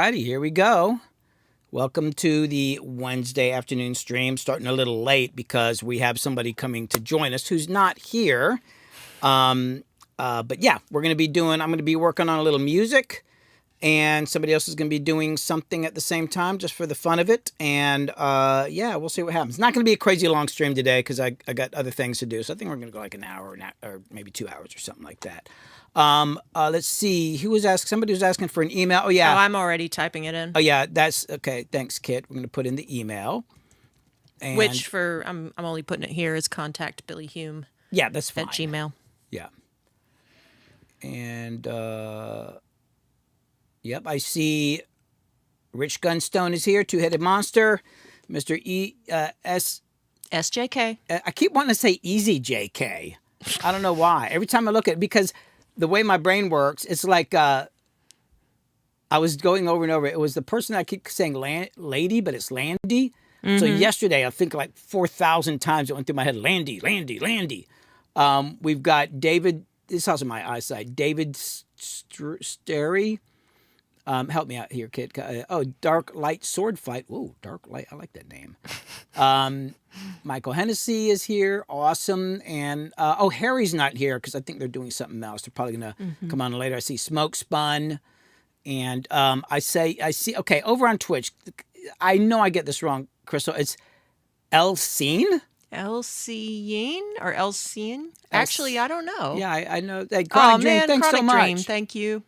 righty, here we go. Welcome to the Wednesday afternoon stream. Starting a little late because we have somebody coming to join us who's not here. But yeah, I'm going to be working on a little music, and somebody else is going to be doing something at the same time just for the fun of it. And yeah, we'll see what happens. It's not going to be a crazy long stream today because I got other things to do. So I think we're going to go like an hour or maybe 2 hours or something like that. Let's see. Somebody was asking for an email. Oh, yeah. Oh, I'm already typing it in. Oh, yeah. That's okay. Thanks, Kit. We're going to put in the email. And Which I'm only putting it here is contact Billy Hume. Yeah, that's fine. At Gmail. Yeah. And, yep, I see Rich Gunstone is here, Two-Headed Monster, Mr. SJK. I keep wanting to say Easy JK. I don't know why. Every time I look at it, because the way my brain works, it's like I was going over and over. It was the person I keep saying lady, but it's Landy. Mm-hmm. So yesterday, I think like 4,000 times it went through my head, Landy, Landy, Landy. We've got David, this is how's my eyesight, David Sterry. Help me out here, kid. Dark Light Sword Fight. Ooh, Dark Light. I like that name. Michael Hennessy is here. Awesome. And, Harry's not here because I think they're doing something else. They're probably going to come on later. I see Smoke Spun. And I see, okay, over on Twitch, I know I get this wrong, Crystal. It's Elsine? Elsine or Elsine? Actually, I don't know. Yeah, I know. Hey, Chronic Dream, thanks Chronic so much. Dream, thank you.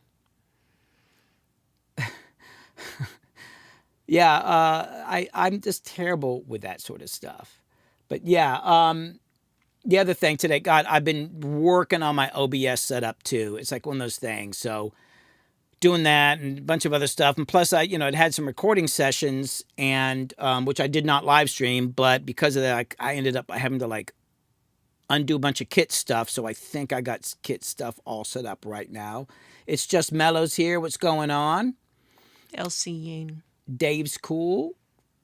Yeah, I'm just terrible with that sort of stuff. But yeah, the other thing today, God, I've been working on my OBS setup too. It's like one of those things. So doing that and a bunch of other stuff. And plus, I'd had some recording sessions and which I did not live stream, but because of that, I ended up having to like undo a bunch of Kit stuff. So I think I got Kit stuff all set up right now. It's just Mellows here. What's going on? LC. Dave's cool.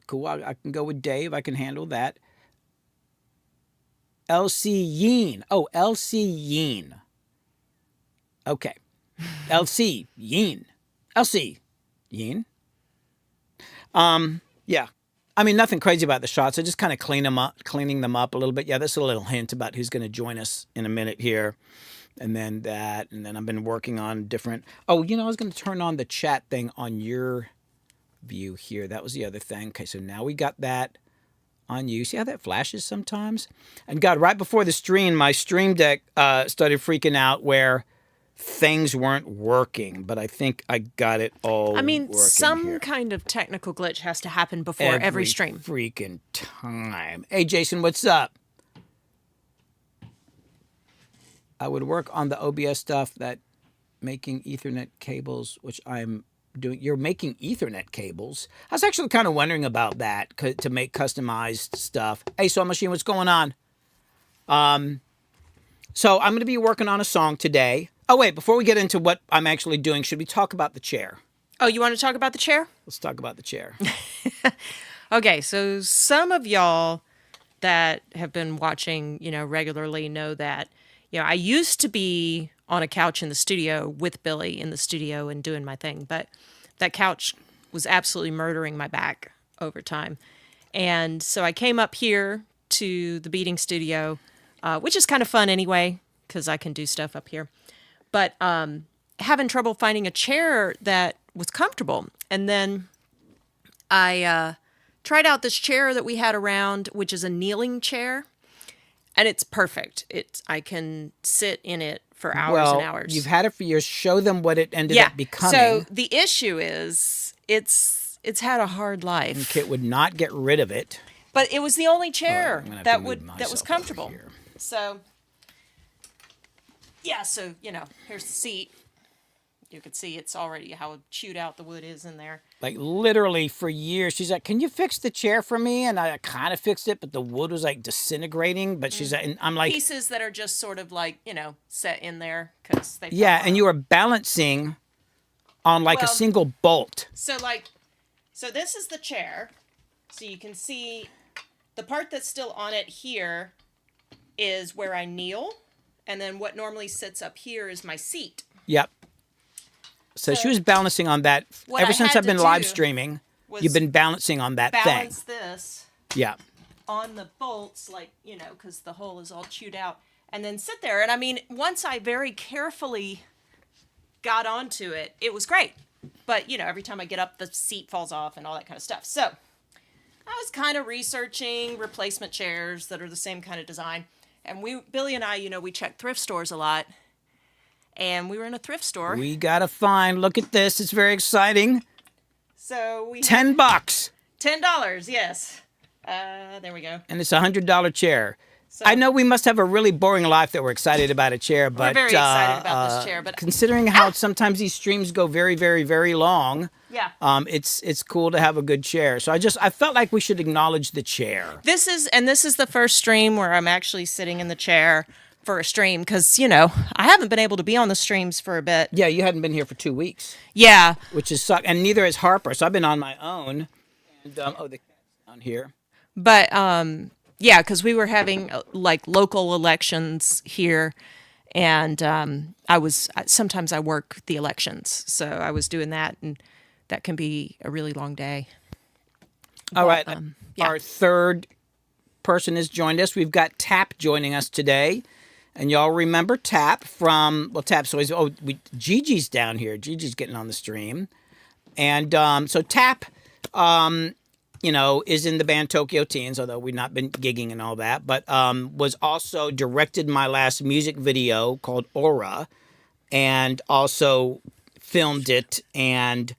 Cool. I can go with Dave. I can handle that. LC Yeen. Oh, LC Yeen. Okay. LC Yeen. LC Yeen. Yeah. I mean, nothing crazy about the shots. I just kind of cleaning them up a little bit. Yeah, this is a little hint about who's going to join us in a minute here. And then that. And then I've been working on different. Oh, I was going to turn on the chat thing on your view here. That was the other thing. Okay, so now we got that on you. See how that flashes sometimes? And God, right before the stream, my Stream Deck started freaking out where things weren't working, but I think I got it all. I mean, some here. Kind of technical glitch has to happen before every stream. Freaking time. Hey, Jason, what's up? I would work on the OBS stuff, that making Ethernet cables, which I'm doing. You're making Ethernet cables. I was actually kind of wondering about that to make customized stuff. Hey, Soul Machine, what's going on? So I'm going to be working on a song today. Oh, wait, before we get into what I'm actually doing, should we talk about the chair? Oh, you want to talk about the chair? Let's talk about the chair. Okay, so some of y'all that have been watching, regularly know that, I used to be on a couch in the studio with Billy in the studio and doing my thing, but that couch was absolutely murdering my back over time. And so I came up here to the beating studio, which is kind of fun anyway, because I can do stuff up here. But having trouble finding a chair that was comfortable. And then I tried out this chair that we had around, which is a kneeling chair. And it's perfect. I can sit in it for hours and hours. You've had it for years. Show them what it ended up becoming. So the issue is it's had a hard life. And Kit would not get rid of it. But it was the only chair that was comfortable. So yeah, so here's the seat. You can see it's already how chewed out the wood is in there. Like literally for years, she's like, "Can you fix the chair for me?" And I kind of fixed it, but the wood was like disintegrating. But she's, and I'm like, pieces that are just sort of like set in there because they. Yeah, and you were balancing on like a single bolt. So this is the chair. So you can see the part that's still on it here is where I kneel, and then what normally sits up here is my seat. Yep. So she was balancing on that. What Ever I since had I've been to live do streaming, was you've been balancing on that thing. balance this Yeah. on the bolts, like, because the hole is all chewed out, and then sit there. And I mean, once I very carefully got onto it, it was great. But, every time I get up, the seat falls off and all that kind of stuff. So I was kind of researching replacement chairs that are the same kind of design. And Billy and I, we check thrift stores a lot. And we were in a thrift store. We got to find, look at this. It's very exciting. So we $10. $10, yes. There we go. And it's a $100 chair. So, I know we must have a really boring life that we're excited about a chair, but we're very excited about this chair. But considering how sometimes these streams go very, very, very long, yeah, it's cool to have a good chair. So I felt like we should acknowledge the chair. This is the first stream where I'm actually sitting in the chair for a stream because I haven't been able to be on the streams for a bit. Yeah, you hadn't been here for 2 weeks. Yeah, Which is suck, and neither is Harper. So I've been on my own. And the cat's down here. but yeah, because we were having like local elections here, and sometimes I work the elections, so I was doing that, and that can be a really long day. All right, yeah. Our third person has joined us. We've got Tap joining us today, and y'all remember Tap from Tap's always Gigi's down here. Gigi's getting on the stream, and so Tap. Is in the band Tokyo Teens, although we've not been gigging and all that, but was also directed my last music video called Aura, and also filmed it, and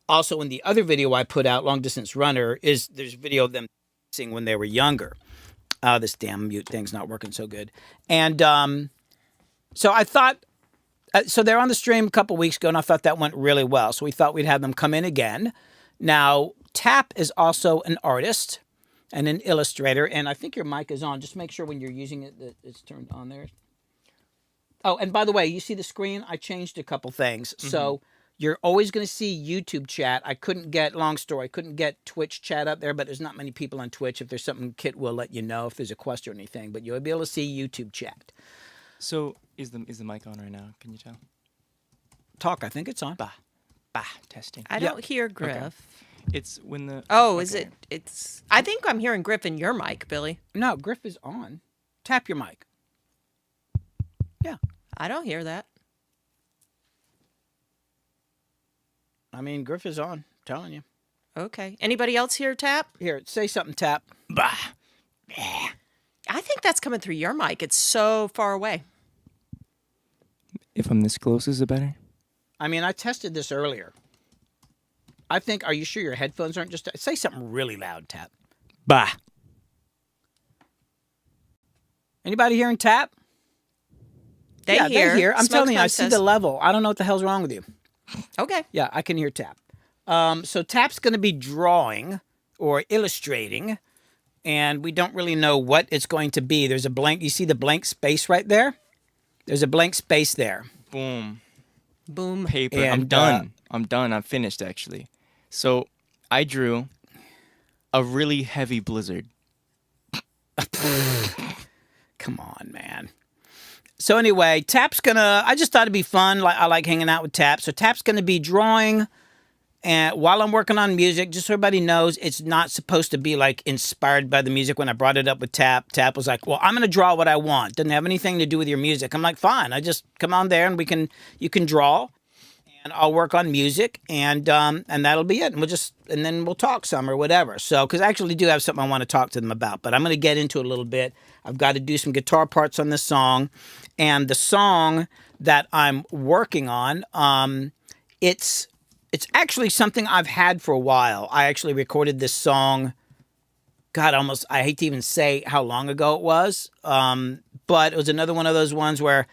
also in the other video I put out, Long Distance Runner, there's a video of them dancing when they were younger. This damn mute thing's not working so good. And so I thought, so they're on the stream a couple weeks ago, and I thought that went really well. So we thought we'd have them come in again. Now, Tap is also an artist and an illustrator, and I think your mic is on. Just make sure when you're using it that it's turned on there. Oh, and by the way, you see the screen? I changed a couple things. Mm-hmm. So you're always going to see YouTube chat. I couldn't get Twitch chat up there, but there's not many people on Twitch. If there's something, Kit will let you know if there's a question or anything, but you'll be able to see YouTube chat. So is the mic on right now? Can you tell? Talk, I think it's on. Bah, testing. I don't hear Griff. Okay. It's when the... Oh, okay. Is it? It's... I think I'm hearing Griff in your mic, Billy. No, Griff is on. Tap your mic. Yeah. I don't hear that. I mean, Griff is on. I'm telling you. Okay. Anybody else hear Tap? Here, say something, Tap. Bah. I think that's coming through your mic. It's so far away. If I'm this close, is it better? I mean, I tested this earlier. I think, are you sure your headphones aren't just... Say something really loud, Tap. Bah. Anybody hearing Tap? They hear. I'm Smoke telling you, I see says... the level. I don't know what the hell's wrong with you. Okay. Yeah, I can hear Tap. So Tap's going to be drawing or illustrating, and we don't really know what it's going to be. There's a blank... You see the blank space right there? There's a blank space there. Boom. Boom. Paper. And, I'm done. I'm done. I'm finished, actually. So I drew a really heavy blizzard. Come on, man. So anyway, Tap's gonna... I just thought it'd be fun. I like hanging out with Tap. So Tap's gonna be drawing, and while I'm working on music, just so everybody knows, it's not supposed to be like inspired by the music. When I brought it up with Tap, Tap was like, "Well, I'm gonna draw what I want. Doesn't have anything to do with your music." I'm like, "Fine. I just come on there and you can draw, and I'll work on music, and that'll be it. And then we'll talk some or whatever." So, because I actually do have something I want to talk to them about, but I'm gonna get into it a little bit. I've got to do some guitar parts on this song, and the song that I'm working on, it's actually something I've had for a while. I actually recorded this song, God, I hate to even say how long ago it was, but it was another one of those ones where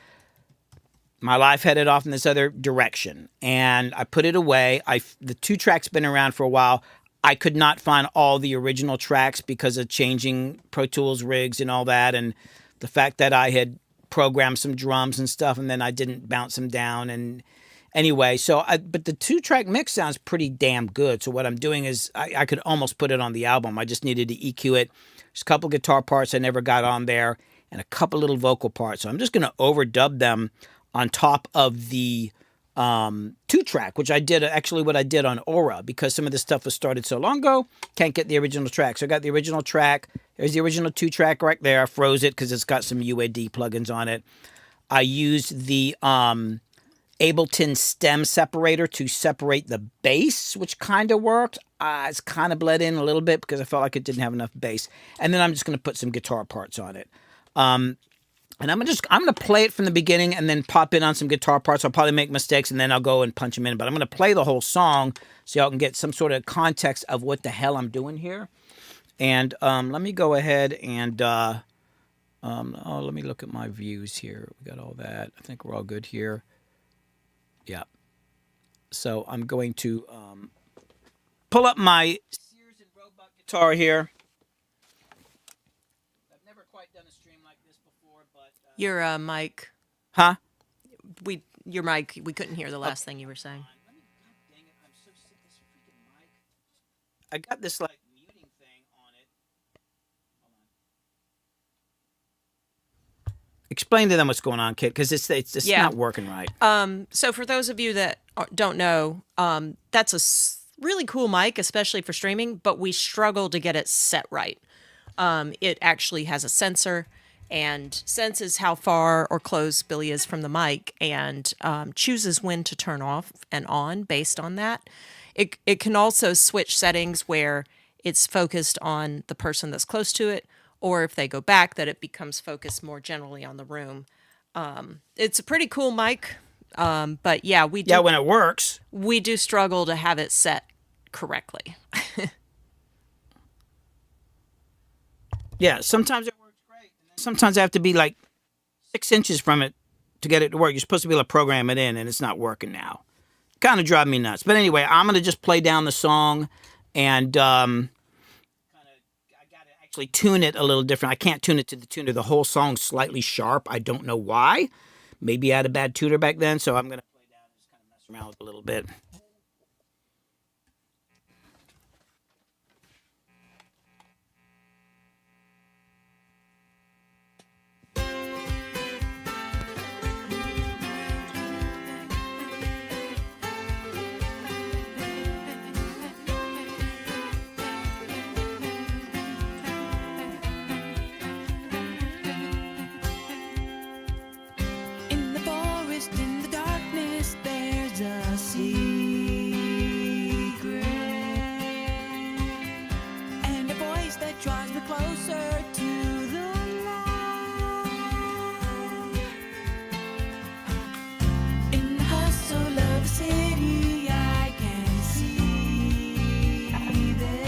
my life headed off in this other direction, and I put it away. The 2-track's been around for a while. I could not find all the original tracks because of changing Pro Tools rigs and all that, and the fact that I had programmed some drums and stuff, and then I didn't bounce them down. And anyway, but the 2-track mix sounds pretty damn good. So what I'm doing is I could almost put it on the album. I just needed to EQ it. There's a couple guitar parts I never got on there, and a couple little vocal parts. So I'm just going to overdub them on top of the 2-track, which I did actually what I did on Aura, because some of this stuff was started so long ago, can't get the original track. So I got the original track. There's the original 2-track right there. I froze it because it's got some UAD plugins on it. I used the Ableton stem separator to separate the bass, which kind of worked. It's kind of bled in a little bit because I felt like it didn't have enough bass. And then I'm just going to put some guitar parts on it. And I'm gonna play it from the beginning and then pop in on some guitar parts. I'll probably make mistakes and then I'll go and punch them in. But I'm gonna play the whole song so y'all can get some sort of context of what the hell I'm doing here. And let me go ahead and let me look at my views here. We got all that. I think we're all good here. Yeah. So I'm going to pull up my Sears and Roebuck guitar here. I've never quite done a stream like this before, but Your mic. huh? Your mic. We couldn't hear the last thing you were saying. God dang it! I'm so sick of this freaking mic. I got this like muting thing on it. Hold on. Explain to them what's going on, kid, because it's Yeah. not working right. So for those of you that don't know, that's a really cool mic, especially for streaming, but we struggle to get it set right. It actually has a sensor and senses how far or close Billy is from the mic and chooses when to turn off and on based on that. It can also switch settings where it's focused on the person that's close to it, or if they go back, that it becomes focused more generally on the room. It's a pretty cool mic, but yeah, when it works. we do struggle to have it set correctly. Yeah, sometimes it works great. And then sometimes I have to be like 6 inches from it to get it to work. You're supposed to be able to program it in, and it's not working now. Kind of drive me nuts. But anyway, I'm going to just play down the song and I got to actually tune it a little different. I can't tune it to the tuner. The whole song's slightly sharp. I don't know why. Maybe I had a bad tuner back then, so I'm going to play down and just kind of mess around with it a little bit. In the forest, in the darkness, there's a secret. And a voice that draws me closer to the light. In the hustle of the city, I can see this.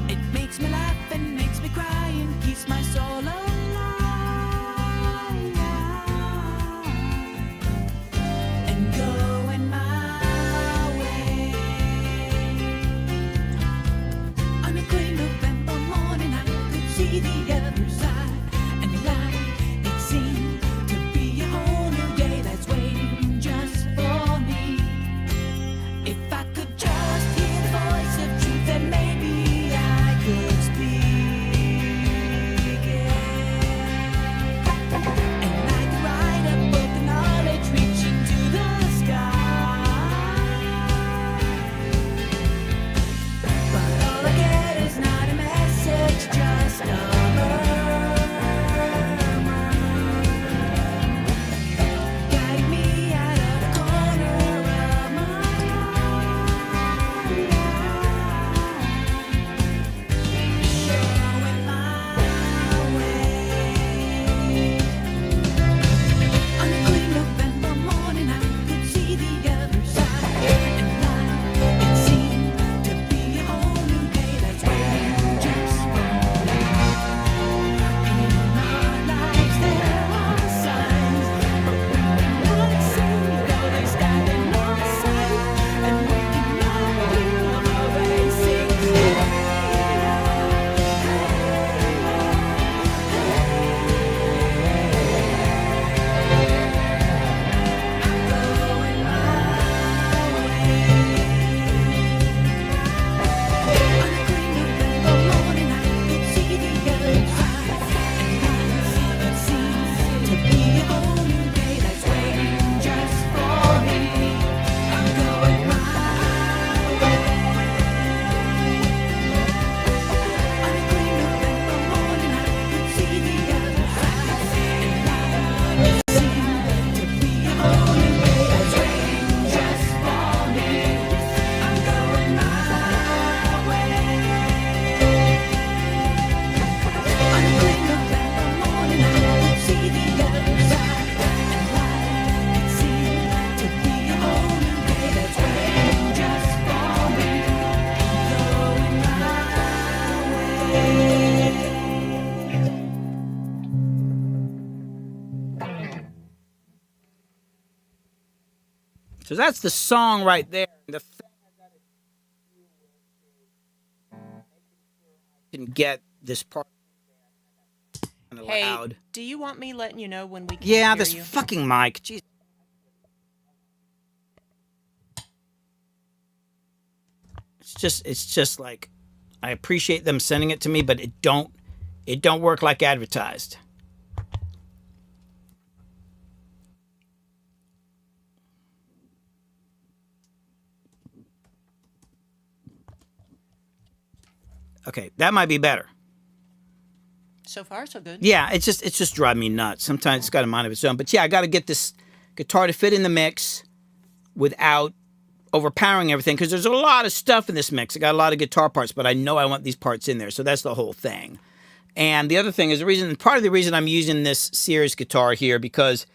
It makes me laugh and makes me cry and keeps my soul alive. And going my way on a gray November morning. So that's the song right there. The thing I can get this part kind of Hey, loud. do you want me letting you know when we can Yeah, hear this you? fucking mic. Jeez. It's just like I appreciate them sending it to me, but it don't work like advertised. Okay, that might be better. So far, so good. Yeah, it's just driving me nuts. Sometimes it's got a mind of its own. But yeah, I got to get this guitar to fit in the mix without overpowering everything, because there's a lot of stuff in this mix. I got a lot of guitar parts, but I know I want these parts in there, so that's the whole thing. And the other thing is part of the reason I'm using this Series guitar here, because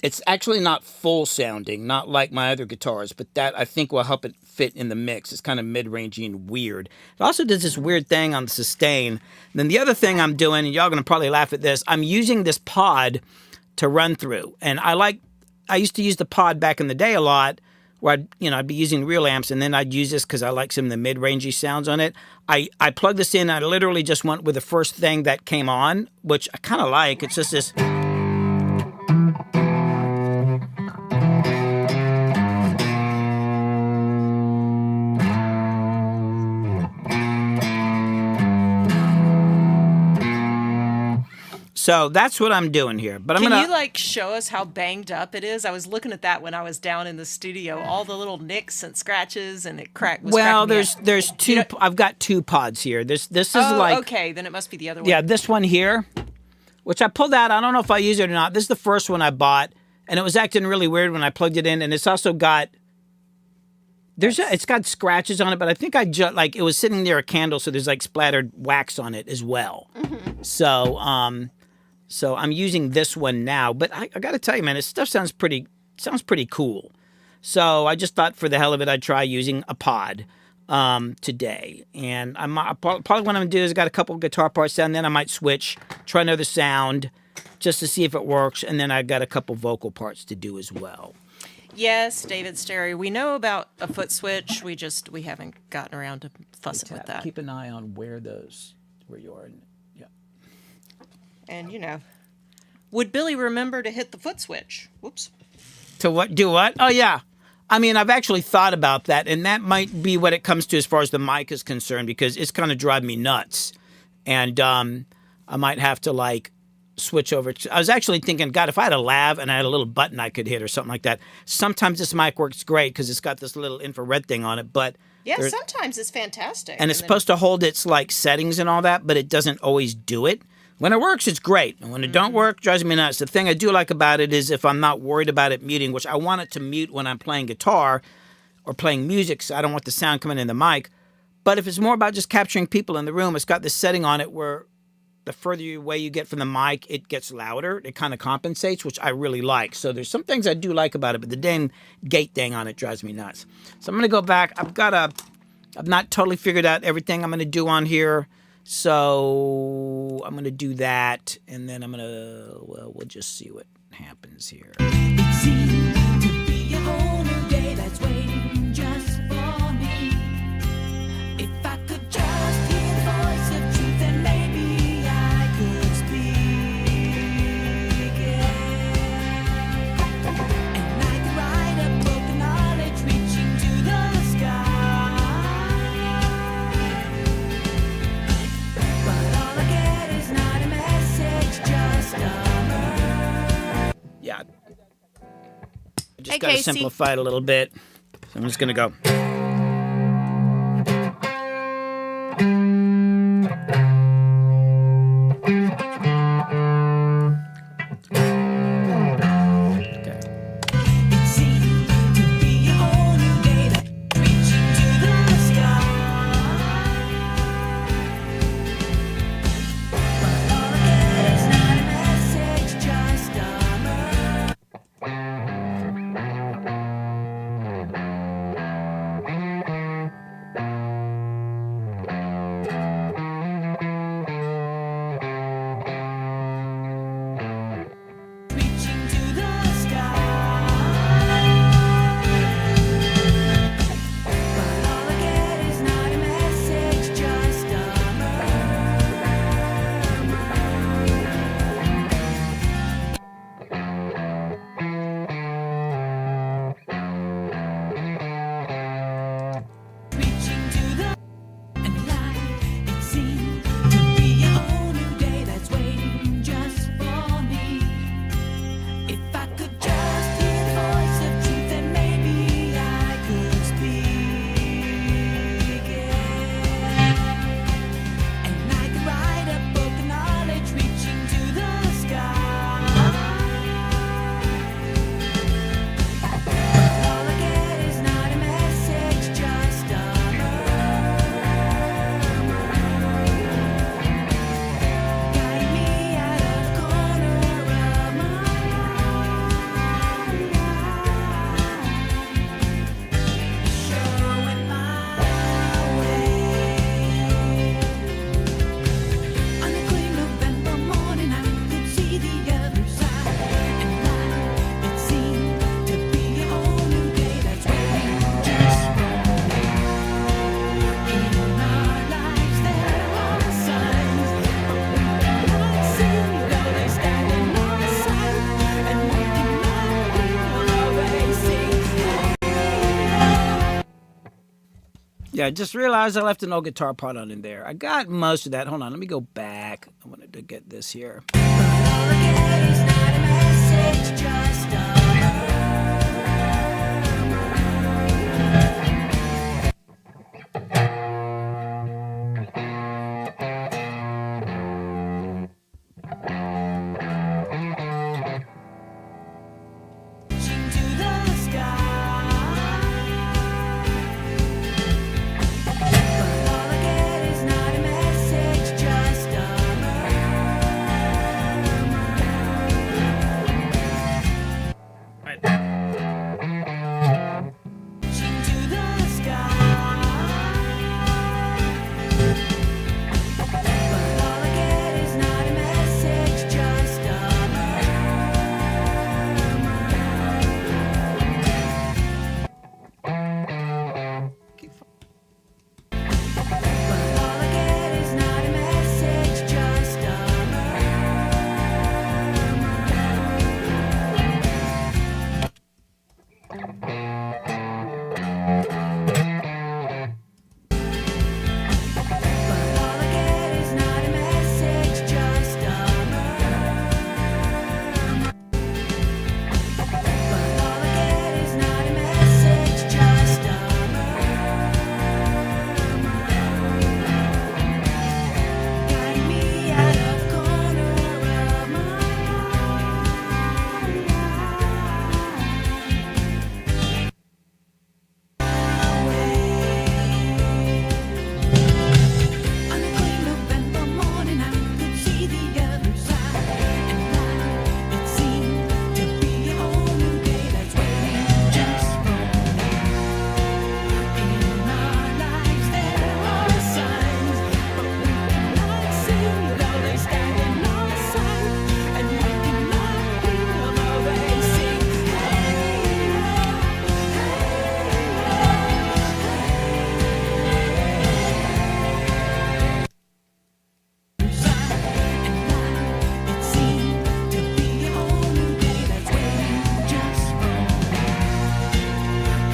it's actually not full sounding, not like my other guitars, but that I think will help it fit in the mix. It's kind of mid-rangey and weird. It also does this weird thing on the sustain. And then the other thing I'm doing, and y'all gonna probably laugh at this, I'm using this pod to run through. And I used to use the pod back in the day a lot, where I'd be using real amps, and then I'd use this because I like some of the mid-rangey sounds on it. I plugged this in, I literally just went with the first thing that came on, which I kind of like. It's just this. So that's what I'm doing here. But Can you show us how banged up it is? I was looking at that when I was down in the studio, all the little nicks and scratches, and it cracked. Well, there's two. I've got two pods here. This is okay. Then it must be the other one. Yeah, this one here, which I pulled out. I don't know if I use it or not. This is the first one I bought, and it was acting really weird when I plugged it in. And it's also got it's got scratches on it, but I think it was sitting near a candle, so there's splattered wax on it as well. Mm-hmm. So I'm using this one now, but I got to tell you, man, this stuff sounds pretty cool. So I just thought, for the hell of it, I'd try using a pod today. And probably what I'm gonna do is I got a couple guitar parts down, then I might switch, try another sound, just to see if it works, and then I've got a couple vocal parts to do as well. Yes, David Sterry. We know about a foot switch. We haven't gotten around to fussing with that. Keep an eye on where you are. And would Billy remember to hit the foot switch? Whoops. To what? Do what? Oh, yeah. I mean, I've actually thought about that, and that might be what it comes to as far as the mic is concerned, because it's kind of driving me nuts. And I might have to, switch over. I was actually thinking, God, if I had a lav and I had a little button I could hit or something like that. Sometimes this mic works great because it's got this little infrared thing on it, but... Yeah, sometimes it's fantastic. And it's supposed to hold its, settings and all that, but it doesn't always do it. When it works, it's great. And when it don't work, it drives me nuts. The thing I do like about it is if I'm not worried about it muting, which I want it to mute when I'm playing guitar or playing music, so I don't want the sound coming in the mic. But if it's more about just capturing people in the room, it's got this setting on it where the further away you get from the mic, it gets louder. It kind of compensates, which I really like. So there's some things I do like about it, but the damn gate thing on it drives me nuts. So I'm going to go back. I've not totally figured out everything I'm going to do on here. So I'm going to do that, and then we'll just see what happens here. It seems to be a whole new day that's waiting just for me. If I could just hear the voice of truth, then maybe I could speak it. And I could write a book of knowledge reaching to the sky. But all I get is not a message, just a verse. Yeah. I just Hey, got to Casey. simplify it a little bit. So I'm just going to go. Okay. It seems to be a whole new day that's reaching to the sky. But all I get is not a message, just a verse. Yeah, I just realized I left an old guitar part on in there. I got most of that. Hold on, let me go back. I wanted to get this here. All I get is not a message, just a reaching to the sky. But all I get is not a message, just a reaching to the sky. But all I get is not a message, just a But all I get is not a message, just a But all I get is not a message, just a But all I get is not a message, just a Guide me out of corner of my On a clean November morning, I could see the other side, and it seemed to be a whole new day that's waiting just for me. In our lives, there are signs, but we cannot see though they stand in our sight, and we cannot hear though they sing. It seemed to be a whole new day that's waiting just for me.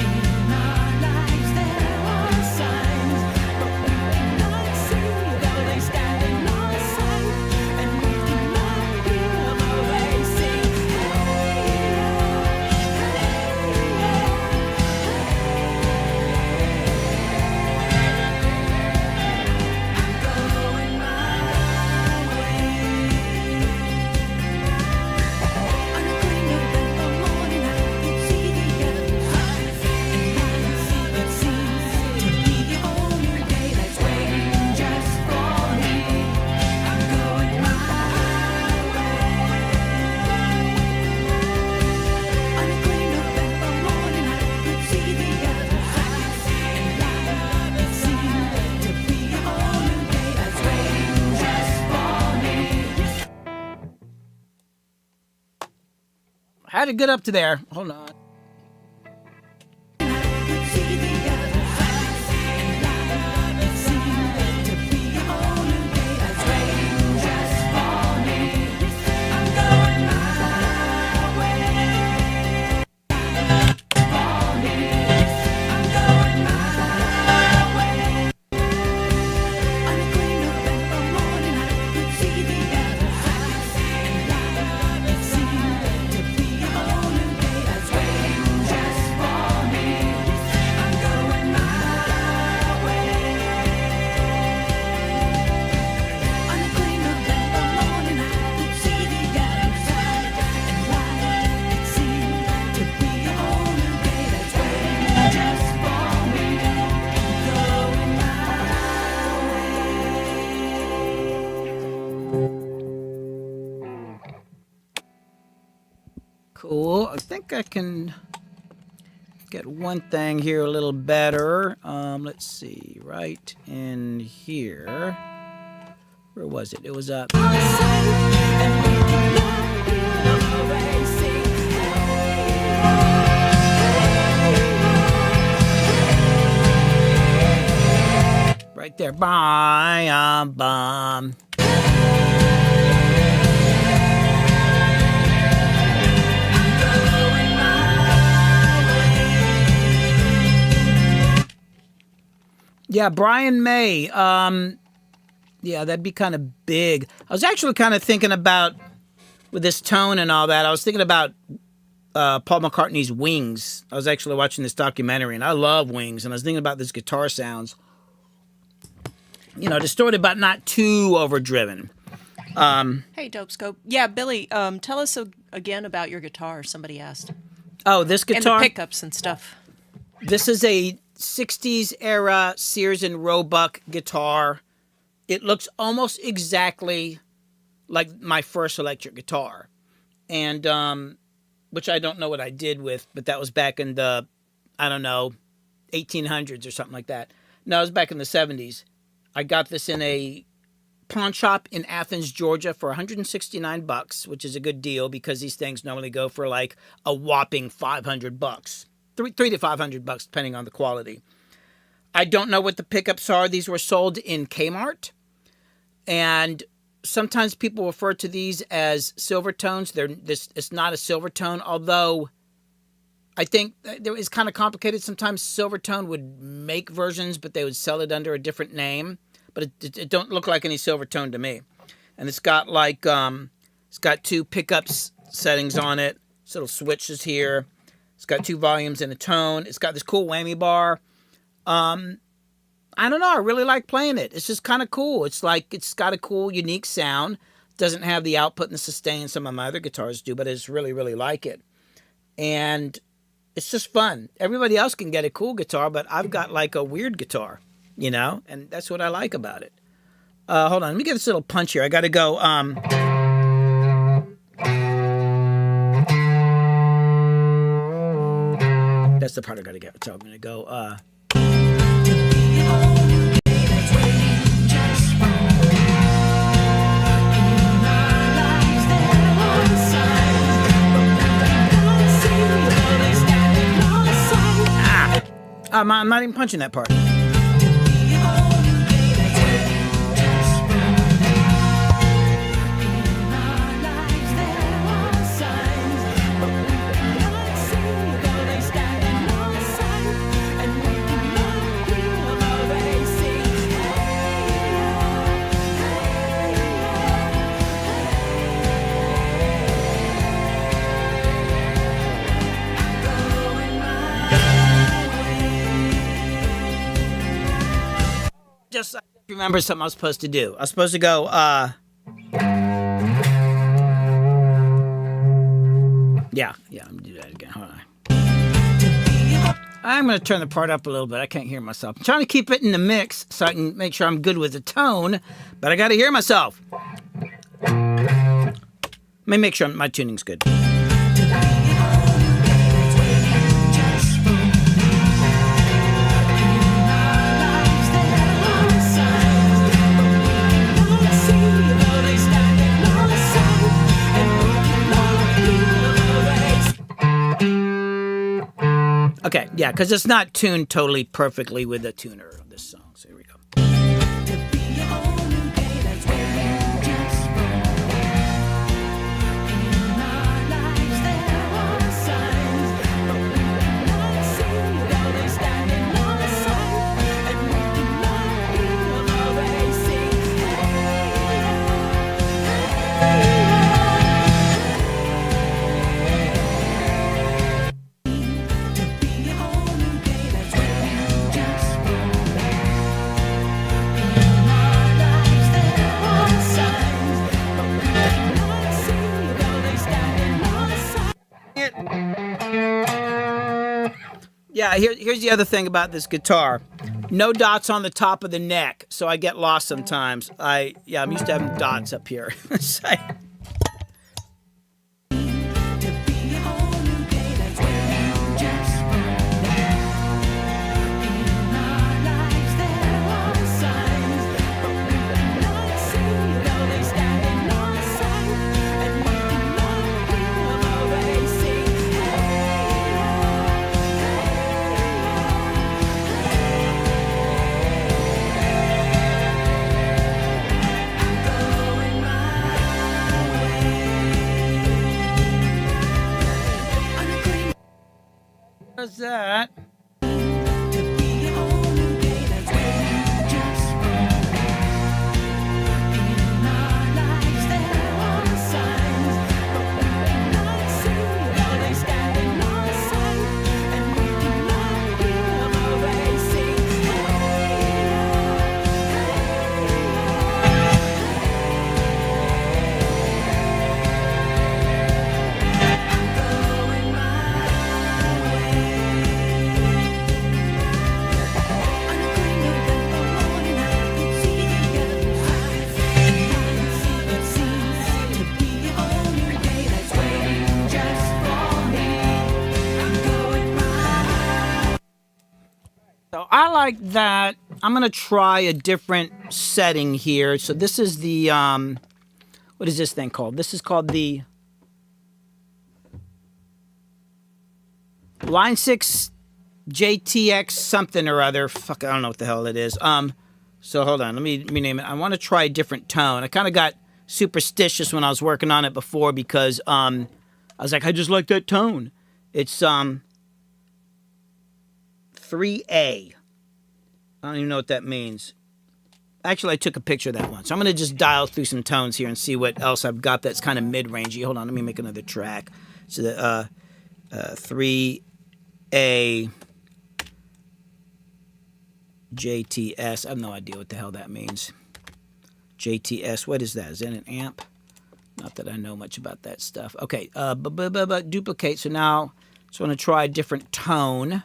In our lives there are signs, but we cannot see though they stand in our sight, and we cannot hear though they sing. I'm going my way. On a clean November morning, I could see the other side, and it seems to be a whole new day that's waiting just for me. I'm going my way. On a clean November morning, I could see the other side, and it seemed to be a whole new day that's waiting just for me. How'd it get up to there? Hold on. Could see the other side, and it seemed to be a whole new day that's waiting just for me. I'm going my way. For me, I'm going my way. On a clean November morning, I could see the other side, and it seemed to be a whole new day that's waiting just for me. I'm going my way. On a clean November morning, I could see the other side, and it seemed to be a whole new day that's waiting just for me. I'm going my way. Cool. I think I can get one thing here a little better. Let's see. Right in here. Where was it? It was up. And we cannot hear the racing. Right there. Bye. Bum. Yeah, Brian May. Yeah, that'd be kind of big. I was actually kind of thinking about, with this tone and all that, I was thinking about Paul McCartney's Wings. I was actually watching this documentary, and I love Wings, and I was thinking about this guitar sounds. You know, distorted but not too overdriven. Hey, Dope Scope. Yeah, Billy, tell us again about your guitar, somebody asked. Oh, this And guitar? the pickups and stuff. This is a 60s era Sears and Roebuck guitar. It looks almost exactly like my first electric guitar. And, which I don't know what I did with, but that was back in the, I don't know, 1800s or something like that. No, it was back in the 70s. I got this in a pawn shop in Athens, Georgia for $169, which is a good deal because these things normally go for like a whopping $500. $300 to $500 depending on the quality. I don't know what the pickups are. These were sold in Kmart. And sometimes people refer to these as silver tones. It's not a silver tone, although I think it's kind of complicated. Sometimes Silvertone would make versions, but they would sell it under a different name. But it don't look like any Silvertone to me. And it's got like it's got two pickups settings on it. So little switches here. It's got two volumes and a tone. It's got this cool whammy bar. I don't know. I really like playing it. It's just kind of cool. It's like it's got a cool, unique sound. Doesn't have the output and the sustain some of my other guitars do, but I just really, really like it. And it's just fun. Everybody else can get a cool guitar, but I've got like a weird guitar, you know? And that's what I like about it. Hold on. Let me get this little punch here. I got to go. That's the part I got to get. So I'm going to go. I'm not even punching that part. Just remember something I was supposed to do. I was supposed to go, yeah, I'm gonna do that again. Hold on. I'm gonna turn the part up a little bit. I can't hear myself. I'm trying to keep it in the mix so I can make sure I'm good with the tone, but I gotta hear myself. Let me make sure my tuning's good. Okay, yeah, because it's not tuned totally perfectly with the tuner of this song. So here we go. Yeah, here's the other thing about this guitar. No dots on the top of the neck, so I get lost sometimes. I'm used to having dots up here. What's that? like that. I'm going to try a different setting here. So this is the, what is this thing called? This is called the Line 6 JTX something or other. Fuck, I don't know what the hell it is. So hold on, let me rename it. I want to try a different tone. I kind of got superstitious when I was working on it before because I was like, I just like that tone. It's 3A. I don't even know what that means. Actually, I took a picture of that one. So I'm going to just dial through some tones here and see what else I've got that's kind of mid-rangey. Hold on, let me make another track. So the 3A JTS. I have no idea what the hell that means. JTS, what is that? Is that an amp? Not that I know much about that stuff. Okay, duplicate. So now I just want to try a different tone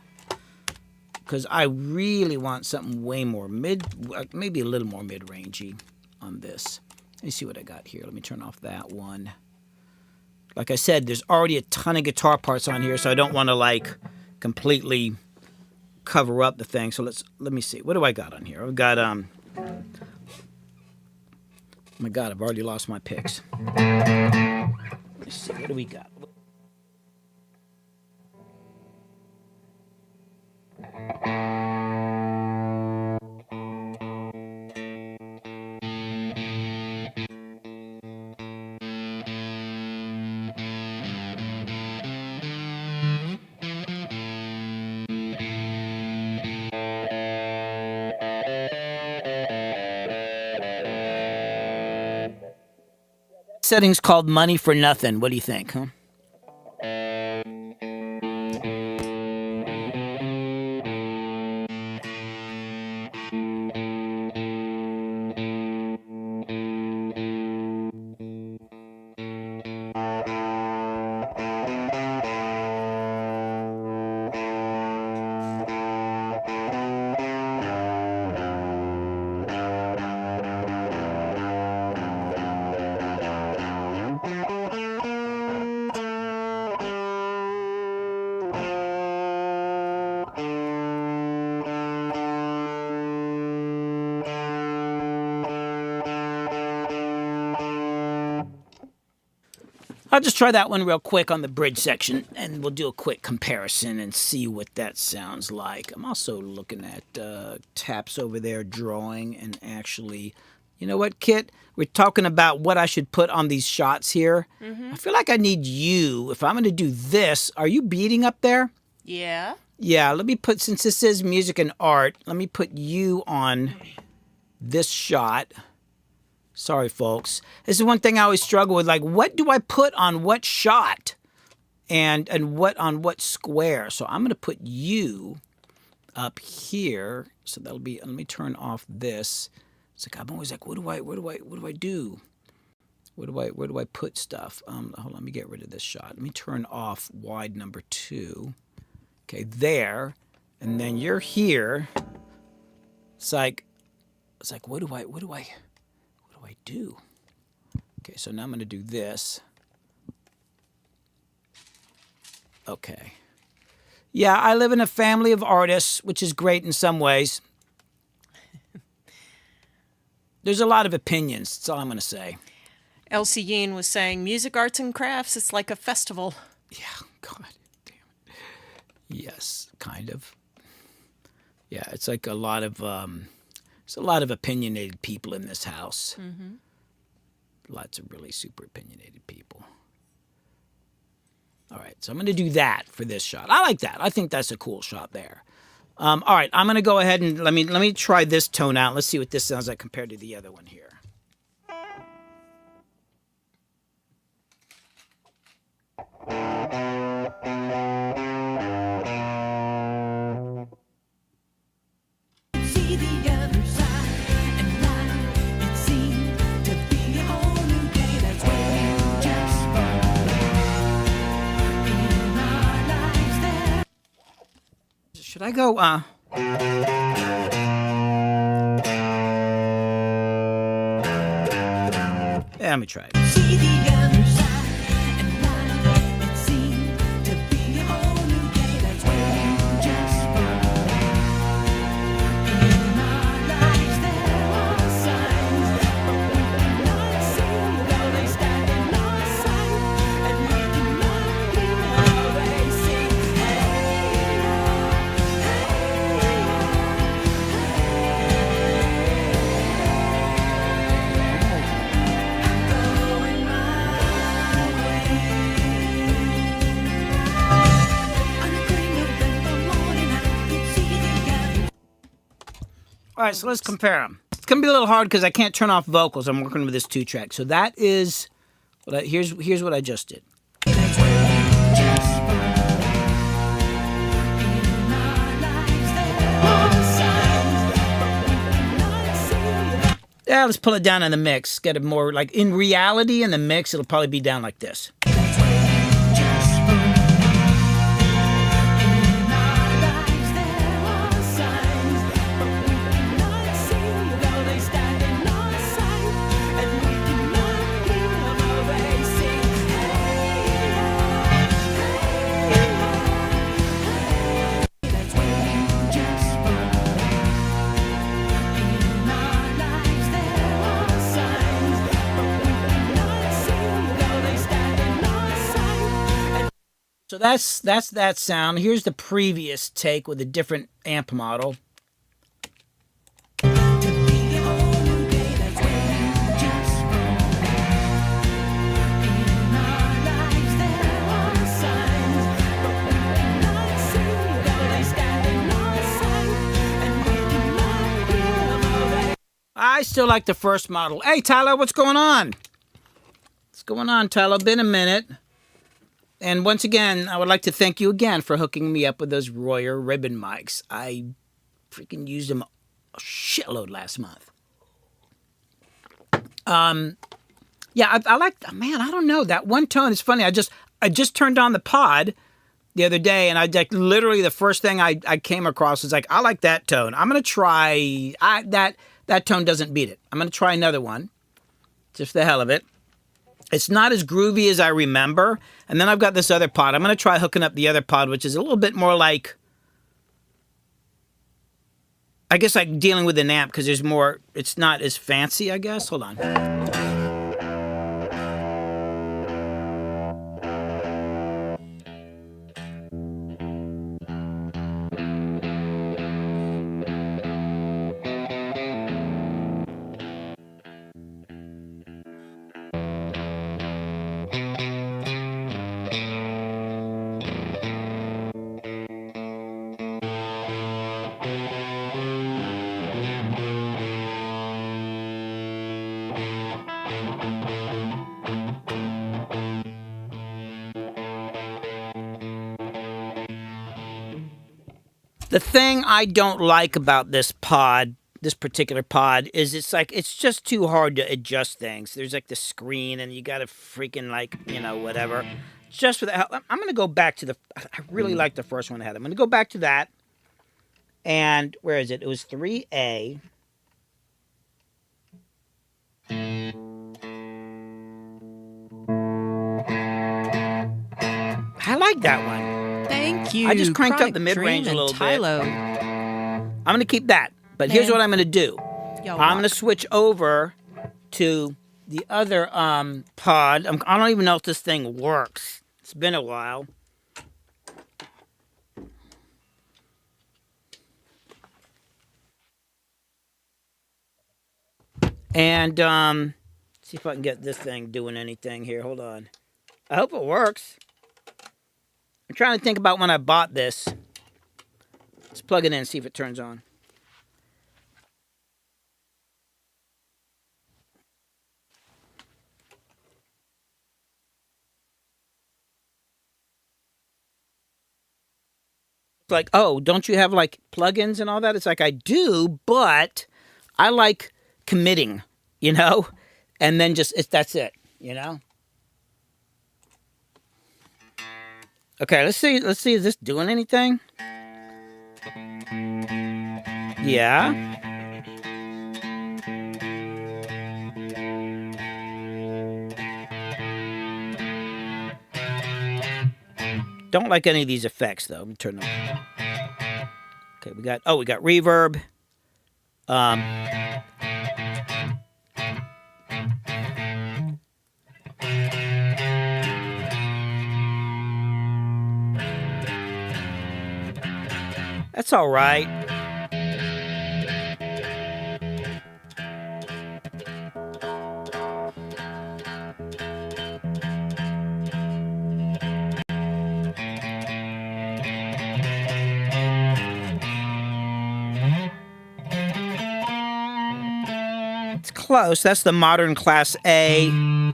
because I really want something way more maybe a little more mid-rangey on this. Let me see what I got here. Let me turn off that one. Like I said, there's already a ton of guitar parts on here, so I don't want to like completely cover up the thing. So let me see. What do I got on here? I've got oh my God, I've already lost my picks. Let's see, what do we got? Setting's called Money for Nothing. What do you think, huh? I'll just try that one real quick on the bridge section, and we'll do a quick comparison and see what that sounds like. I'm also looking at Taps over there drawing, and actually, you know what, Kit? We're talking about what I should put on these shots here. Mm-hmm. I feel like I need you. If I'm going to do this, are you beating up there? Yeah. Yeah, let me put, since this is music and art, let me put you on this shot. Sorry, folks. This is one thing I always struggle with. Like, what do I put on what shot? And what on what square? So I'm going to put you up here. So that'll be, let me turn off this. It's like, I'm always like, what do I do? Where do I put stuff? Hold on, let me get rid of this shot. Let me turn off wide number 2. Okay, there. And then you're here. It's like, what do I do? Okay, so now I'm going to do this. Okay. Yeah, I live in a family of artists, which is great in some ways. There's a lot of opinions. That's all I'm going to say. Elsie Yeen was saying, music, arts, and crafts, it's like a festival. Yeah, God damn it. Yes, kind of. Yeah, it's like a lot of opinionated people in this house. Mm-hmm. Lots of really super opinionated people. All right, so I'm going to do that for this shot. I like that. I think that's a cool shot there. All right, I'm going to go ahead and let me try this tone out. Let's see what this sounds like compared to the other one here. See the other side, and life, it seemed to be a whole new day that's waiting just for us. In our lives there. Should I go, yeah, let me try it. See the other side, and life, it seemed. right, so let's compare them. It's gonna be a little hard because I can't turn off vocals. I'm working with this 2-track. So that is, here's what I just did. Yeah, let's pull it down in the mix. Get it more like in reality in the mix. It'll probably be down like this. So that's that sound. Here's the previous take with a different amp model. I still like the first model. Hey, Tyler, what's going on? What's going on, Tyler? Been a minute. And once again, I would like to thank you again for hooking me up with those Royer ribbon mics. I freaking used them a shitload last month. Yeah, I like, man, I don't know. That one tone is funny. I just turned on the pod the other day, and I like literally the first thing I came across was like, I like that tone. I'm gonna try that tone doesn't beat it. I'm gonna try another one, just for the hell of it. It's not as groovy as I remember. And then I've got this other pod. I'm going to try hooking up the other pod, which is a little bit more like, I guess like dealing with an amp because there's more, it's not as fancy, I guess. Hold on. The thing I don't like about this pod, this particular pod, is it's just too hard to adjust things. There's like the screen and you got to freaking like, you know, whatever. Just for that, I'm going to go back to I really like the first one I had. I'm going to go back to that. And where is it? It was 3A. I like that one. Thank you. I just cranked Chronic up the mid-range a Dream little and bit. Tylo. I'm going to keep that. But here's what I'm going to do. Yo, I'm going to switch over to the other pod. I don't even know if this thing works. It's been a while. And see if I can get this thing doing anything here. Hold on. I hope it works. I'm trying to think about when I bought this. Let's plug it in and see if it turns on. It's like, oh, don't you have like plugins and all that? It's like, I do, but I like committing, you know? And then that's it, you know? Okay, let's see, is this doing anything? Yeah. Don't like any of these effects though. Let me turn them on. Okay, we got reverb. That's all right. It's close. That's the modern Class A. I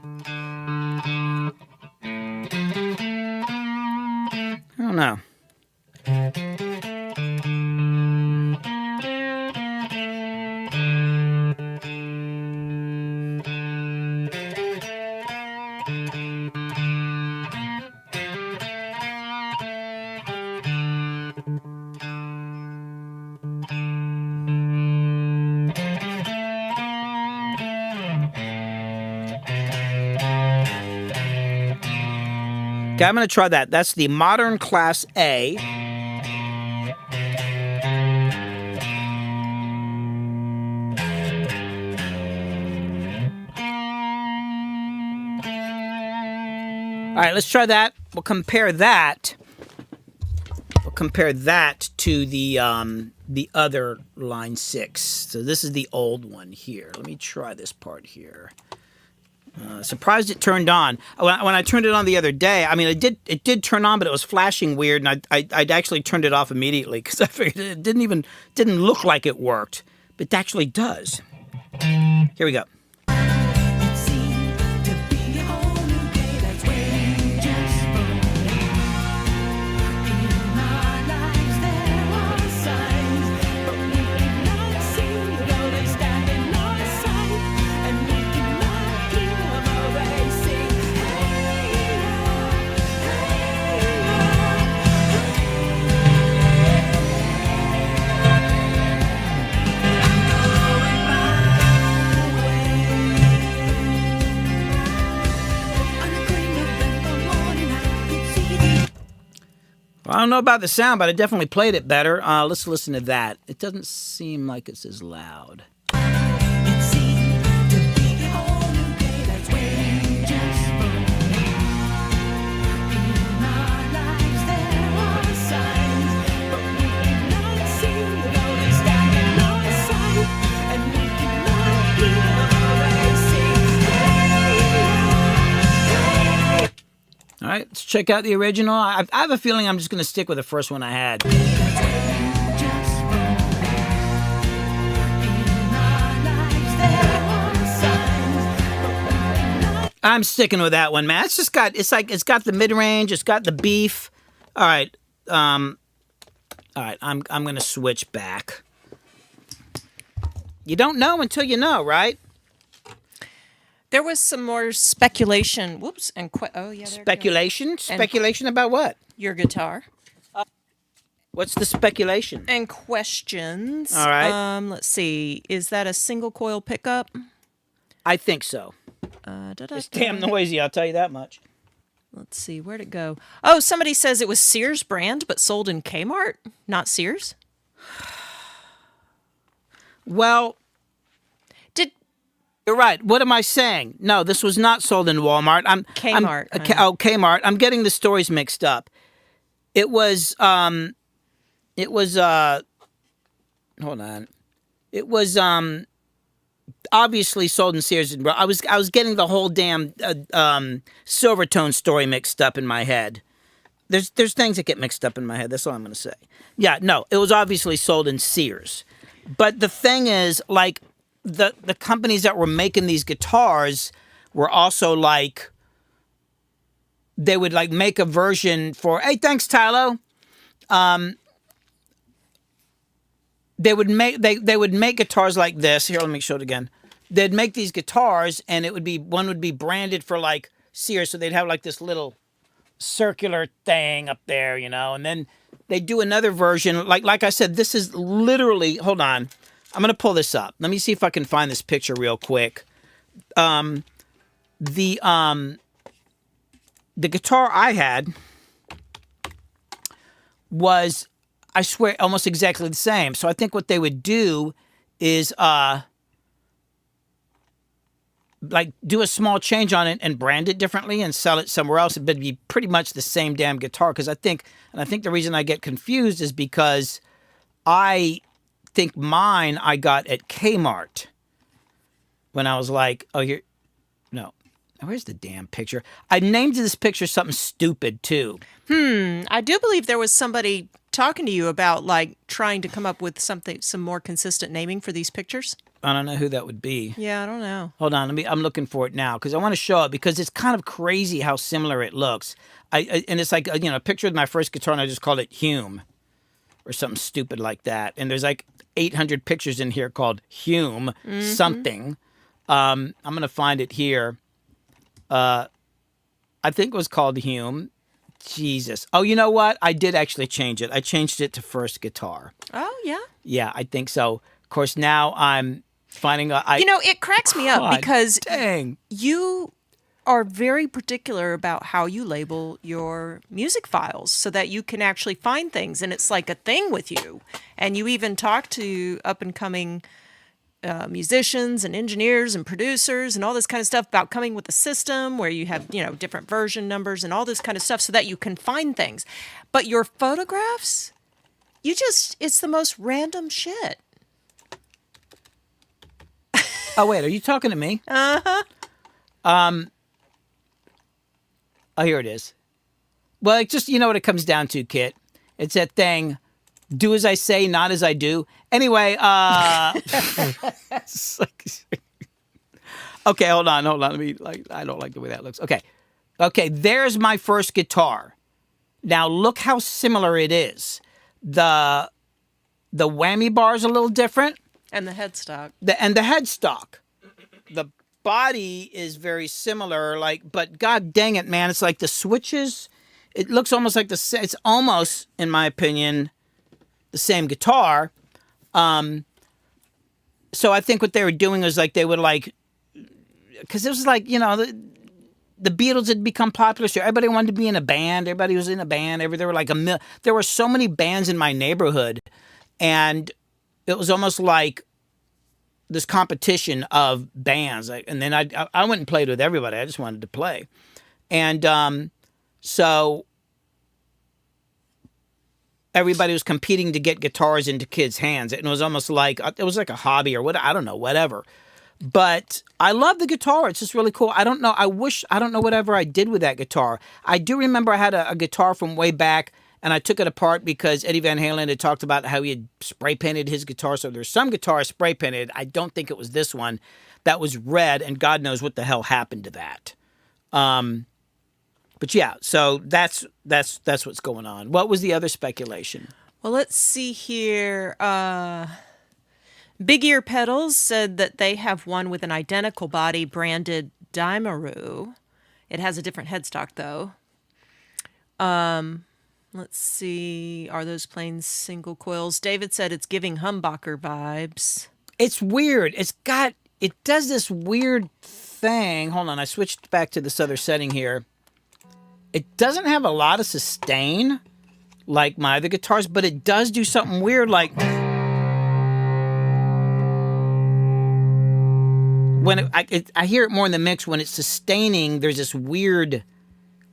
don't know. Okay, I'm going to try that. That's the modern Class A. All right, let's try that. We'll compare that. We'll compare that to the other line 6. So this is the old one here. Let me try this part here. Surprised it turned on. When I turned it on the other day, I mean, it did turn on, but it was flashing weird, and I'd actually turned it off immediately because I figured it didn't look like it worked, but it actually does. Here we go. It seemed to be a whole new day that's waiting just for me. In our lives there are signs, but we cannot see though they stand in our sight, and we cannot hear them erasing. Well, I don't know about the sound, but I definitely played it better. Let's listen to that. It doesn't seem like it's as loud. It seemed to be a whole new day that's waiting just for me. In our lives there are signs, but we cannot see though they stand in our sight, and we cannot hear them erasing. All right, let's check out the original. I have a feeling I'm just going to stick with the first one I had. Just for me. In our lives there are signs, but we cannot. I'm sticking with that one, man. It's got the mid range. It's got the beef. All right, I'm going to switch back. You don't know until you know, right? There was some more speculation. Whoops. And oh, yeah. There it goes. Speculation? Speculation about what? Your guitar. What's the speculation? And questions. All right. Let's see. Is that a single coil pickup? I think so. It's damn noisy, I'll tell you that much. Let's see. Where'd it go? Oh, somebody says it was Sears brand, but sold in Kmart, not Sears. Well, you're right. What am I saying? No, this was not sold in Walmart. Kmart. Kmart. I'm getting the stories mixed up. It was hold on. It was obviously sold in Sears. I was getting the whole damn Silvertone story mixed up in my head. There's things that get mixed up in my head. That's all I'm going to say. Yeah, no, it was obviously sold in Sears. But the thing is, like, the companies that were making these guitars were also like, they would like make a version for, hey, thanks, Tylo. They would make guitars like this. Here, let me show it again. They'd make these guitars, and one would be branded for like Sears, so they'd have like this little circular thing up there, you know, and then they do another version. Like I said, this is literally, hold on. I'm going to pull this up. Let me see if I can find this picture real quick. The guitar I had was, I swear, almost exactly the same. So I think what they would do is like do a small change on it and brand it differently and sell it somewhere else. It'd be pretty much the same damn guitar. Because I think the reason I get confused is because I think mine I got at Kmart when I was like, oh, here, no, where's the damn picture? I named this picture something stupid too. I do believe there was somebody talking to you about like trying to come up with some more consistent naming for these pictures? I don't know who that would be. Yeah, I don't know. Hold on, I'm looking for it now because I want to show it because it's kind of crazy how similar it looks. And it's like a picture of my first guitar, and I just called it Hume, or something stupid like that. And there's like 800 pictures in here called Hume something. I'm gonna find it here. I think it was called Hume. Jesus. Oh, you know what? I did actually change it. I changed it to First Guitar. Oh, yeah. Yeah, I think so. Of course, now I'm finding it cracks me up because dang. you are very particular about how you label your music files so that you can actually find things, and it's like a thing with you. And you even talk to up and coming musicians and engineers and producers and all this kind of stuff about coming with a system where you have, different version numbers and all this kind of stuff so that you can find things. But your photographs, it's the most random shit. Oh, wait, are you talking to me? Uh-huh. Oh, here it is. Well, it just, you know what it comes down to, Kit? It's that thing, do as I say, not as I do. Anyway, it's like, okay, hold on. Let me, I don't like the way that looks. Okay, there's my first guitar. Now, look how similar it is. The whammy bar is a little different. And the headstock. The headstock. The body is very similar, but god dang it, man, it's like the switches, it looks almost like it's almost, in my opinion, the same guitar. So I think what they were doing was like they would because it was like, the Beatles had become popular, so everybody wanted to be in a band. Everybody was in a band. There were there were so many bands in my neighborhood, and it was almost like this competition of bands. And then I went and played with everybody. I just wanted to play. And so everybody was competing to get guitars into kids' hands. And it was almost like, it was like a hobby or I don't know, whatever. But I love the guitar. It's just really cool. I don't know whatever I did with that guitar. I do remember I had a guitar from way back, and I took it apart because Eddie Van Halen had talked about how he had spray painted his guitar. So there's some guitars spray painted. I don't think it was this one that was red, and God knows what the hell happened to that. But yeah, so that's what's going on. What was the other speculation? Well, let's see here. Big Ear Pedals said that they have one with an identical body branded Daimaru. It has a different headstock though. Let's see. Are those plain single coils? David said it's giving humbucker vibes. It's weird. It does this weird thing. Hold on. I switched back to this other setting here. It doesn't have a lot of sustain like my other guitars, but it does do something weird like when I hear it more in the mix when it's sustaining, there's this weird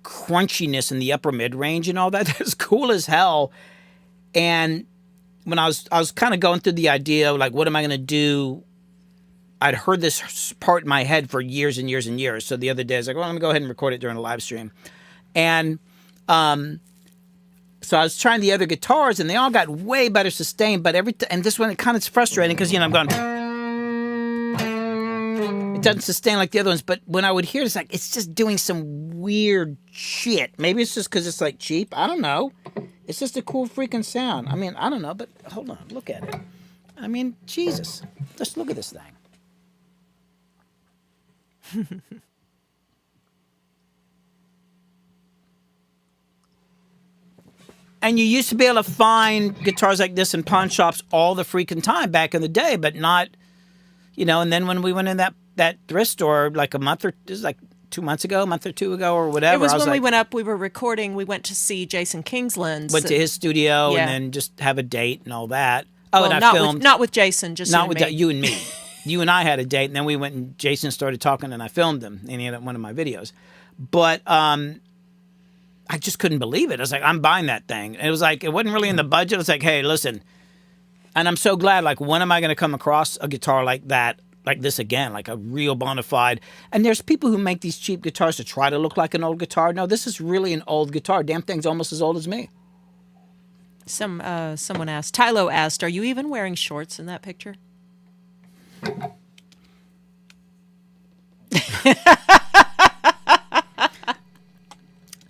crunchiness in the upper mid range and all that. That's cool as hell. And when I was kind of going through the idea of what am I going to do? I'd heard this part in my head for years and years and years. So the other day I was like, well, let me go ahead and record it during a live stream. And so I was trying the other guitars and they all got way better sustained, but and this one, it kind of is frustrating because, I'm going, it doesn't sustain like the other ones, but when I would hear it, it's just doing some weird shit. Maybe it's just because it's cheap. I don't know. It's just a cool freaking sound. I mean, I don't know, but hold on, look at it. I mean, Jesus. Just look at this thing. And you used to be able to find guitars like this in pawn shops all the freaking time back in the day, but not, and then when we went in that thrift store a month or 2 months ago, a month or two ago or whatever. It was when we went up, we were recording, we went to see Jason Kingsland. Went to his studio and then just have a date and all that. Oh, well, and I filmed. Not with Jason, just not with me. You and me. You and I had a date, and then we went and Jason started talking, and I filmed him, and he had one of my videos. But I just couldn't believe it. I was like, I'm buying that thing. And it was it wasn't really in the budget. It was like, hey, listen. And I'm so glad, when am I going to come across a guitar like that, like this again, like a real bona fide. And there's people who make these cheap guitars to try to look like an old guitar. No, this is really an old guitar. Damn thing's almost as old as me. Someone asked, Tylo asked, are you even wearing shorts in that picture?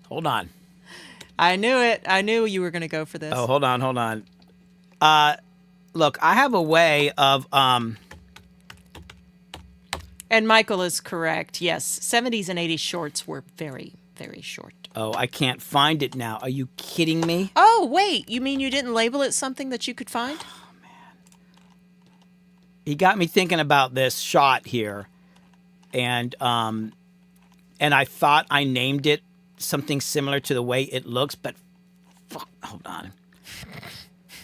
Hold on. I knew it. I knew you were going to go for this. Oh, hold on. Look, I have a way of And Michael is correct. Yes, 70s and 80s shorts were very, very short. Oh, I can't find it now. Are you kidding me? Oh, wait. You mean you didn't label it something that you could find? He got me thinking about this shot here, and I thought I named it something similar to the way it looks, but fuck, hold on.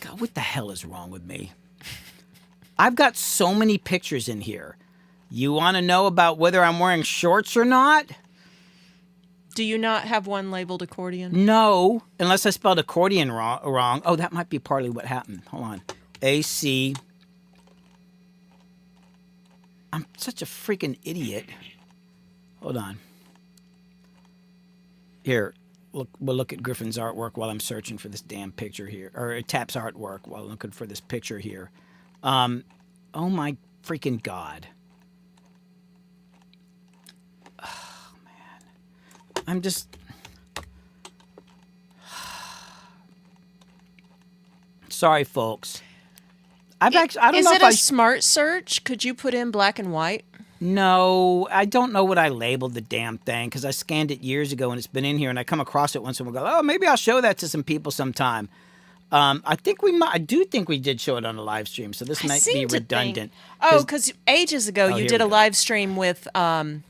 God, what the hell is wrong with me? I've got so many pictures in here. You want to know about whether I'm wearing shorts or not? Do you not have one labeled accordion? No, unless I spelled accordion wrong. Oh, that might be partly what happened. Hold on. AC. I'm such a freaking idiot. Hold on. Here, we'll look at Griffin's artwork while I'm searching for this damn picture here. Or Tap's artwork while I'm looking for this picture here. Oh my freaking God. Oh, man. I'm just... Sorry, folks. I don't know Is if it I... a smart search? Could you put in black and white? No, I don't know what I labeled the damn thing because I scanned it years ago and it's been in here and I come across it once and we'll go, oh, maybe I'll show that to some people sometime. I do think we did show it on a live stream, so this might be redundant. Because ages ago you here did we a go. live stream with that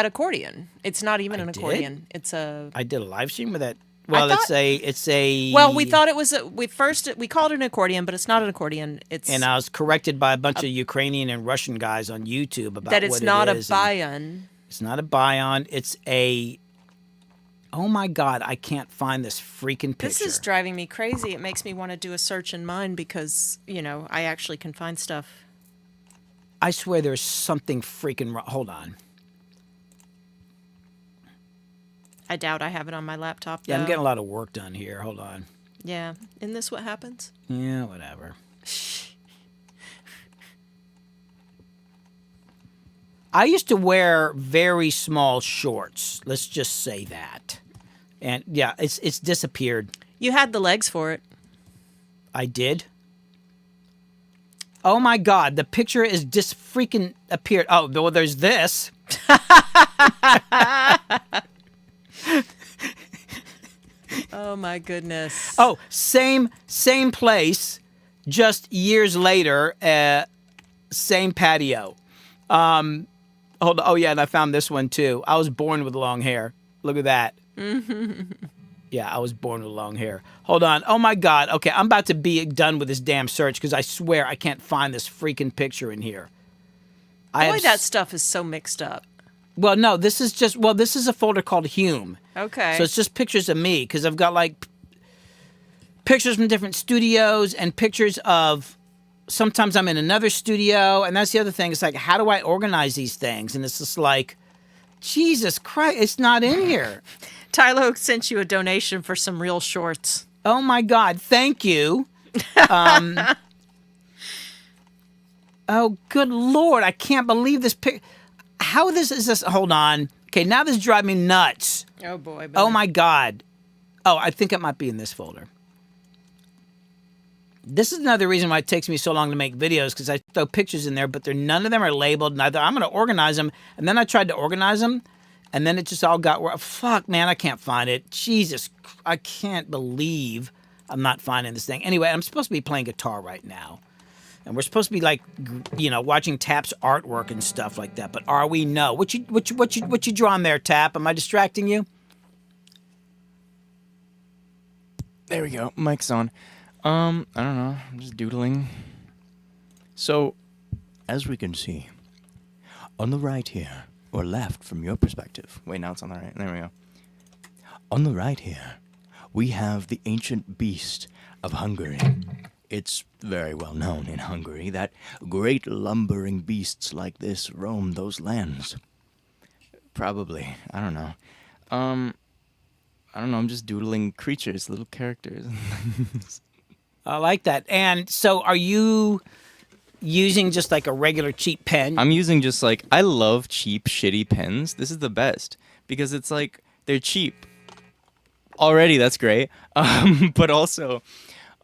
accordion. It's not even an did? accordion. It's a... I did a live stream with that. Well, thought- it's a. Well, we thought it was we called it an accordion, but it's not an accordion. It's And I was corrected by a bunch of Ukrainian and Russian guys on YouTube about that it's what not it a is, and bion. It's not a bion. It's a. Oh my God! I can't find this freaking picture. This is driving me crazy. It makes me want to do a search in mine because, I actually can find stuff. I swear there's something freaking wrong. Hold on. I doubt I have it on my laptop, though. Yeah, I'm getting a lot of work done here. Hold on. Yeah. Isn't this what happens? Yeah, whatever. I used to wear very small shorts. Let's just say that. And yeah, it's disappeared. You had the legs for it. I did. Oh my God, the picture is just freaking appeared. Oh, well, there's this. Oh my goodness. Oh, same place, just years later, same patio. Hold on. Oh yeah, and I found this one too. I was born with long hair. Look at that. Yeah, I was born with long hair. Hold on. Oh my God. Okay, I'm about to be done with this damn search because I swear I can't find this freaking picture in here. Boy, that stuff is so mixed up. Well, no, this is a folder called Hume. Okay. So it's just pictures of me because I've got like pictures from different studios and pictures of sometimes I'm in another studio. And that's the other thing. It's like, how do I organize these things? And it's just like, Jesus Christ, it's not in here. Tylo sent you a donation for some real shorts. Oh my God, thank you. Oh, good Lord, I can't believe this pic. How this is this? Hold on. Okay, now this drives me nuts. Oh boy. Oh my God. Oh, I think it might be in this folder. This is another reason why it takes me so long to make videos because I throw pictures in there, but none of them are labeled. And I'm going to organize them. And then I tried to organize them, and then it just all got... Fuck, man, I can't find it. Jesus, I can't believe I'm not finding this thing. Anyway, I'm supposed to be playing guitar right now. And we're supposed to be like, watching Tap's artwork and stuff like that. But are we? No. What you drawing there, Tap? Am I distracting you? There we go. Mic's on. I don't know. I'm just doodling. So, as we can see, on the right here, or left from your perspective. Wait, now it's on the right. There we go. On the right here, we have the ancient beast of Hungary. It's very well known in Hungary that great lumbering beasts like this roam those lands. Probably. I don't know. I don't know. I'm just doodling creatures, little characters. I like that. And so are you using just like a regular cheap pen? I'm using just like, I love cheap, shitty pens. This is the best because it's like they're cheap. Already, that's great. But also,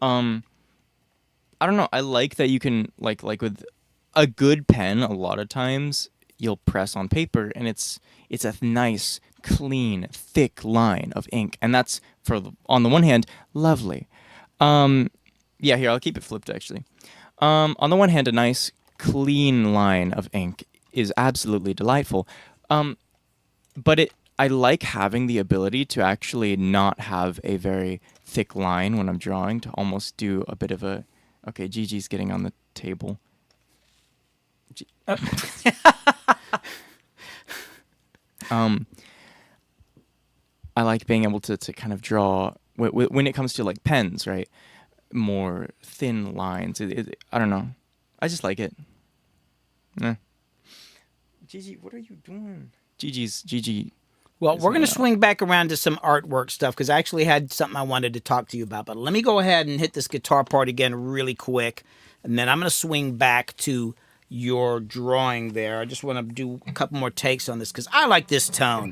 I don't know. I like that you can like with a good pen. A lot of times you'll press on paper and it's a nice, clean, thick line of ink, and that's on the one hand lovely. Yeah, here I'll keep it flipped actually. On the one hand, a nice, clean line of ink is absolutely delightful. But I like having the ability to actually not have a very thick line when I'm drawing, to almost do a bit of a... Okay, Gigi's getting on the table. I like being able to kind of draw... When it comes to like pens, right? More thin lines. I don't know. I just like it. Gigi, what are you doing? Gigi... Well, we're going to swing back around to some artwork stuff because I actually had something I wanted to talk to you about. But let me go ahead and hit this guitar part again really quick. And then I'm going to swing back to your drawing there. I just want to do a couple more takes on this because I like this tone.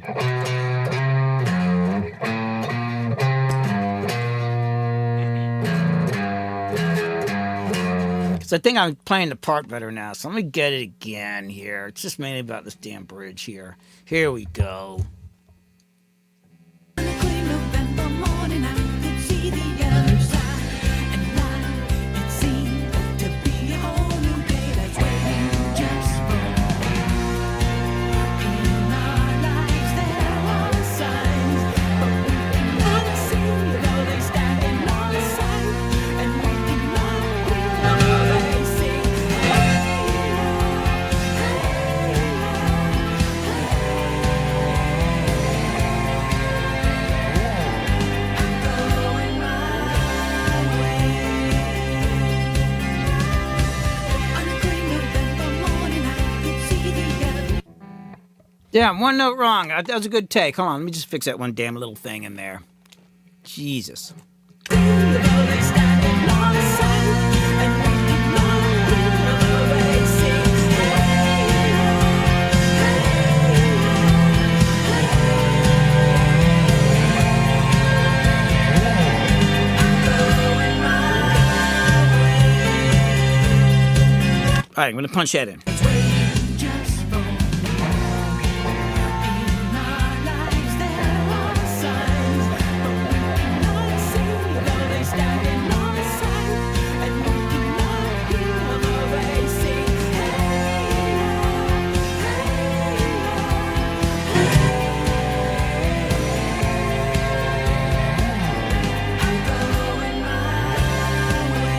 Because I think I'm playing the part better now. So let me get it again here. It's just mainly about this damn bridge here. Here we go. November morning, I could see the other side, and life, it seemed to be a whole new day that's waiting just for me. In our lives, there are signs, but we cannot see, though they stand in our sight, and we cannot hear, though they sing. Going my way. On a green November morning, I could see the other. Yeah, one note wrong. That was a good take. Hold on, let me just fix that one damn little thing in there. Jesus. Though they stand in our sight, and we cannot hear, though they sing. Going my way. All right, I'm going to punch that in. It's waiting just for me. In our lives there are signs, but we cannot see, though they stand in our sight, and we cannot hear, though they sing. I'm going my way.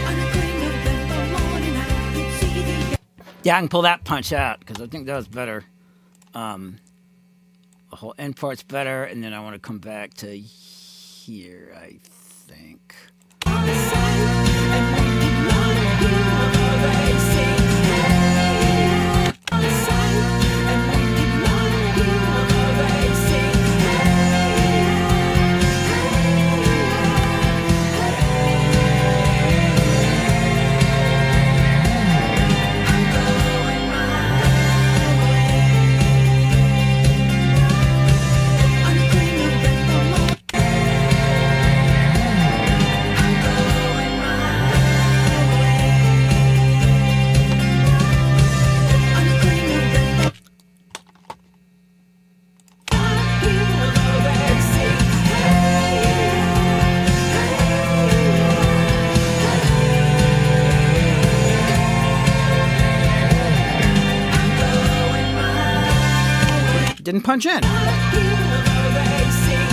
On a green November morning, I could see the Yeah, I can pull that punch out because I think that was better. The whole end part's better, and then I want to come back to here, I think. other side, and we cannot hear, though they sing. Other side, and we cannot hear, though they sing. I'm going my way. On a green November morning. I'm going my way. On a green November. I hear, though they sing. I'm going my way. Didn't punch in. I hear, though they sing.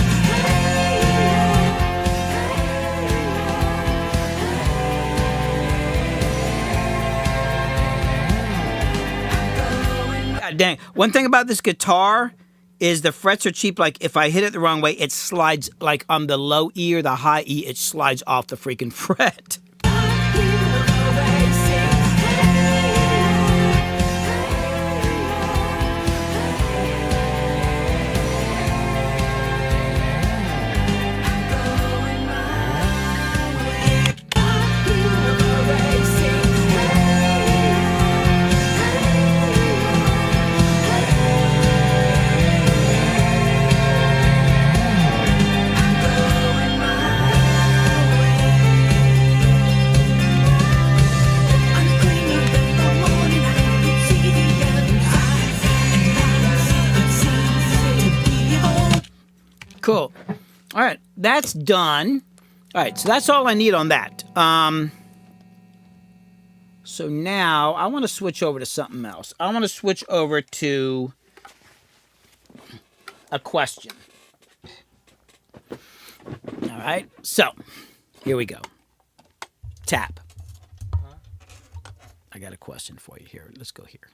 God dang. One thing about this guitar is the frets are cheap. Like, if I hit it the wrong way, it slides, like on the low E or the high E, it slides off the freaking fret. I hear, though they sing. Cool. All right, that's done. All right, so that's all I need on that. So now I want to switch over to something else. I want to switch over to a question. All right, so here we go. Tap. I got a question for you here. Let's go here.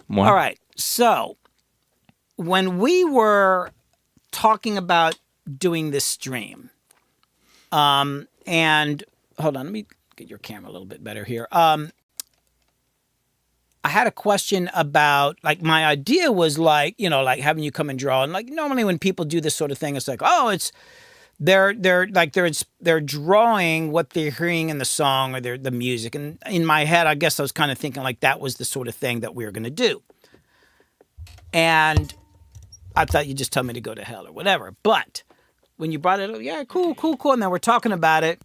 One. All right, so when we were talking about doing this stream, and hold on, let me get your camera a little bit better here. I had a question about, like, my idea was like, you know, like having you come and draw, and like normally when people do this sort of thing, it's like, oh, it's they're drawing what they're hearing in the song or the music, and in my head, I guess I was kind of thinking like that was the sort of thing that we were going to do, and I thought you'd just tell me to go to hell or whatever. But when you brought it up, yeah, cool. And then we're talking about it,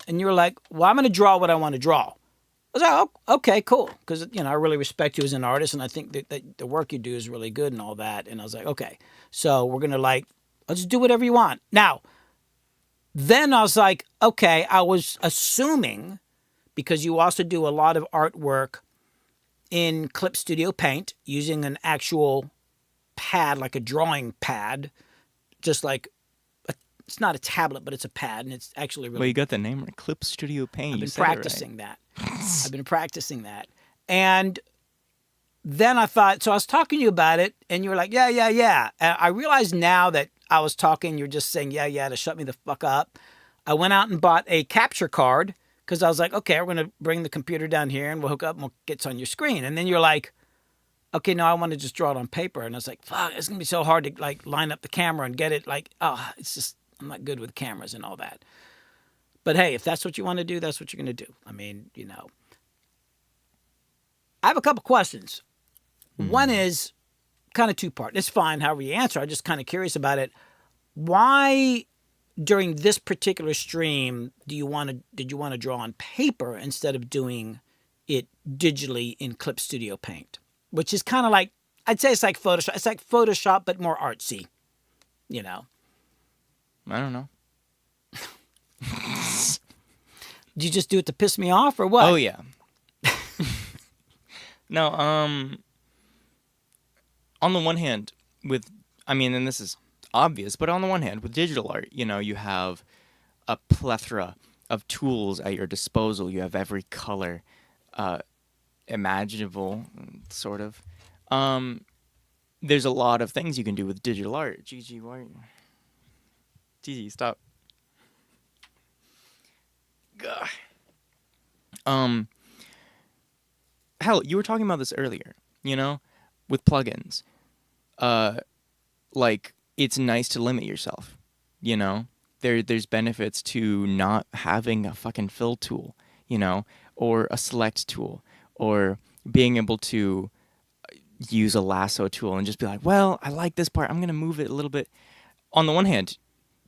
and you were like, well, I'm going to draw what I want to draw. I was like, oh, okay, cool. Because, you know, I really respect you as an artist, and I think that the work you do is really good and all that. And I was like, okay, so we're going to like, let's just do whatever you want. Now, then I was like, okay, I was assuming, because you also do a lot of artwork in Clip Studio Paint using an actual pad, like a drawing pad, just like it's not a tablet, but it's a pad, and it's actually really. Well, you got the name right. Clip Studio Paint. I've been You said it right. practicing that. I've been practicing that, and then I thought. So I was talking to you about it, and you were like, "Yeah." And I realized now that I was talking, you're just saying "yeah" to shut me the fuck up. I went out and bought a capture card because I was like, "Okay, we're gonna bring the computer down here, and we'll hook up, and we'll get on your screen." And then you're like, okay, no, I want to just draw it on paper. And I was like, fuck, it's going to be so hard to like line up the camera and get it like, it's just, I'm not good with cameras and all that. But hey, if that's what you want to do, that's what you're going to do. I mean, you know. I have a couple questions. One is kind of two-part. It's fine however you answer. I'm just kind of curious about it. Why during this particular stream did you want to draw on paper instead of doing it digitally in Clip Studio Paint? Which is kind of like, I'd say it's like Photoshop. It's like Photoshop, but more artsy, you know. I don't know. Did you just do it to piss me off or what? Oh, yeah. No, on the one hand, and this is obvious, but on the one hand, with digital art, you know, you have a plethora of tools at your disposal. You have every color imaginable, sort of. There's a lot of things you can do with digital art. Gigi, why? Gigi, stop. Gah. Hell, you were talking about this earlier, you know, with plugins. Like, it's nice to limit yourself, you know? There's benefits to not having a fucking fill tool, you know, or a select tool, or being able to use a lasso tool and just be like, well, I like this part, I'm going to move it a little bit. On the one hand,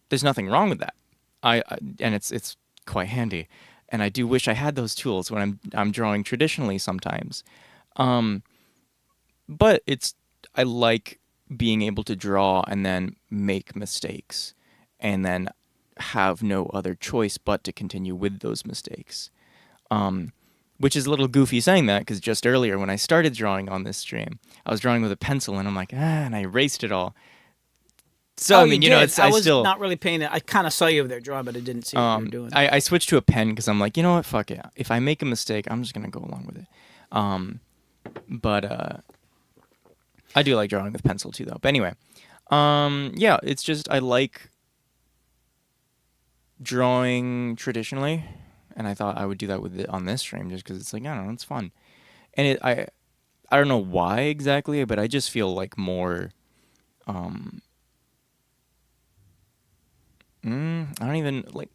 there's nothing wrong with that. And it's quite handy. And I do wish I had those tools when I'm drawing traditionally sometimes. But I like being able to draw and then make mistakes and then have no other choice but to continue with those mistakes. Which is a little goofy saying that, because just earlier when I started drawing on this stream, I was drawing with a pencil and I'm like, and I erased it all. So, I mean, you know, I was not really paying it. I kind of saw you over there drawing, but I didn't see what you were doing. I switched to a pen because I'm like, you know what, fuck it. If I make a mistake, I'm just going to go along with it. But I do like drawing with pencil too, though. But anyway, yeah, it's just I like drawing traditionally, and I thought I would do that with it on this stream just because it's like, I don't know, it's fun. And I don't know why exactly, but I just feel like more... I don't even like.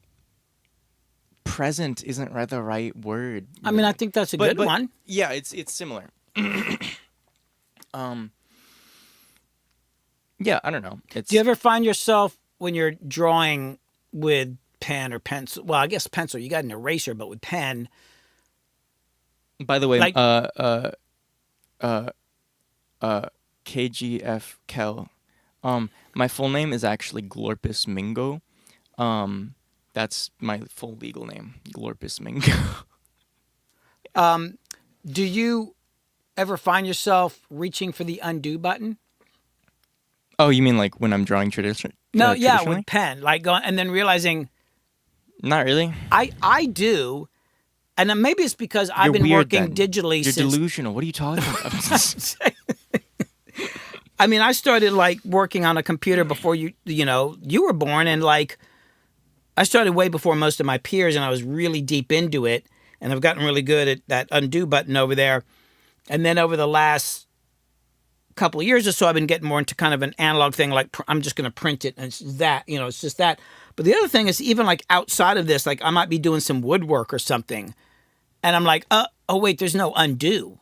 Present isn't the right word. I mean, I think that's a good one. Yeah, it's similar. Yeah, I don't know. Do you ever find yourself when you're drawing with pen or pencil? Well, I guess pencil. You got an eraser, but with pen. By the way, like, KGF Kel. My full name is actually Glorpus Mingo. That's my full legal name, Glorpus Mingo. Do you ever find yourself reaching for the undo button? Oh, you mean like when I'm drawing No, yeah, traditionally? with pen, like going and then realizing Not really. I do, and then maybe it's because I've You're been weird, working then. digitally You're since. delusional. What are you talking about? I mean, I started like working on a computer before you were born, and like I started way before most of my peers, and I was really deep into it, and I've gotten really good at that undo button over there. And then over the last couple of years or so, I've been getting more into kind of an analog thing, like I'm just going to print it, and it's that, it's just that. But the other thing is, even like outside of this, like I might be doing some woodwork or something, and I'm like, oh wait, there's no undo.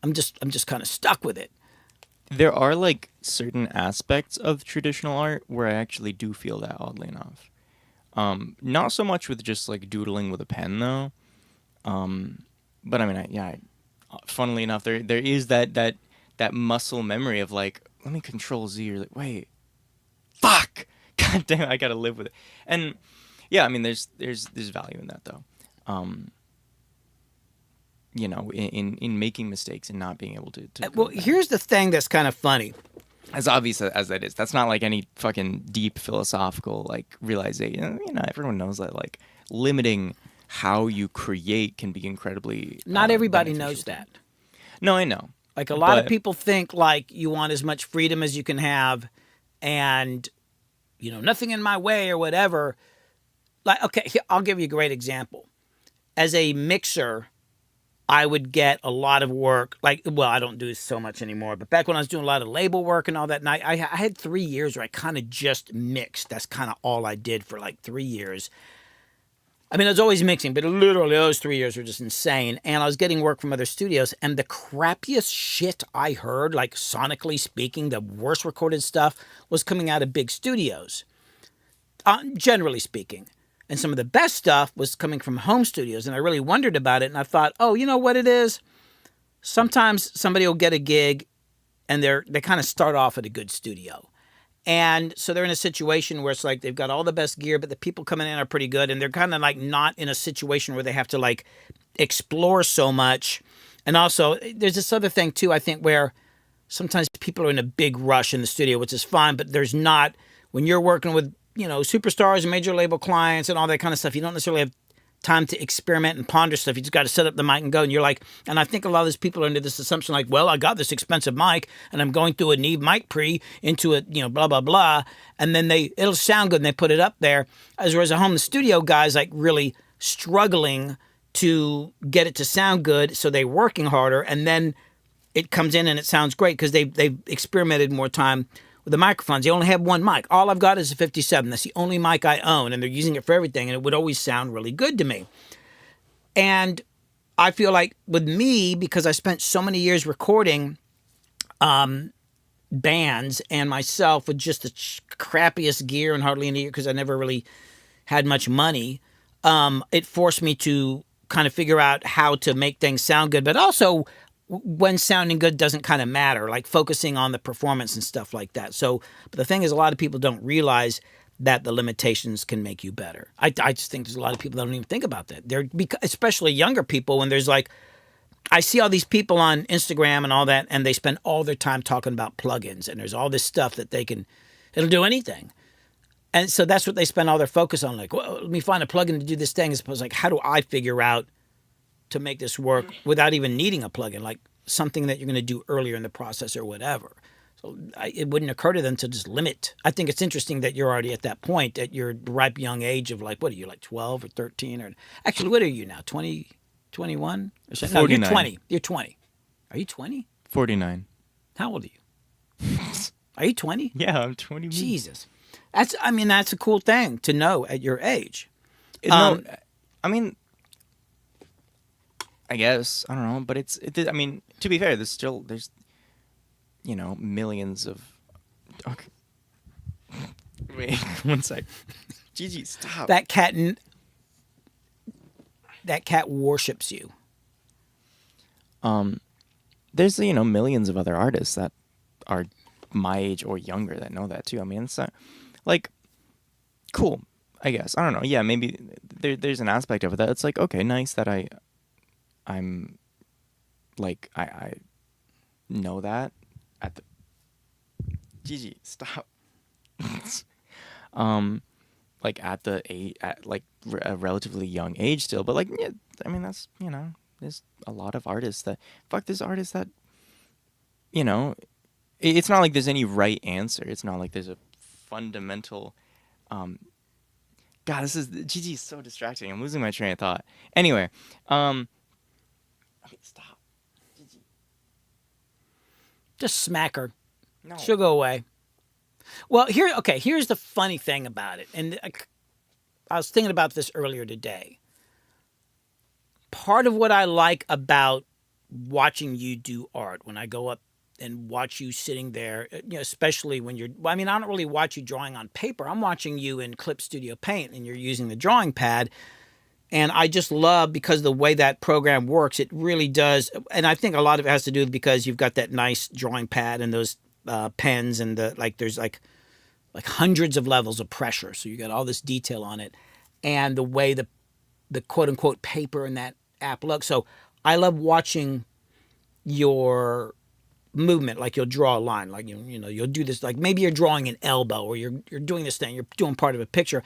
I'm just kind of stuck with it. There are like certain aspects of traditional art where I actually do feel that, oddly enough. Not so much with just like doodling with a pen though. But I mean, funnily enough, there is that muscle memory of like, let me Control Z. You're like, wait, fuck, god damn, I gotta live with it. And yeah, I mean, there's value in that though. In making mistakes and not being able to Well, here's the thing that's kind of funny. as obvious as that is, that's not like any fucking deep philosophical like realization. Everyone knows that like limiting how you create can be incredibly. Not everybody beneficial. knows that. No, I know. Like a lot of But- people think like you want as much freedom as you can have, and nothing in my way or whatever. Like, okay, I'll give you a great example. As a mixer, I would get a lot of work. Like, well, I don't do so much anymore, but back when I was doing a lot of label work and all that, and I had 3 years where I kind of just mixed. That's kind of all I did for like 3 years. I mean, I was always mixing, but literally those 3 years were just insane. And I was getting work from other studios, and the crappiest shit I heard, like sonically speaking, the worst recorded stuff was coming out of big studios, generally speaking. And some of the best stuff was coming from home studios, and I really wondered about it. And I thought, oh, you know what it is? Sometimes somebody will get a gig, and they kind of start off at a good studio. And so they're in a situation where it's like they've got all the best gear, but the people coming in are pretty good, and they're kind of like not in a situation where they have to like explore so much. And also, there's this other thing too, I think, where sometimes people are in a big rush in the studio, which is fine, but there's not, when you're working with superstars and major label clients and all that kind of stuff, you don't necessarily have time to experiment and ponder stuff. You just got to set up the mic and go. And you're like, and I think a lot of these people are into this assumption like, well, I got this expensive mic and I'm going through a Neve mic pre into a, blah, blah, blah. And then it'll sound good and they put it up there. Whereas at home, the studio guys like really struggling to get it to sound good. So they're working harder, and then it comes in and it sounds great because they've experimented more time with the microphones. They only have one mic. All I've got is a 57. That's the only mic I own, and they're using it for everything, and it would always sound really good to me. And I feel like with me, because I spent so many years recording bands and myself with just the crappiest gear and hardly any gear because I never really had much money, it forced me to kind of figure out how to make things sound good, but also when sounding good doesn't kind of matter, like focusing on the performance and stuff like that. So, but the thing is, a lot of people don't realize that the limitations can make you better. I just think there's a lot of people that don't even think about that. Especially younger people, when there's like, I see all these people on Instagram and all that, and they spend all their time talking about plugins, and there's all this stuff that it'll do anything. And so that's what they spend all their focus on. Like, well, let me find a plugin to do this thing, as opposed to like, how do I figure out to make this work without even needing a plugin, like something that you're going to do earlier in the process or whatever. So it wouldn't occur to them to just limit. I think it's interesting that you're already at that point, at your ripe young age of like, what are you, like 12 or 13? Or actually, what are you now, 20, 21? Or something? No, you're 20. You're 20. Are you 20? 49. How old are you? Are you 20? Yeah, I'm 20. Jesus. That's a cool thing to know at your age. No, I mean, I guess, I don't know, but I mean, to be fair, there's millions of. Okay. Wait, one sec. Gigi, stop. That cat worships you. There's millions of other artists that are my age or younger that know that too. I mean, it's not, like, cool, I guess. I don't know. Yeah, maybe there's an aspect of it that it's like, okay, nice that I'm like I know that at the Gigi, stop. Like at the age, at like a relatively young age still, but like, yeah, I mean, that's, you know, there's a lot of artists that, there's artists that, you know, it's not like there's any right answer. It's not like there's a fundamental, God, Gigi is so distracting. I'm losing my train of thought. Anyway, okay, stop. Gigi. Just smack her. No. She'll go away. Well, here's the funny thing about it. And I was thinking about this earlier today. Part of what I like about watching you do art, when I go up and watch you sitting there, you know, especially when you're, I mean, I don't really watch you drawing on paper. I'm watching you in Clip Studio Paint and you're using the drawing pad. And I just love, because the way that program works, it really does. And I think a lot of it has to do with because you've got that nice drawing pad and those pens and there's like hundreds of levels of pressure. So you got all this detail on it and the way the quote unquote paper in that app looks. So I love watching your movement. Like you'll draw a line, like, you know, you'll do this, like maybe you're drawing an elbow or you're doing this thing, you're doing part of a picture.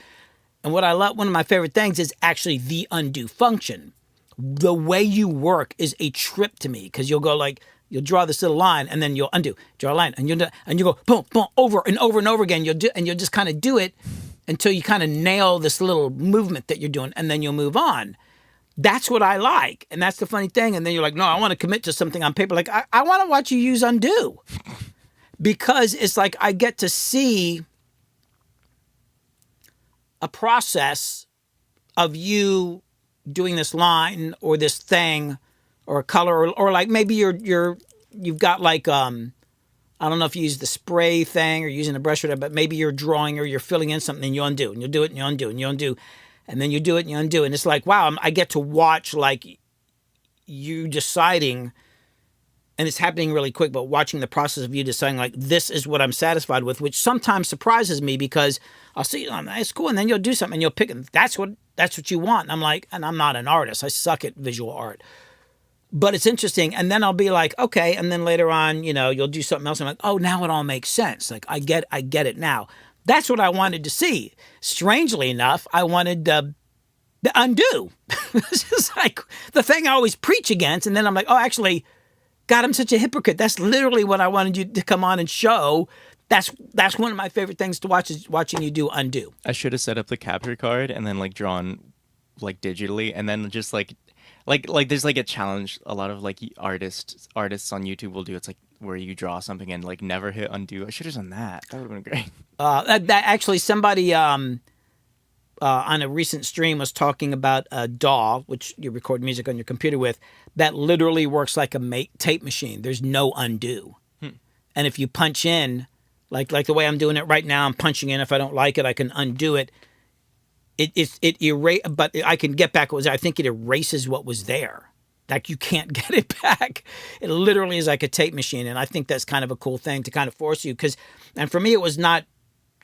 And what I love, one of my favorite things is actually the undo function. The way you work is a trip to me, because you'll go like, you'll draw this little line and then you'll undo, draw a line, and you go boom, boom, over and over and over again. You'll just kind of do it until you kind of nail this little movement that you're doing, and then you'll move on. That's what I like, and that's the funny thing. And then you're like, no, I want to commit to something on paper. Like I want to watch you use undo, because it's like I get to see a process of you doing this line or this thing or a color, or like maybe you've got like I don't know if you use the spray thing or using a brush or whatever, but maybe you're drawing or you're filling in something and you undo and you'll do it and you undo and you undo, and then you do it and you undo, and it's like, wow, I get to watch like you deciding, and it's happening really quick, but watching the process of you deciding like, this is what I'm satisfied with, which sometimes surprises me, because I'll see, it's cool, and then you'll do something and you'll pick it. That's what you want. And I'm like, and I'm not an artist. I suck at visual art. But it's interesting. And then I'll be like, okay. And then later on, you know, you'll do something else. And I'm like, oh, now it all makes sense. Like I get it now. That's what I wanted to see. Strangely enough, I wanted the undo. It's just like the thing I always preach against. And then I'm like, oh, actually, God, I'm such a hypocrite. That's literally what I wanted you to come on and show. That's one of my favorite things to watch, is watching you do undo. I should have set up the capture card and then like drawn like digitally, and then just like there's like a challenge a lot of like artists on YouTube will do. It's like where you draw something and like never hit undo. I should have done that. That would have been great. That actually, somebody on a recent stream was talking about a DAW, which you record music on your computer with, that literally works like a tape machine. There's no undo. And if you punch in, like the way I'm doing it right now, I'm punching in. If I don't like it, I can undo it. But I can get back what was there. I think it erases what was there. Like you can't get it back. It literally is like a tape machine. And I think that's kind of a cool thing to kind of force you. And for me, it was not,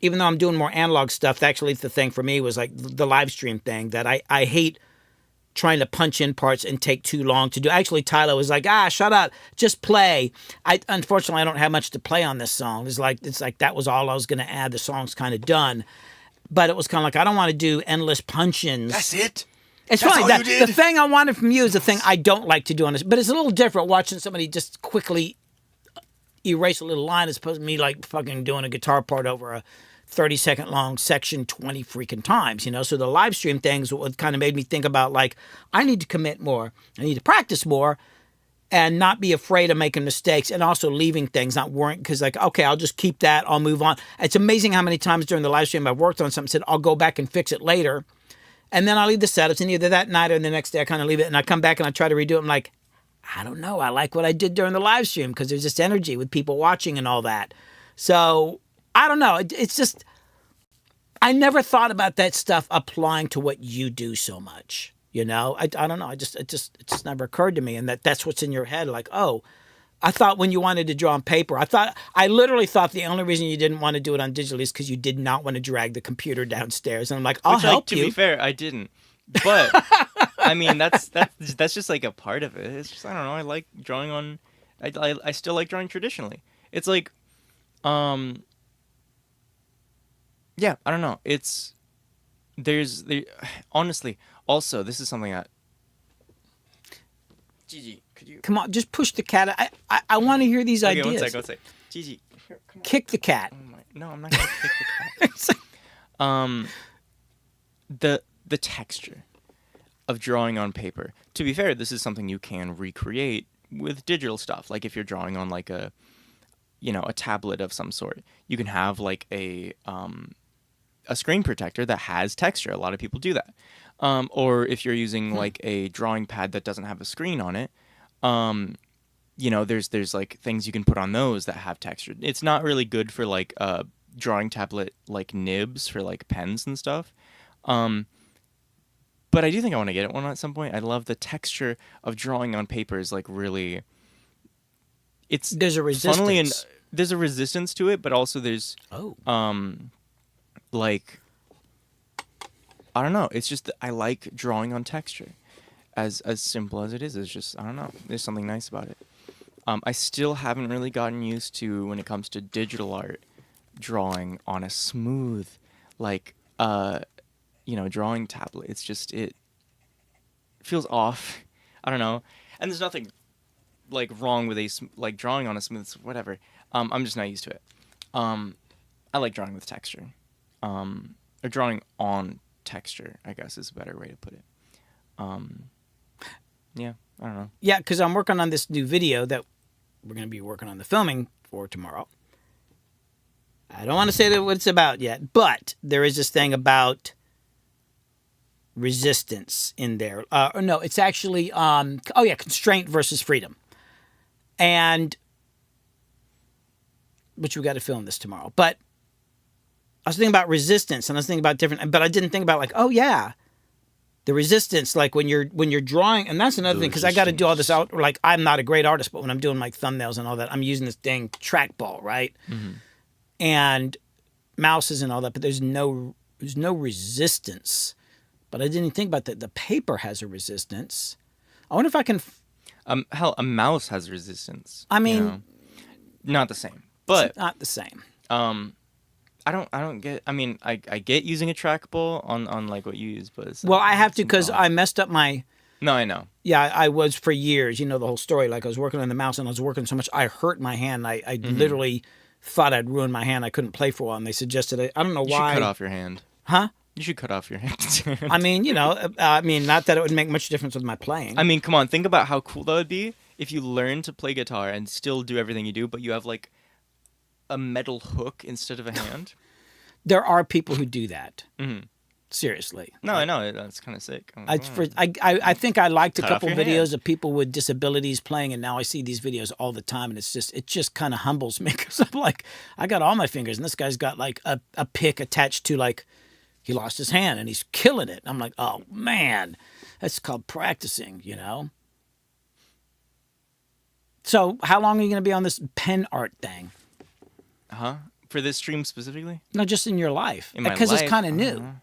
even though I'm doing more analog stuff, actually the thing for me was like the live stream thing, that I hate trying to punch in parts and take too long to do. Actually, Tylo was like, shut up, just play. Unfortunately, I don't have much to play on this song. It's like that was all I was going to add. The song's kind of done. But it was kind of like, I don't want to do endless punch-ins. That's it? It's That's funny. all you did? The thing I wanted from you is the thing I don't like to do on this. But it's a little different watching somebody just quickly erase a little line as opposed to me like fucking doing a guitar part over a 30-second long section 20 freaking times, you know? So the live stream things what kind of made me think about like, I need to commit more. I need to practice more and not be afraid of making mistakes, and also leaving things, not worrying, because like, okay, I'll just keep that, I'll move on. It's amazing how many times during the live stream I've worked on something, said I'll go back and fix it later, and then I'll leave the setups, and either that night or the next day I kind of leave it, and I come back and I try to redo it. I'm like, I don't know, I like what I did during the live stream, because there's this energy with people watching and all that. So I don't know, it's just, I never thought about that stuff applying to what you do so much. You know, I don't know. It just never occurred to me. And that's what's in your head. Like, oh, I thought when you wanted to draw on paper, I literally thought the only reason you didn't want to do it on digital is because you did not want to drag the computer downstairs. And I'm like, I'll help to you. be fair, I didn't. But I mean, that's just like a part of it. It's just, I don't know. I like drawing on. I still like drawing traditionally. It's like, yeah, I don't know. Honestly. Also, this is something that. Gigi, could you Come on, just push the cat. I want to hear these Okay, ideas. one sec. Gigi, here, come on. Kick the cat. Oh my, no, I'm not gonna kick the cat. The texture of drawing on paper. To be fair, this is something you can recreate with digital stuff. Like if you're drawing on like a tablet of some sort, you can have like a screen protector that has texture. A lot of people do that. Or if you're using like a drawing pad that doesn't have a screen on it, there's like things you can put on those that have texture. It's not really good for like drawing tablet like nibs for like pens and stuff. But I do think I want to get one at some point. I love the texture of drawing on paper is like really. There's a resistance. There's a resistance to it, but also there's like. I don't know. It's just that I like drawing on texture, as simple as it is. It's just I don't know. There's something nice about it. I still haven't really gotten used to when it comes to digital art, drawing on a smooth, like drawing tablet. It's just it feels off. I don't know. And there's nothing like wrong with like drawing on a smooth whatever. I'm just not used to it. I like drawing with texture, or drawing on texture, I guess is a better way to put it. Yeah, I don't know. Yeah, because I'm working on this new video that we're going to be working on the filming for tomorrow. I don't want to say what it's about yet, but there is this thing about resistance in there. No, it's actually, constraint versus freedom. And, which we got to film this tomorrow. But I was thinking about resistance, and I was thinking about different, but I didn't think about like, oh yeah, the resistance, like when you're drawing, and that's another thing, because I got to do all this out, like I'm not a great artist, but when I'm doing like thumbnails and all that, I'm using this dang trackball, right? Mm-hmm. And mouses and all that, but there's no resistance. But I didn't think about that. The paper has a resistance. I wonder if I can. Hell, a mouse has resistance. I mean, not the same, but it's not the same. I don't get. I mean, I get using a trackball on like what you use, but it's, well, I have to because I messed up my. No, I know. Yeah, I was for years. You know the whole story. Like I was working on the mouse and I was working so much, I hurt my hand. I mm-hmm. literally thought I'd ruined my hand. I couldn't play for a while, and they suggested I don't know why. You should cut off your hand. Huh? You should cut off your hand. I mean, not that it would make much difference with my playing. I mean, come on, think about how cool that would be if you learn to play guitar and still do everything you do, but you have like a metal hook instead of a hand. There are people who do that. Mm-hmm. Seriously. No, I know that's kind of sick. I think I liked a couple videos of people with disabilities playing, and now I see these videos all the time, and it just kind of humbles me because I'm like, I got all my fingers, and this guy's got like a pick attached to like. He lost his hand and he's killing it. I'm like, oh man, that's called practicing, So how long are you going to be on this pen art thing? Huh? For this stream specifically? No, just in your life. In my life? Because it's kind of new.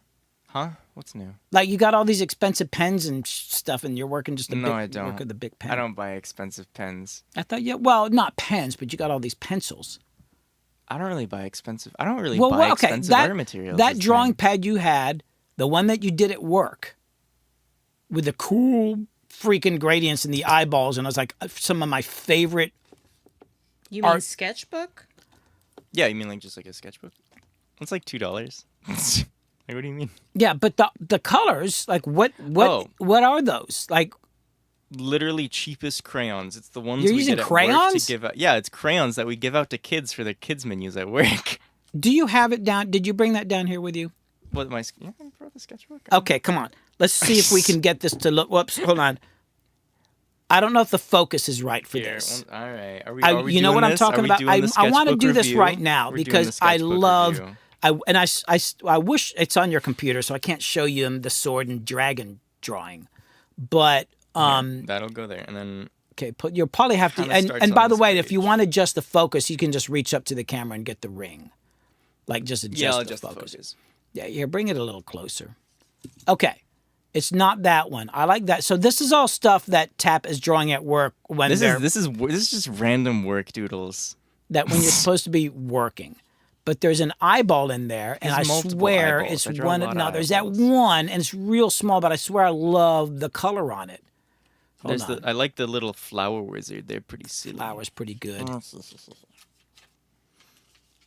Huh? What's new? Like you got all these expensive pens and stuff and you're working just I don't. Work with the big pen. I don't buy expensive pens. I thought, well, not pens, but you got all these pencils. I don't really buy expensive. I don't really buy expensive art materials. That drawing pad you had, the one that you did at work, with the cool freaking gradients and the eyeballs, and I was like, some of my favorite. You mean sketchbook? Yeah, you mean like just like a sketchbook? It's like $2. Like, what do you mean? Yeah, but the colors, like what are those? Like. Literally cheapest crayons. It's the ones you're we using get at crayons work to give out. Yeah, it's crayons that we give out to kids for their kids menus at work. Do you have it down? Did you bring that down here with you? What I brought the sketchbook. Okay, come on. Let's see if we can get this to look. Whoops, hold on. I don't know if the focus is right for this. All right. Are we you know what I'm this? talking about? I want to do this right now We're because I love. I wish it's on your computer, so I can't show you the sword and dragon drawing, but. That'll go there, and then Okay, you'll probably have to. Kinda starts And on by the this way, if you page. want to adjust the focus, you can just reach up to the camera and get the ring. Like just adjust, Yeah, I'll the, adjust the focus. focus. Yeah, here, bring it a little closer. Okay. It's not that one. I like that. So this is all stuff that Tap is drawing at work when This they're is just random work doodles. that when you're supposed to be working. But there's an eyeball in there, and There's I multiple swear eyeballs. it's I draw a one. lot No, of there's that eyeballs. one, and it's real small. But I swear I love the color on it. Hold There's on. I like the little flower wizard. They're pretty silly. Flower's pretty good.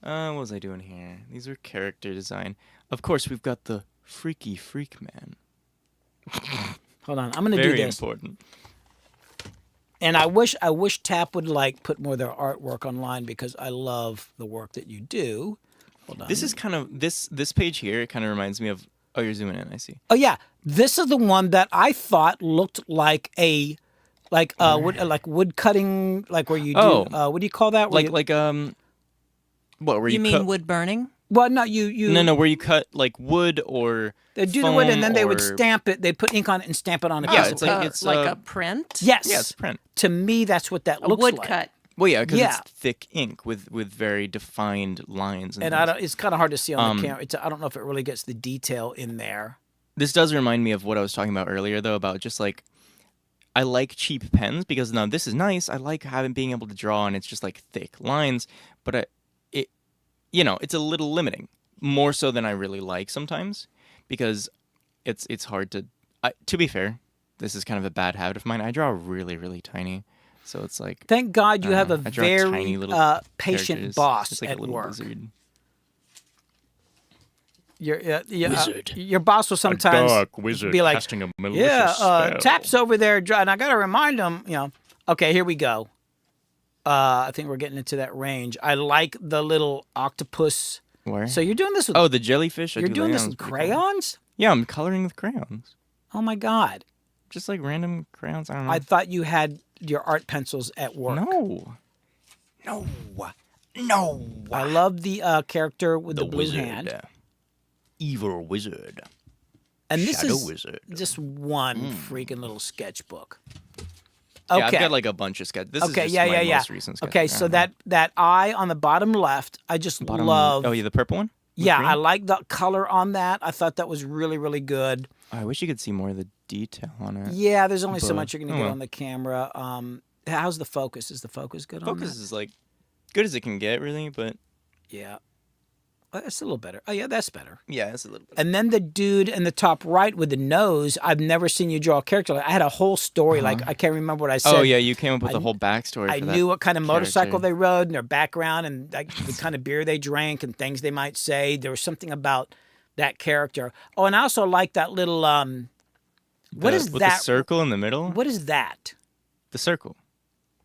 What was I doing here? These are character design. Of course, we've got the freaky freak man. Hold on, I'm gonna do Very this. important. And I wish Tap would like put more of their artwork online because I love the work that you do. Hold on. This is kind of this page here. It kind of reminds me of. Oh, you're zooming in. I see. Oh yeah, this is the one that I thought looked like a wood cutting, like where you do Oh. what do you call that? Where What were You you mean cut? wood burning? well, no, you No, where you cut like wood or they do the wood and foam then they would or- stamp it. They put ink on it and stamp it on a Yeah, piece it's of like paper. it's like uh, a print. Yes, Yeah, it's print. To me, that's what that A looks wood like. cut. Well, yeah, because Yeah. it's thick ink with very defined lines. And things. it's kind of hard to see on the camera. I don't know if it really gets the detail in there. This does remind me of what I was talking about earlier, though, about just like I like cheap pens because now this is nice. I like being able to draw, and it's just like thick lines. But it's a little limiting, more so than I really like sometimes, because it's hard to. To be fair, this is kind of a bad habit of mine. I draw really, really tiny, so it's like Thank God you have a I draw very tiny little patient characters. boss It's like at a little work. wizard. Your boss will sometimes wizard be like, casting a Tap's over there, and I got to remind him, okay, here we go. I think we're getting into that range. I like the little octopus. Where? So you're doing this with, Oh, the jellyfish. you're doing this with crayons? Yeah, I'm coloring with crayons. Oh my God. Just like random crayons. I don't know. I thought you had your art pencils at work. No. I love the character with the blue wizard. hand. Evil wizard. And this Shadow is wizard. just one freaking little sketchbook. Yeah, Okay. I've got like a bunch of sketches. This is Okay, just yeah, my yeah, yeah. most recent sketch. Okay, so that eye on the bottom left, I just love. Oh, yeah, the purple one? With Yeah, green? I like the color on that. I thought that was really, really good. Oh, I wish you could see more of the detail on it. Yeah, there's only so But- much you're gonna oh get well. on the camera. How's the focus? Is the focus good on Focus that? is like good as it can get, really, but Yeah, it's a little better. Oh yeah, that's better. yeah, it's a little bit. And then the dude in the top right with the nose, I've never seen you draw a character. I had a whole story. Like I can't remember what I said. Oh yeah, you came up with a whole backstory. I for that knew what kind of motorcycle character. they rode and their background and like the kind of beer they drank and things they might say. There was something about that character. Oh, and I also like that little what is with that? The circle in the middle. What is that? The circle.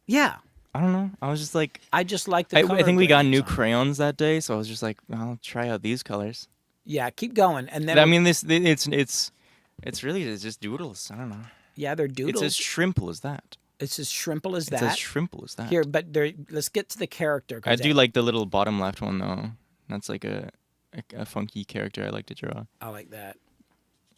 Yeah, I don't know. I was just like, I just like the. I color think we got gradients new on it. crayons that day, so I was just like, I'll try out these colors. Yeah, keep going, and then I mean, it's really just doodles. I don't know. yeah, they're doodles. It's as shrimple as that. It's as shrimple as It's that. as shrimple as that. Here, but let's get to the character. 'cause I do like the little bottom left one though. That's like a funky character I like to draw. I like that.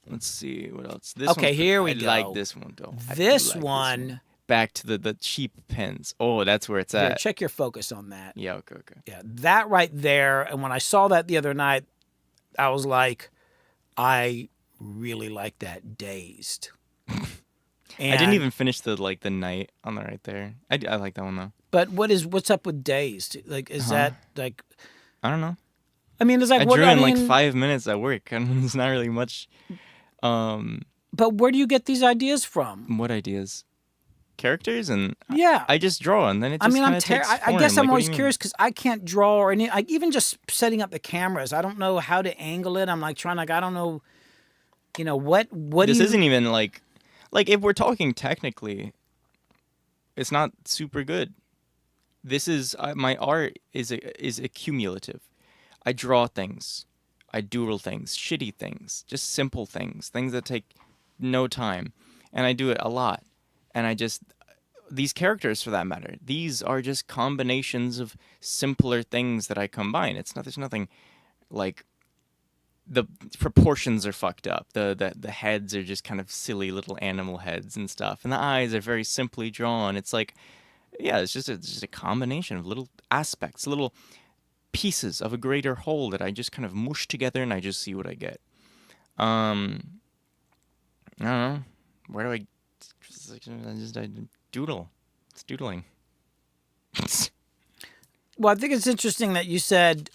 Let's see what else. This Okay, one's here we I go. like this one though. I do This like one. Back to the cheap pens. Oh, that's where it's Here, at. check your focus on that. Yeah. Okay. Yeah, that right there. And when I saw that the other night, I was like, I really like that Dazed. I didn't even finish the night on the right there. I like that one though. But what's up with Dazed? Like, is that like? I don't know. I mean, it's like I what drew I in mean. like 5 minutes at work, and it's not really much. But where do you get these ideas from? What ideas? Characters and Yeah. I just draw and then it I just mean, kind I'm of takes I form. guess Like, I'm what do always you mean? curious because I can't draw or any. Even just setting up the cameras, I don't know how to angle it. I'm like trying I don't know. What This do you? isn't even like if we're talking technically, it's not super good. This is my art is accumulative. I draw things, I doodle things, shitty things, just simple things that take no time, and I do it a lot. And these characters, for that matter, these are just combinations of simpler things that I combine. There's nothing like the proportions are fucked up. The heads are just kind of silly little animal heads and stuff, and the eyes are very simply drawn. It's like, yeah, it's just a combination of little aspects, little pieces of a greater whole that I just kind of mush together, and I just see what I get. I don't know. Where do I doodle? It's doodling. Well, I think it's interesting that you said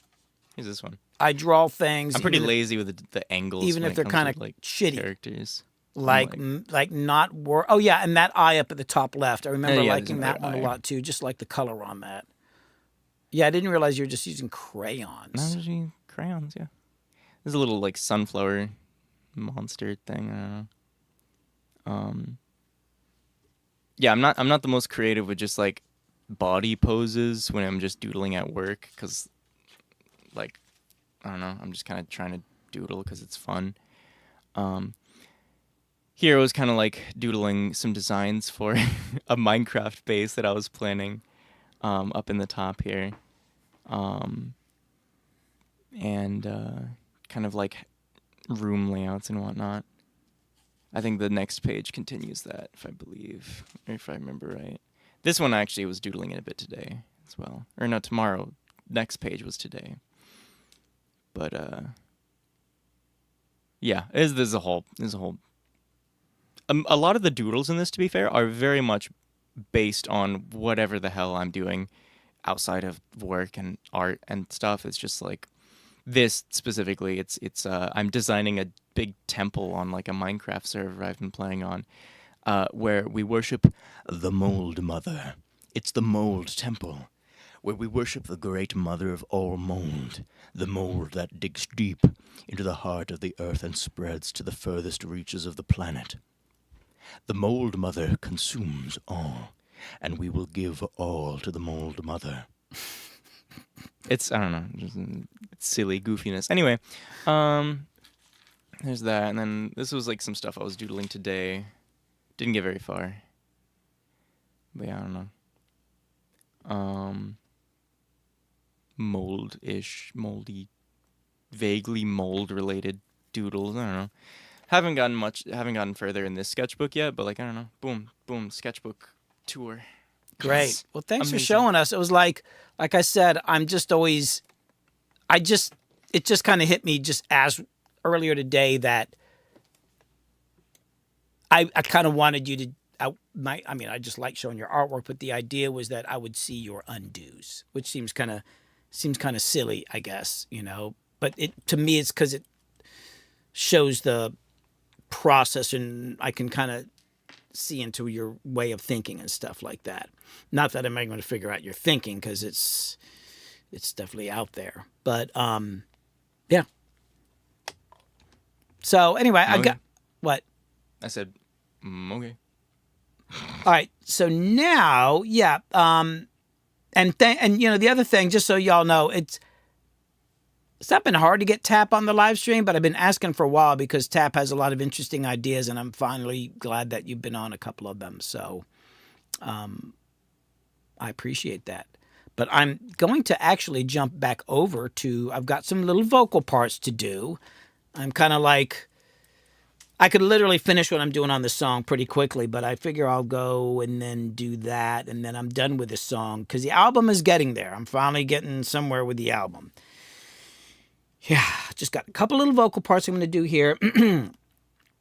Here's this one. I draw things. I'm pretty even if- lazy with the angles, even when if it they're comes kinda to, like, shitty. characters. like not work. Oh yeah, and that eye up at the top left. I remember yeah, liking there's that one another a eye. lot too. Just like the color on that. Yeah, I didn't realize you were just using crayons. No, there's usually crayons, yeah. There's a little like sunflower monster thing. I don't know. Yeah, I'm not the most creative with just like body poses when I'm just doodling at work, because like I don't know, I'm just kind of trying to doodle because it's fun. Here I was kind of like doodling some designs for a Minecraft base that I was planning up in the top here. And kind of like room layouts and whatnot. I think the next page continues that, if I remember right. This one actually was doodling it a bit today as well. Or no, tomorrow. Next page was today. But yeah, there's a whole. A lot of the doodles in this, to be fair, are very much based on whatever the hell I'm doing outside of work and art and stuff. It's just like this specifically. It's I'm designing a big temple on like a Minecraft server I've been playing on, where we worship the Mold Mother. It's the Mold Temple, where we worship the great mother of all mold, the mold that digs deep into the heart of the earth and spreads to the furthest reaches of the planet. The Mold Mother consumes all, and we will give all to the Mold Mother. It's, I don't know, just, it's silly goofiness. Anyway, there's that, and then this was like some stuff I was doodling today. Didn't get very far. But yeah, I don't know. Mold-ish, moldy, vaguely mold-related doodles. I don't know. Haven't gotten further in this sketchbook yet, but like, I don't know. Boom, sketchbook tour. Great. Well, thanks for Amazing. showing us. It was like I said, it just kind of hit me just as earlier today that I kind of wanted you to, I just like showing your artwork, but the idea was that I would see your undos, which seems kind of silly, I guess, but to me, it's because it shows the process and I can kind of see into your way of thinking and stuff like that. Not that I'm going to figure out your thinking, because it's definitely out there. But yeah. So anyway, I Okay. got what? I said, okay. All right. So now, yeah. And the other thing, just so y'all know, it's not been hard to get Tap on the live stream, but I've been asking for a while because Tap has a lot of interesting ideas, and I'm finally glad that you've been on a couple of them. So I appreciate that. But I'm going to actually jump back over to, I've got some little vocal parts to do. I'm kind of like, I could literally finish what I'm doing on the song pretty quickly, but I figure I'll go and then do that, and then I'm done with the song because the album is getting there. I'm finally getting somewhere with the album. Yeah, just got a couple little vocal parts I'm going to do here, and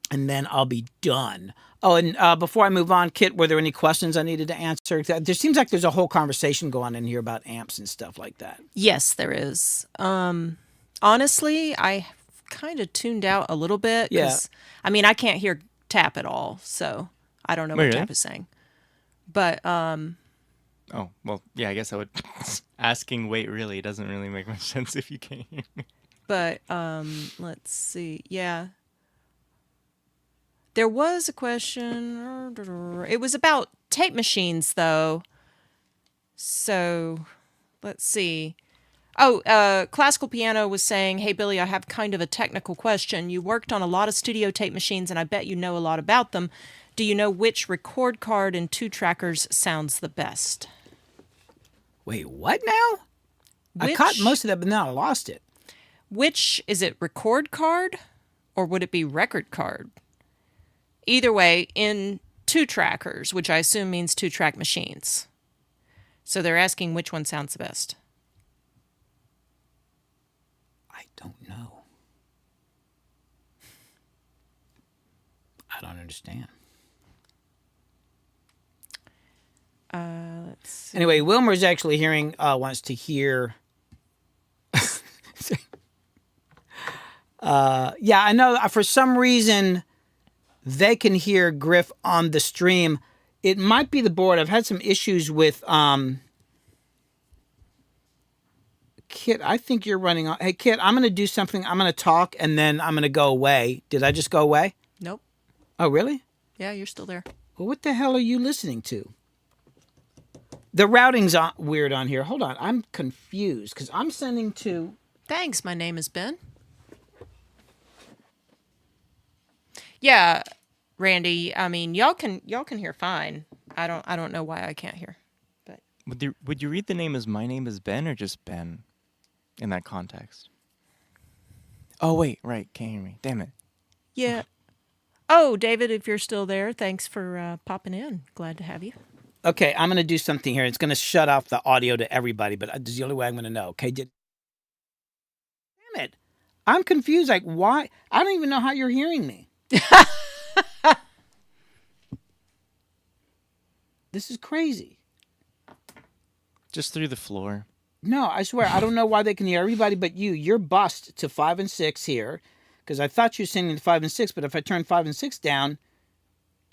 then I'll be done. Oh, and before I move on, Kit, were there any questions I needed to answer? There seems like there's a whole conversation going on in here about amps and stuff like that. Yes, there is. Honestly, I kind of tuned out a little bit. Yeah. I can't hear Tap at all, so I don't know what Really? Tap is saying. But Oh, well, yeah, I guess I would. Asking wait really doesn't really make much sense if you can't hear me. But let's see. Yeah. There was a question. It was about tape machines, though. So, let's see. Oh, Classical Piano was saying, "Hey, Billy, I have kind of a technical question. You worked on a lot of studio tape machines, and I bet you know a lot about them. Do you know which record card and 2-trackers sounds the best?" Wait, what now? I caught most of that, but now I lost it. Which is it, record card or would it be record card? Either way, in two trackers, which I assume means 2-track machines. So they're asking which one sounds the best. I don't know. I don't understand. Let's see. Anyway, Wilmer's actually wants to hear. Yeah, I know. For some reason, they can hear Griff on the stream. It might be the board. I've had some issues with Kit. I think you're running on. Hey, Kit, I'm going to do something. I'm going to talk, and then I'm going to go away. Did I just go away? Nope. Oh, really? Yeah, you're still there. Well, what the hell are you listening to? The routing's weird on here. Hold on. I'm confused because I'm sending to... Thanks, my name is Ben. Yeah, Randy, I mean, y'all can hear fine. I don't know why I can't hear. But Would you read the name as my name is Ben or just Ben in that context? Oh, wait, right. Can't hear me. Damn it. yeah. Oh, David, if you're still there, thanks for popping in. Glad to have you. Okay, I'm going to do something here. It's going to shut off the audio to everybody, but this is the only way I'm going to know. Okay, damn it. I'm confused. Like, why? I don't even know how you're hearing me. This is crazy. Just through the floor. No, I swear, I don't know why they can hear everybody but you. You're bussed to 5 and 6 here, because I thought you were singing to 5 and 6, but if I turn 5 and 6 down...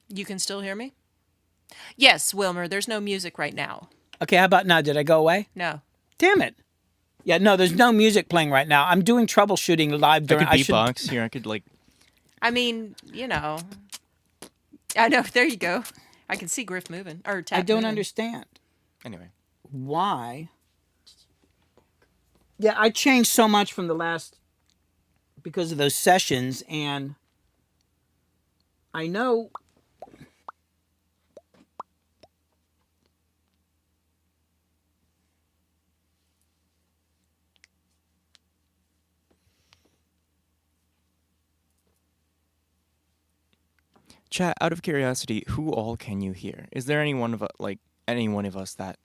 You can still hear me? Yes, Wilmer, there's no music right now. Okay, how about now? Did I go away? No. Damn it. Yeah, no, there's no music playing right now. I'm doing troubleshooting live during... I could beatbox here. I could, like... I mean, you know. I know, there you go. I can see Griff moving. Or Tap I don't moving. understand. Anyway. Why? Yeah, I changed so much from the last... because of those sessions, and I know... Chat, out of curiosity, who all can you hear? Is there any one of us that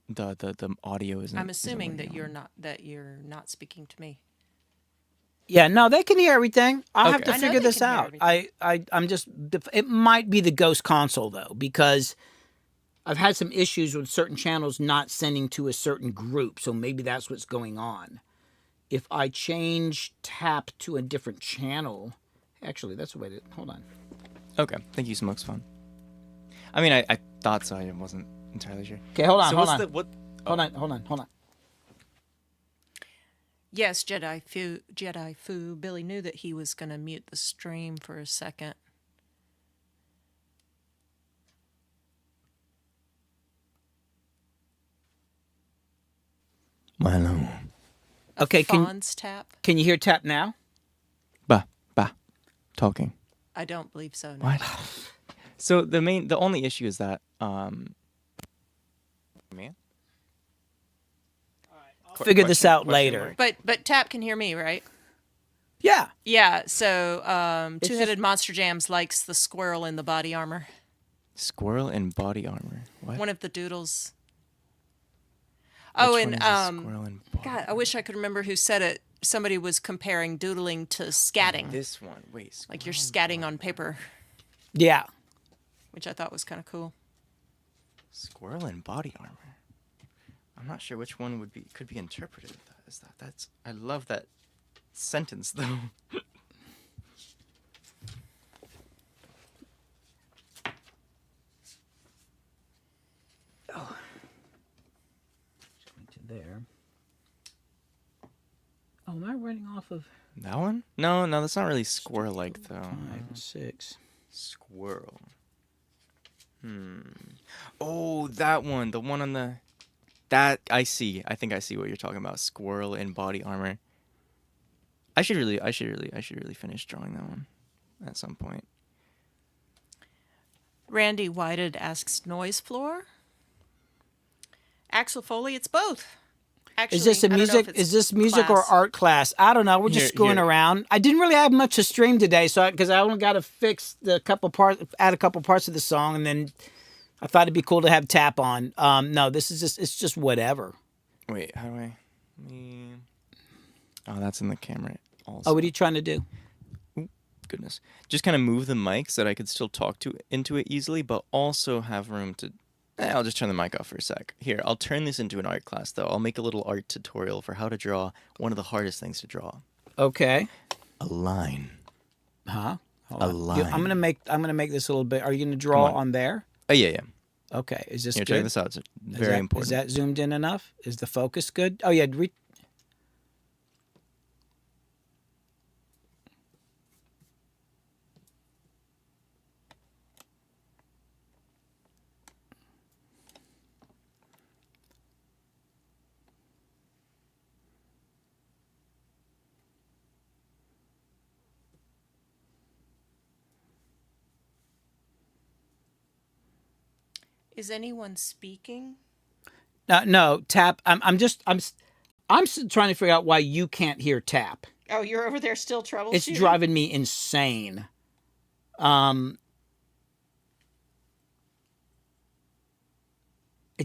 the audio isn't? I'm assuming isn't that working on? you're not speaking to me. Yeah, no, they can hear everything. I'll have Okay. to I know figure they this can hear out. everything. I'm just... It might be the ghost console, though, because I've had some issues with certain channels not sending to a certain group, so maybe that's what's going on. If I change tap to a different channel... Actually, that's the way to... Hold on. Okay, thank you, Smokes Fun. I mean, I thought so. I wasn't entirely sure. Okay, hold on, So hold what's on. the what? Hold on. Yes, Jedi Fu. Billy knew that he was going to mute the stream for a second. Hello. Okay, Fawn's tap? can you hear tap now? Bah. Talking. I don't believe so. No. What? So the only issue is that man. Figure this out Question later. mark. But Tap can hear me, right? Yeah. Yeah, so It's Two-Headed Monster Jams likes the squirrel in the body armor. Squirrel in body armor. What? One of the doodles. Which Oh, one and is a squirrel in body God, I wish I could remember who said it. Somebody was comparing doodling to scatting. This one. Wait. Like you're squirrel in scatting on paper, Yeah. which I thought was kind of cool. Squirrel in body armor. I'm not sure which one could be interpreted as that. That's I love that sentence though. To there. Oh, am I running off of That one? No, that's not really squirrel-like though. 5 and 6? Squirrel. Oh, that one. The one on the. That I see. I think I see what you're talking about. Squirrel in body armor. I should really finish drawing that one at some point. Randy Whited asks, noise floor? Axel Foley, it's both. Actually, Is this a I don't know music? if it's Is this music or class. art class? I don't know. We're just Here- screwing here. around. I didn't really have much to stream today, so because I only got to fix the couple parts, add a couple parts of the song, and then I thought it'd be cool to have tap on. No, this is just it's just whatever. Wait, how do I? Oh, that's in the camera. Also. Oh, what are you trying to do? Goodness. Just kind of move the mic so that I could still talk into it easily, but also have room to... I'll just turn the mic off for a sec. Here, I'll turn this into an art class, though. I'll make a little art tutorial for how to draw one of the hardest things to draw. Okay. A line. Huh? Hold A on. line. I'm gonna make this a little bit. Are you gonna draw Come on. on there? Oh, yeah, yeah. Okay. Is this Here, good? check this out. It's very important. Is that zoomed in enough? Is the focus good? Oh yeah. Is anyone speaking? No, tap. I'm still trying to figure out why you can't hear tap. Oh, you're over there still troubleshooting? It's driving me insane. It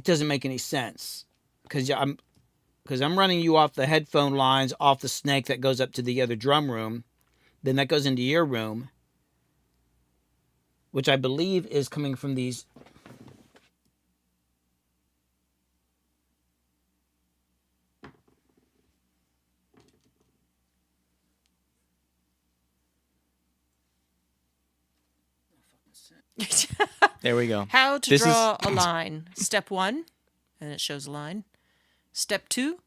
doesn't make any sense because I'm running you off the headphone lines off the snake that goes up to the other drum room, then that goes into your room, which I believe is coming from these. There we go. How to This is- draw a line. Step 1, and it shows a line. Step 2,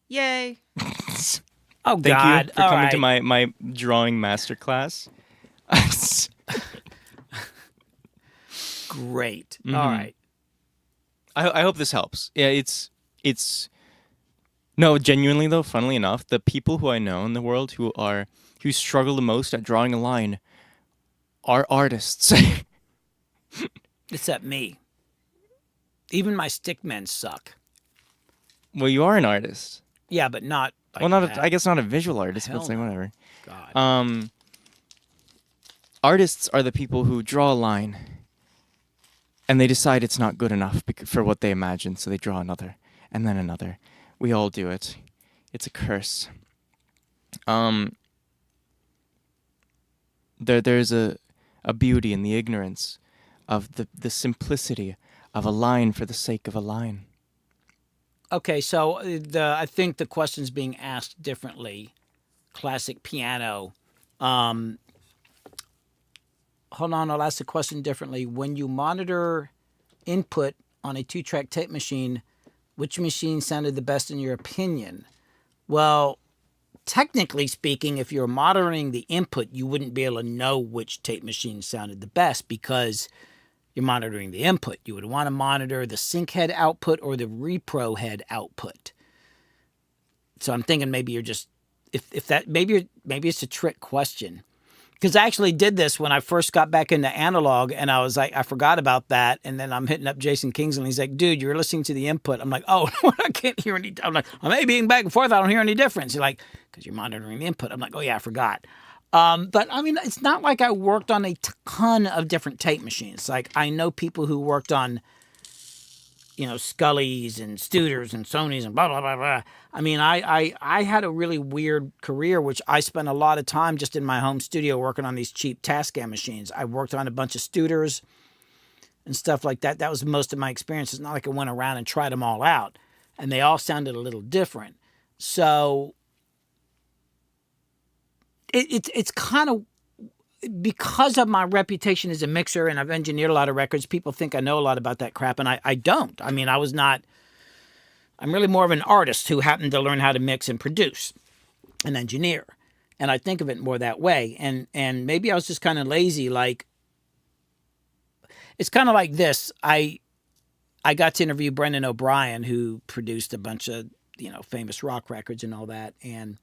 yay. Oh Thank God! you for All coming right. to my drawing masterclass. Great. Mm-hmm. All right. I hope this helps. Yeah, it's no, genuinely though, funnily enough, the people who I know in the world who struggle the most at drawing a line are artists. Except me. Even my stickmen suck. Well, you are an artist. Yeah, but not. Like Well, that. I guess not a visual artist, Hell but it's like no. whatever. God. Artists are the people who draw a line and they decide it's not good enough for what they imagine, so they draw another and then another. We all do it. It's a curse. There's a beauty in the ignorance of the simplicity of a line for the sake of a line. Okay, so I think the question's being asked differently. Classic piano. Hold on, I'll ask the question differently. When you monitor input on a 2-track tape machine, which machine sounded the best in your opinion? Well, technically speaking, if you're monitoring the input, you wouldn't be able to know which tape machine sounded the best because you're monitoring the input. You would want to monitor the sync head output or the repro head output. So I'm thinking maybe you're just maybe it's a trick question. Because I actually did this when I first got back into analog, and I was like, I forgot about that. And then I'm hitting up Jason Kingsley, and he's like, dude, you're listening to the input. I'm like, oh, I can't hear any. I'm like, I may be being back and forth. I don't hear any difference. He's like, because you're monitoring the input. I'm like, oh, yeah, I forgot. But I mean, it's not like I worked on a ton of different tape machines. Like, I know people who worked on, Scully's and Studers and Sony's and blah, blah, blah, blah. I mean, I had a really weird career, which I spent a lot of time just in my home studio working on these cheap Tascam machines. I worked on a bunch of Studers and stuff like that. That was most of my experience. It's not like I went around and tried them all out. And they all sounded a little different. So it's kind of, because of my reputation as a mixer and I've engineered a lot of records, people think I know a lot about that crap, and I don't. I mean, I'm really more of an artist who happened to learn how to mix and produce and engineer. And I think of it more that way. And maybe I was just kind of lazy. Like, it's kind of like this. I got to interview Brendan O'Brien, who produced a bunch of, famous rock records and all that. And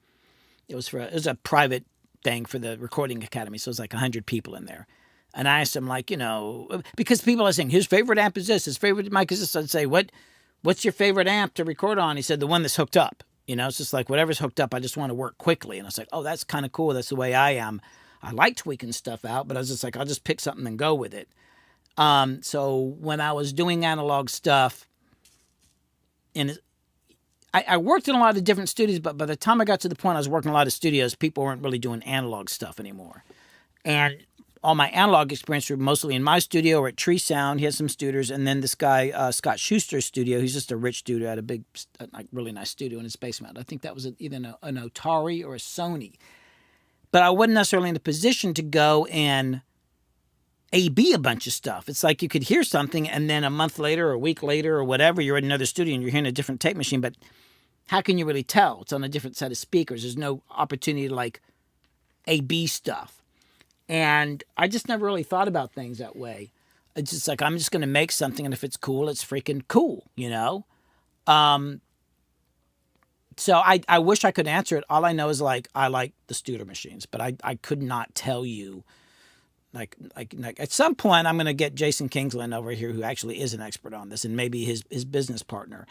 it was a private thing for the Recording Academy. So it was like 100 people in there. And I asked him, like, because people are saying, his favorite amp is this, his favorite mic is this. I'd say, what what's your favorite amp to record on? He said, the one that's hooked up. It's just like whatever's hooked up, I just want to work quickly. And I was like, oh, that's kind of cool. That's the way I am. I like tweaking stuff out, but I was just like, I'll just pick something and go with it. So when I was doing analog stuff, and I worked in a lot of different studios, but by the time I got to the point I was working in a lot of studios, people weren't really doing analog stuff anymore. And all my analog experience were mostly in my studio or at Tree Sound. He has some studios. And then this guy, Scott Schuster's studio, he's just a rich dude who had a big, like, really nice studio in his basement. I think that was either an Atari or a Sony. But I wasn't necessarily in the position to go and A/B a bunch of stuff. It's like you could hear something and then a month later or a week later or whatever, you're in another studio and you're hearing a different tape machine. But how can you really tell? It's on a different set of speakers. There's no opportunity to like A/B stuff. And I just never really thought about things that way. It's just like, I'm just going to make something, and if it's cool, it's freaking cool, So I wish I could answer it. All I know is, like, I like the Studer machines, but I could not tell you, like at some point, I'm going to get Jason Kingsland over here, who actually is an expert on this, and maybe his business partner.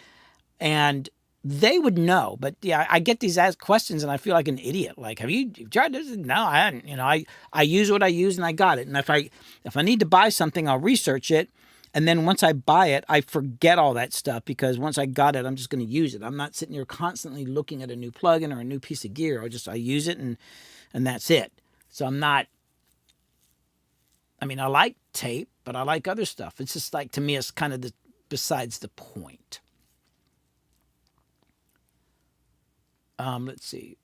And they would know, but yeah, I get these asked questions and I feel like an idiot. Like, have you tried this? No, I hadn't. I use what I use and I got it. And if I need to buy something, I'll research it. And then once I buy it, I forget all that stuff because once I got it, I'm just going to use it. I'm not sitting here constantly looking at a new plugin or a new piece of gear. I use it and that's it. So I'm not, I like tape, but I like other stuff. It's just like, to me, it's kind of besides the point. Let's see.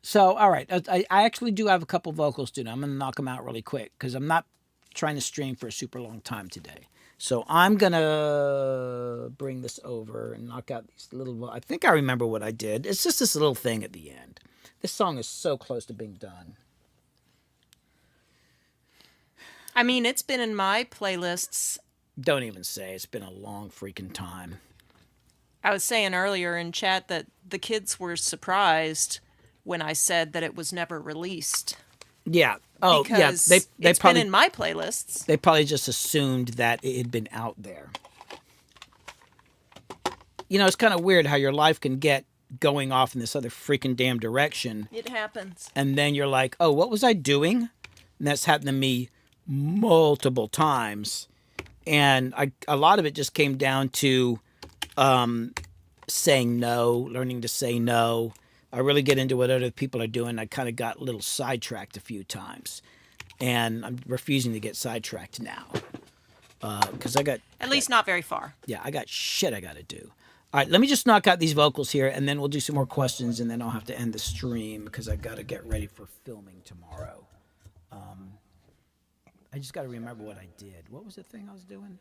So, all right. I actually do have a couple vocals to do. I'm going to knock them out really quick because I'm not trying to stream for a super long time today. So I'm going to bring this over and knock out these little... I think I remember what I did. It's just this little thing at the end. This song is so close to being done. It's been in my playlists. Don't even say. It's been a long freaking time. I was saying earlier in chat that the kids were surprised when I said that it was never released. Yeah. Oh, because yeah. It's been in my playlists. They probably just assumed that it had been out there. It's kind of weird how your life can get going off in this other freaking damn direction. It happens. And then you're like, oh, what was I doing? And that's happened to me multiple times. And a lot of it just came down to saying no, learning to say no. I really get into what other people are doing. I kind of got a little sidetracked a few times. And I'm refusing to get sidetracked now. Because At least not very far. Yeah, I got shit I got to do. All right, let me just knock out these vocals here, and then we'll do some more questions, and then I'll have to end the stream because I got to get ready for filming tomorrow. I just got to remember what I did. What was the thing I was doing?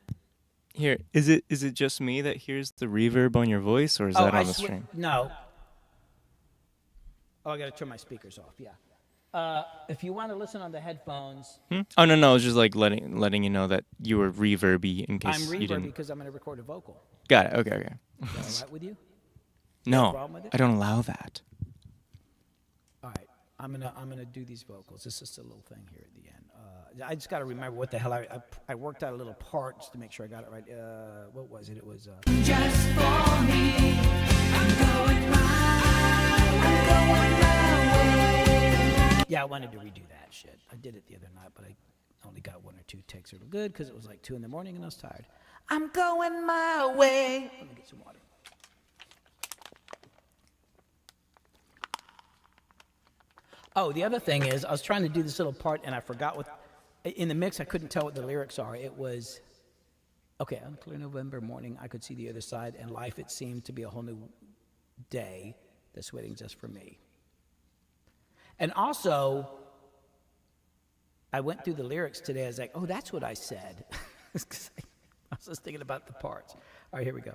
Here, is it just me that hears the reverb on your voice, or is that on the stream? No. Oh, I got to turn my speakers off. Yeah. If you want to listen on the headphones, Oh no, it's just like letting you know that you were reverby in case I'm you reverb didn't. because I'm going to record a vocal. Got it. Okay. Is that all right with you? No, problem with it? I don't allow that. All right, I'm gonna do these vocals. This is a little thing here at the end. I just got to remember what the hell I worked out a little part just to make sure I got it right. What was it? It was Just for me, I'm going my way. yeah. I wanted to redo that shit. I did it the other night, but I only got 1 or 2 takes that were good because it was like 2 in the morning and I was tired. I'm going my way. Let me get some water. Oh, the other thing is, I was trying to do this little part, and I forgot what... In the mix, I couldn't tell what the lyrics are. It was, okay, on a clear November morning, I could see the other side, and life, it seemed to be a whole new day that's waiting just for me. And also, I went through the lyrics today. I was like, oh, that's what I said. I was just thinking about the parts. All right, here we go.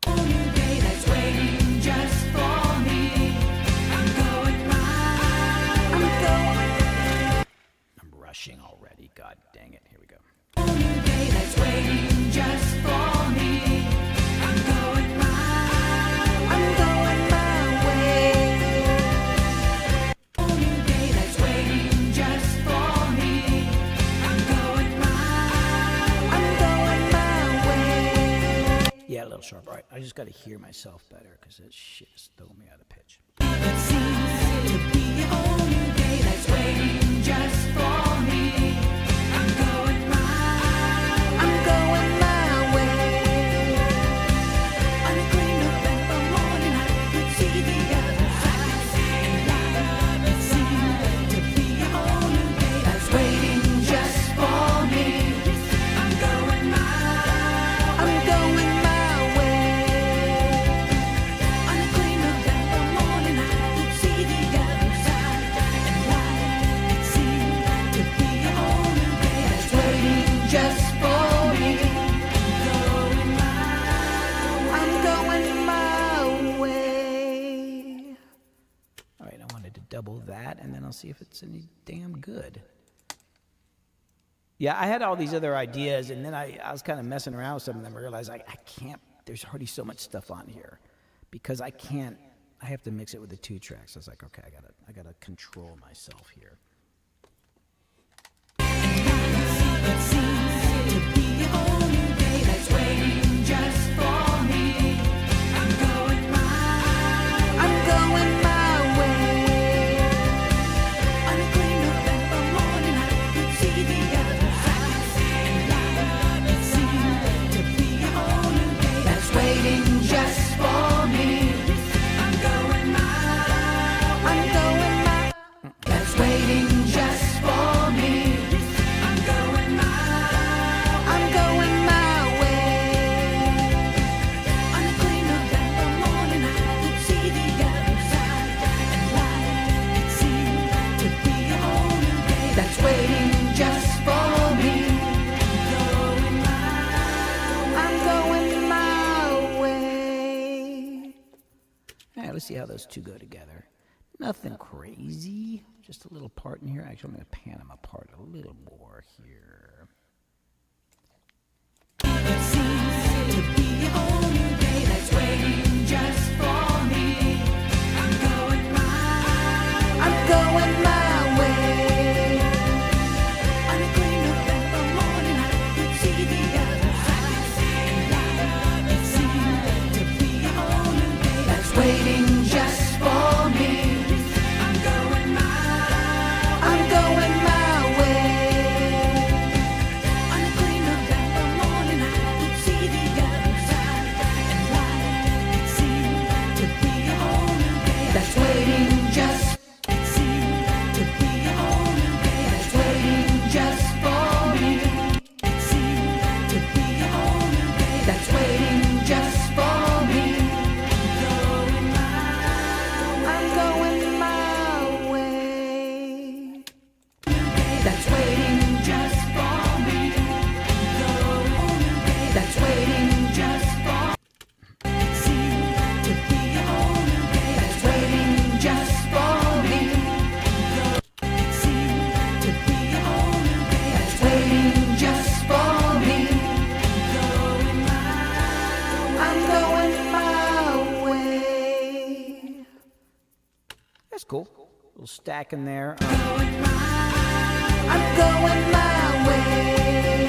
New day that's waiting just for me. I'm rushing already. God dang it. Here we go. New day that's waiting just for me. I'm going my way. New day that's waiting just for me. I just got to hear myself better because that shit is throwing me out of pitch. It seems to be a whole new day that's waiting just for me. I'm going my way. On a clean November morning, I could see the other side. It seemed to be a whole new day that's waiting just for me. I'm going my way. On a clean November morning, I could see the other side. And life, it seemed to be a whole new day that's waiting just for me. I'm going my way. All right, I wanted to double that, and then I'll see if it's any damn good. Yeah, I had all these other ideas, and then I was kind of messing around with some of them. I realized I can't, there's already so much stuff on here because I have to mix it with the 2 tracks. I was like, okay, I gotta control myself here. It seems to be a whole new day that's waiting just for me. I'm going my way. On a clean November morning, I could see the other side. It seemed to be a whole new day that's waiting just for me. I'm going my. That's waiting just for me. I'm going my way. On a clean November morning, I could see the other side. And life, it seemed to be a whole new day that's waiting just for me. I'm going my way. All right, let's see how those 2 go together. Nothing crazy, just a little part in here. Actually, I'm gonna pan them apart a little more here. It seems to be a whole new day that's waiting just for me. I'm going my way. On a clean November morning, I could see the other side. It seemed to be a whole new day that's waiting just for me. I'm going my way. On a clean November morning, I could see the other side. And life, it seemed to be a whole new day that's waiting just. It seemed to be a whole new day that's waiting just for me. It seemed to be a whole new day that's waiting just for me. I'm going my way. That's waiting just for me. That's waiting just for. It seemed to be a whole new day that's waiting just for me. It seemed to be a whole new day that's waiting just for me. I'm going my way. That's cool. A little stack in there. I'm going my way.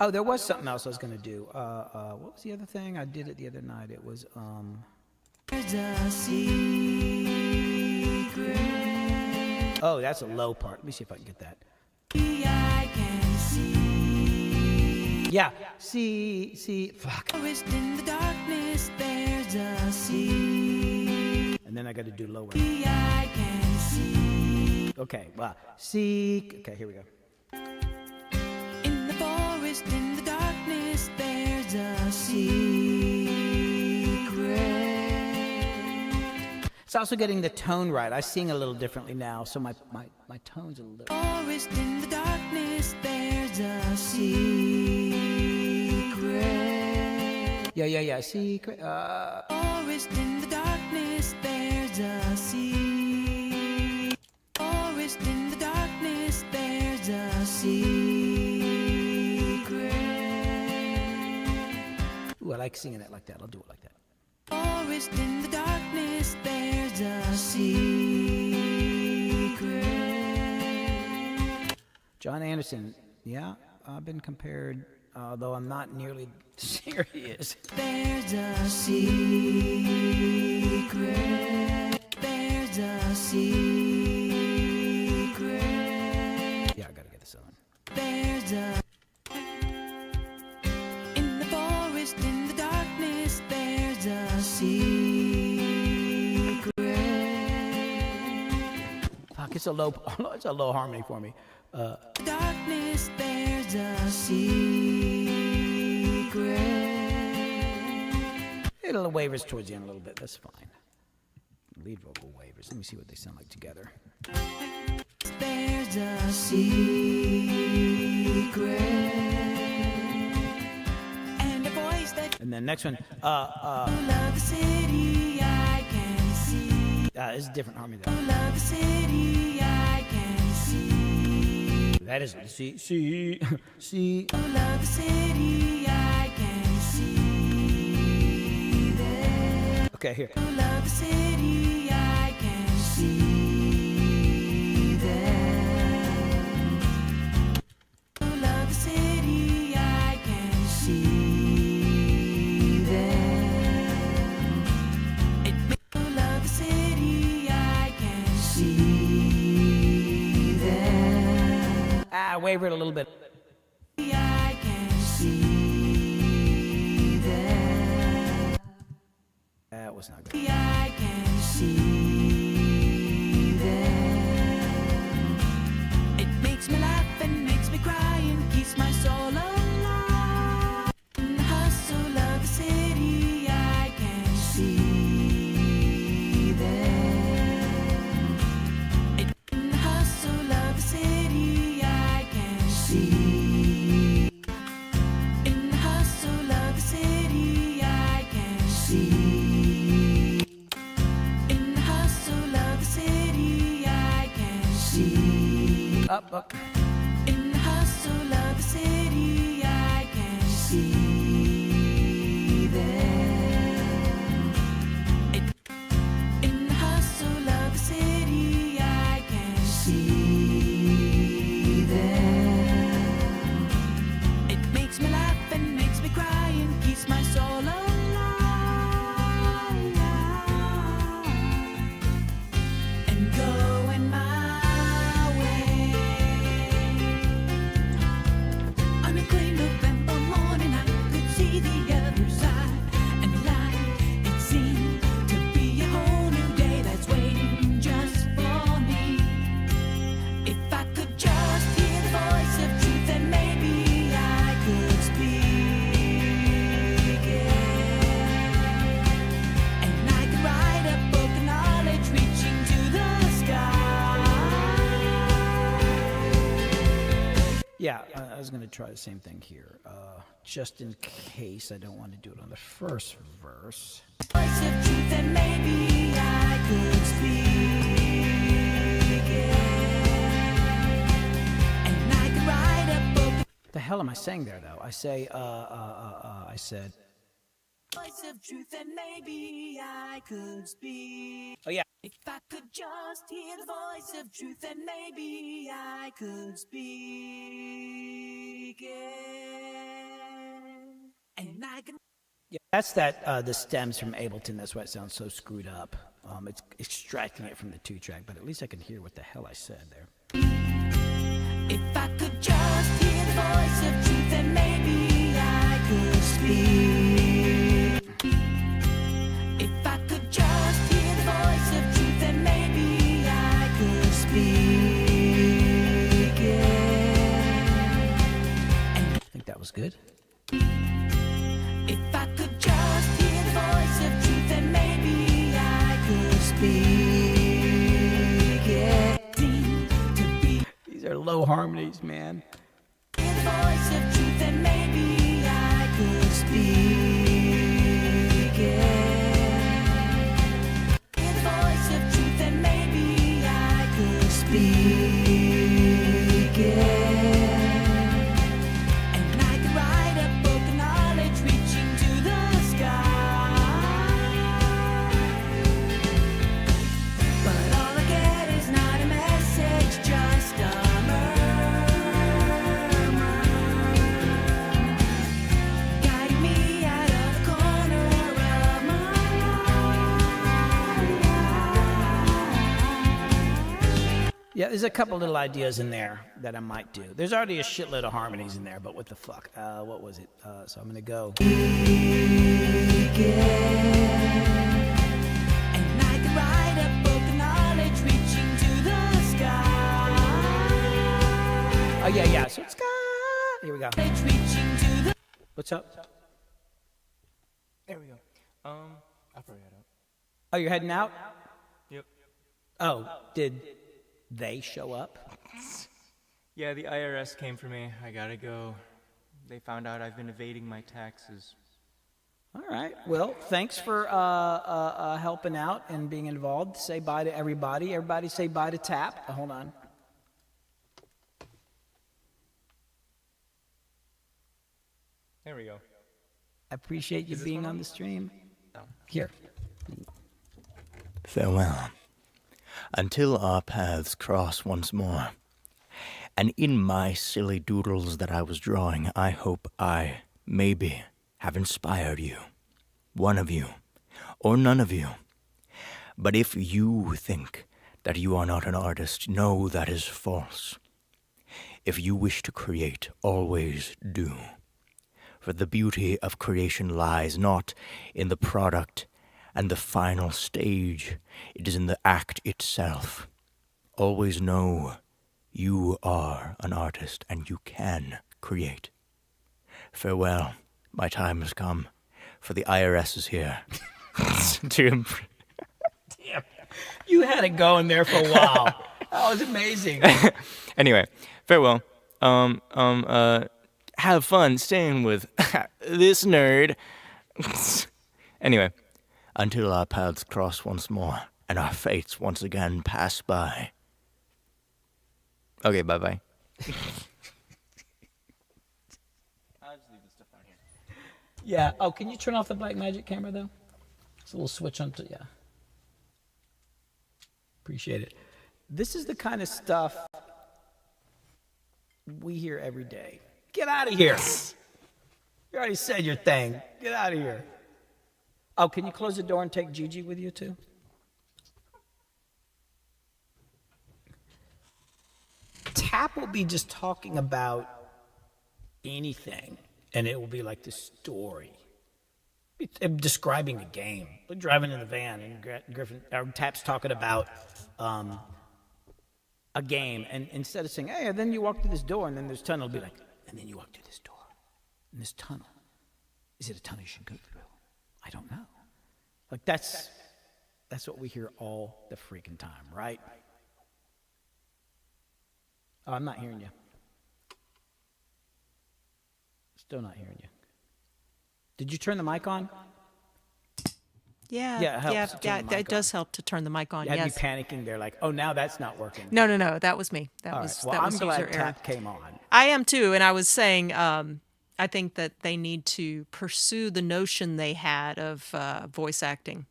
Oh, there was something else I was gonna do. What was the other thing? I did it the other night. It was There's a secret oh, that's a low part. Let me see if I can get that. I can see. Yeah. See, fuck. Forest in the darkness, there's a sea. And then I got to do lower. I can see. Okay. Wow. See. Okay, here we go. In the forest, in the darkness, there's a secret. It's also getting the tone right. I sing a little differently now, so my tone's a little. Forest in the darkness, there's a secret. Yeah. Secret. Forest in the darkness, there's a sea. Forest in the darkness, there's a secret. Ooh, I like singing it like that. I'll do it like that. Forest in the darkness, there's a secret. John Anderson. Yeah, I've been compared although I'm not nearly serious. There's a secret. There's a secret. Yeah, I gotta get this on. There's a in the forest, in the darkness. There's a secret. Fuck, it's a low harmony for me. Darkness, there's a secret. A little wavers towards the end a little bit. That's fine. Lead vocal wavers. Let me see what they sound like together. There's a secret. And a voice that And then next one, love the city I can see. it's a different harmony though. Love the city I can see. That is see. Love the city I can see. There. Okay, here. Love the city I can see. There. Love the city I can see. There. Love the city I can see. There. Wavered a little bit. I can see there. That was not good. I can see there. It makes me laugh and makes me cry and keeps my soul alive. In the hustle of the city, I can see there. In the hustle of the city, I can see. In the hustle of the city, I can see. In the hustle of the city, I can see. Up. In the hustle of the city, I can see there. In the hustle of the city, I can see there. It makes me laugh and makes me cry and keeps my soul alive. And going my way. On a clear November morning, I could see the other side. And the light, it seemed to be a whole new day that's waiting just for me. If I could just hear the voice of truth, then maybe I could speak it. And I could write a book of knowledge reaching to the sky. Yeah, I was going to try the same thing here. Just in case I don't want to do it on the first verse. Voice of truth, and maybe I could speak it. And I could write a book. What the hell am I saying there, though? I say, I said, Voice of truth, and maybe I could speak. oh yeah, If I could just hear the voice of truth, then maybe I could speak it. And I could. yeah. That's that. The stems from Ableton. That's why it sounds so screwed up. It's extracting it from the 2-track, but at least I can hear what the hell I said there. If I could just hear the voice of truth, then maybe I could speak. If I could just hear the voice of truth, then maybe I could speak it. I think that was good. If I could just hear the voice of truth, then maybe I could speak it. Seem to be These are low harmonies, man. hear the voice of truth, then maybe I could speak it. Hear the voice of truth, then maybe I could speak it. And I could write a book of knowledge reaching to the sky. But all I get is not a message, just a murmur. Yeah, there's a couple little ideas in there that I might do. There's already a shitload of harmonies in there, but what the fuck? What was it? So I'm gonna go. And I can write a book of knowledge reaching to the sky. Oh yeah. So it's here we go. Reaching to the What's up? There we go. I'll probably head out. Oh, you're heading out? Yep. Oh, did they show up? Yeah, the IRS came for me. I gotta go. They found out I've been evading my taxes. All right. Well, thanks for helping out and being involved. Say bye to everybody. Everybody say bye to Tap. Hold on. There we go. I appreciate you being on the stream. Here. Farewell. Until our paths cross once more. And in my silly doodles that I was drawing, I hope I, maybe, have inspired you. One of you, or none of you. But if you think that you are not an artist, know that is false. If you wish to create, always do. For the beauty of creation lies not in the product and the final stage. It is in the act itself. Always know you are an artist and you can create. Farewell, my time has come, for the IRS is here. Damn. You had it going there for a while. That was amazing. Anyway, farewell. Have fun staying with this nerd. Anyway, until our paths cross once more and our fates once again pass by. Okay, bye-bye. I'll just leave this stuff down here. Yeah. Oh, can you turn off the black magic camera though? It's a little switch on to yeah. Appreciate it. This is the kind of stuff we hear every day. Get out of here. You already said your thing. Get out of here. Oh, can you close the door and take Gigi with you too? Tap will be just talking about anything, and it will be like this story. I'm describing a game. We're driving in the van, and Tap's talking about a game, and instead of saying, "Hey," and then you walk through this door, and then there's a tunnel, it'll be like, and then you walk through this door, and this tunnel. Is it a tunnel you should go through? I don't know. Like that's what we hear all the freaking time, right? Oh, I'm not hearing you. Still not hearing you. Did you turn the mic on? Yeah, Yeah, it helps to turn the mic it does help to turn the mic on. You had Yes. me panicking there, like, oh, now that's not working. No, that was me. That All was right. Well, that was I'm glad user error. Tap came on. I am too, and I was saying, I think that they need to pursue the notion they had of voice acting.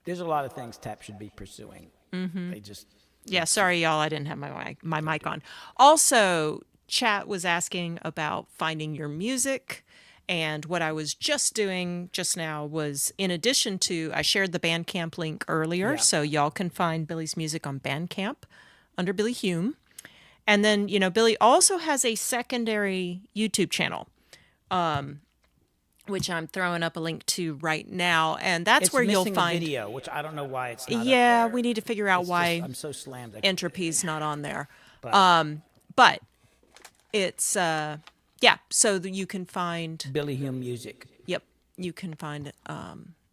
There's a lot of things Tap should be pursuing. Mm-hmm. They just Yeah, sorry, y'all. I didn't have my mic on. Also, chat was asking about finding your music. And what I was just doing just now was, in addition to, I shared the Bandcamp link earlier, so y'all can find Billy's music on Bandcamp under Billy Hume. And then, Billy also has a secondary YouTube channel, which I'm throwing up a link to right now. And that's it's where you'll missing find a video, which I don't know why it's not. Yeah, up there. we need to figure out It's why just, I'm so slammed. Entropy's not on there. But But it's so that you can find Billy Hume music. Yep, you can find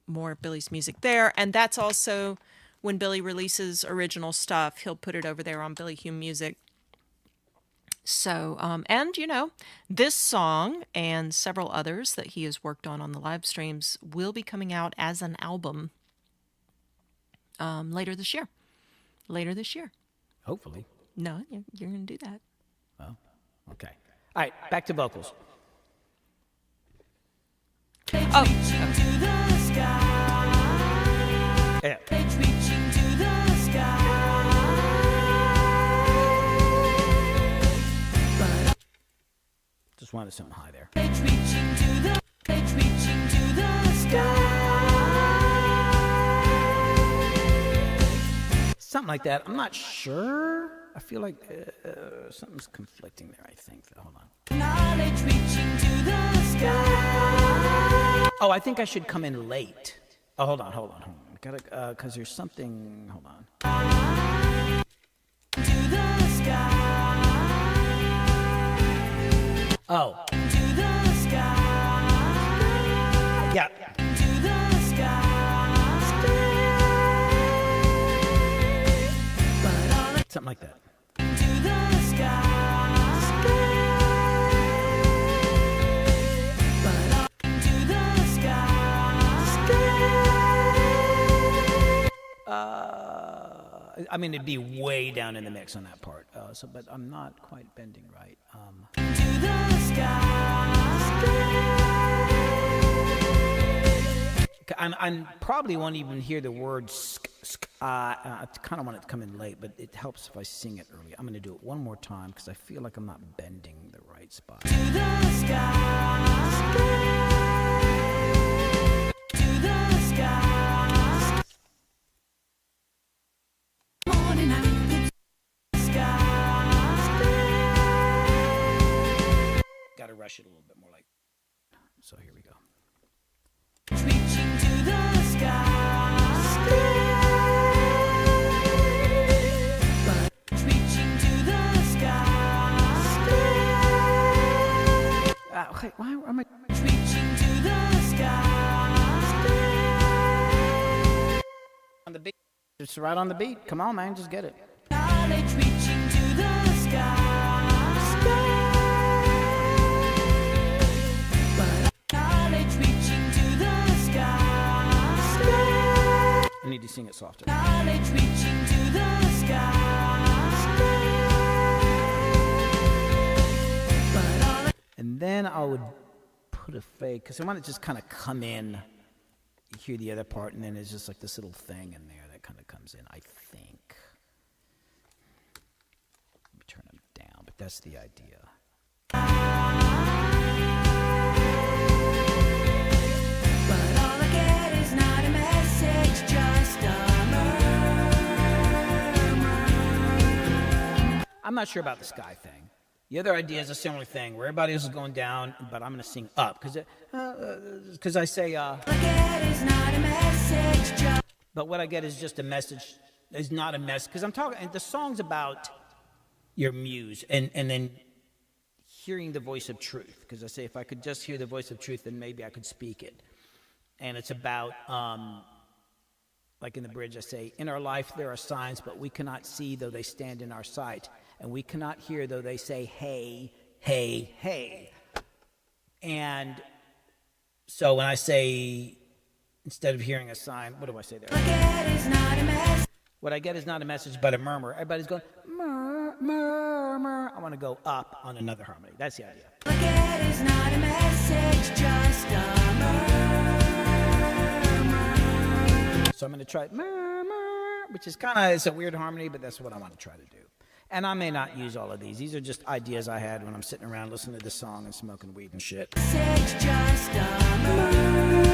more of Billy's music there, and that's also when Billy releases original stuff, he'll put it over there on Billy Hume Music. So, and this song and several others that he has worked on the live streams will be coming out as an album later this year. Hopefully. No, you're going to do that. Oh, okay. All right, back to vocals. Oh, reaching to the sky. Yeah. It's reaching to the sky. But Just wanted something high there. it's reaching to the sky. Something like that. I'm not sure. I feel like something's conflicting there, I think. Hold on. Knowledge reaching to the sky. Oh, I think I should come in late. Oh, hold on. Gotta, because there's something. Hold on. To the sky. Oh, To the sky. yeah. To the sky. But all Something like that. to the sky. But all to the sky. I mean, it'd be way down in the mix on that part. But I'm not quite bending right. To the sky. I probably won't even hear the word I kind of want it to come in late, but it helps if I sing it early. I'm going to do it one more time because I feel like I'm not bending the right spot. To the sky. To the sky. Morning out to the sky. Got to rush it a little bit more like. So here we go. Reaching to the sky. But reaching to the sky. Wait, why am I? Reaching to the sky. On the beat. It's right on the beat. Come on, man, just get it. Knowledge reaching to the sky. But knowledge reaching to the sky. I need to sing it softer. Knowledge reaching to the sky. But all And then I would put a fade because I want it to just kind of come in. You hear the other part, and then it's just like this little thing in there that kind of comes in, I think. Let me turn them down, but that's the idea. But all I get is not a message, just a murmur. I'm not sure about the sky thing. The other idea is a similar thing where everybody else is going down, but I'm going to sing up because I say, All I get is not a message, just but what I get is just a message. Is not a mess because I'm talking. And the song's about your muse and then hearing the voice of truth. Because I say if I could just hear the voice of truth, then maybe I could speak it. And it's about, like in the bridge, I say, in our life there are signs, but we cannot see though they stand in our sight, and we cannot hear though they say, hey, hey, hey. And so when I say, instead of hearing a sign, what do I say there? all I get is not a message. What I get is not a message, but a murmur. Everybody's going, murmur, murmur. I want to go up on another harmony. That's the idea. All I get is not a message, just a murmur. So I'm going to try murmur, which is kind of, it's a weird harmony, but that's what I want to try to do. And I may not use all of these. These are just ideas I had when I'm sitting around listening to this song and smoking weed and shit. Message, just a murmur.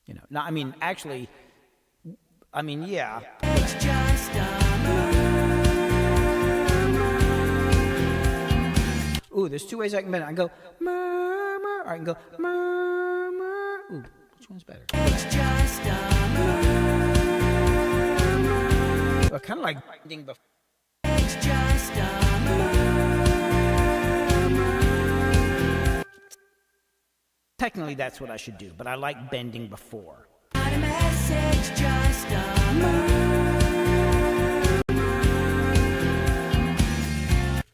You know, no, I mean, actually, I mean, yeah. It's just a murmur. Ooh, there's two ways I can bend it. I can go murmur, or I can go murmur. Ooh, which one's better? It's just a murmur. Well, kind of like bending before. It's just a murmur. Technically, that's what I should do, but I like bending before. Not a message, just a murmur.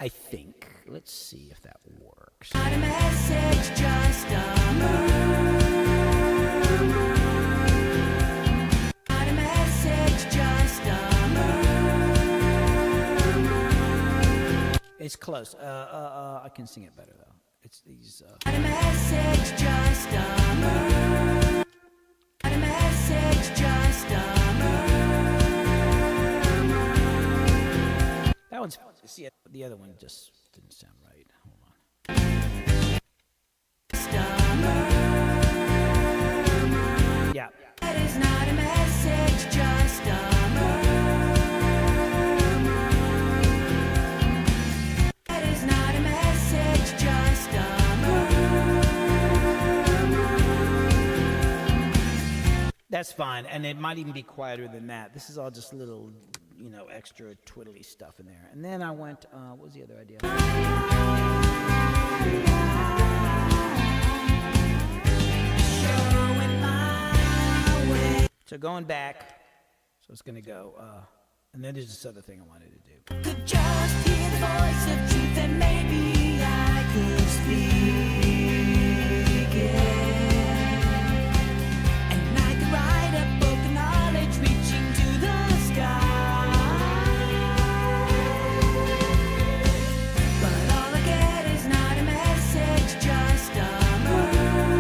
I think. Let's see if that works. Not a message, just a murmur. Not a message, just a murmur. It's close. I can sing it better though. It's these. Not a message, just a murmur. Not a message, just a murmur. That one's. See, the other one just didn't sound right. Hold on. Just a murmur. Yeah. That's fine, and it might even be quieter than that. This is all just little, extra twiddly stuff in there. And then I went, what was the other idea? So going back, so it's going to go, and then there's this other thing I wanted to do. Could just hear the voice of truth, and maybe I could speak it. And I could write a book of knowledge reaching to the sky. But all I get is not a message, just a murmur.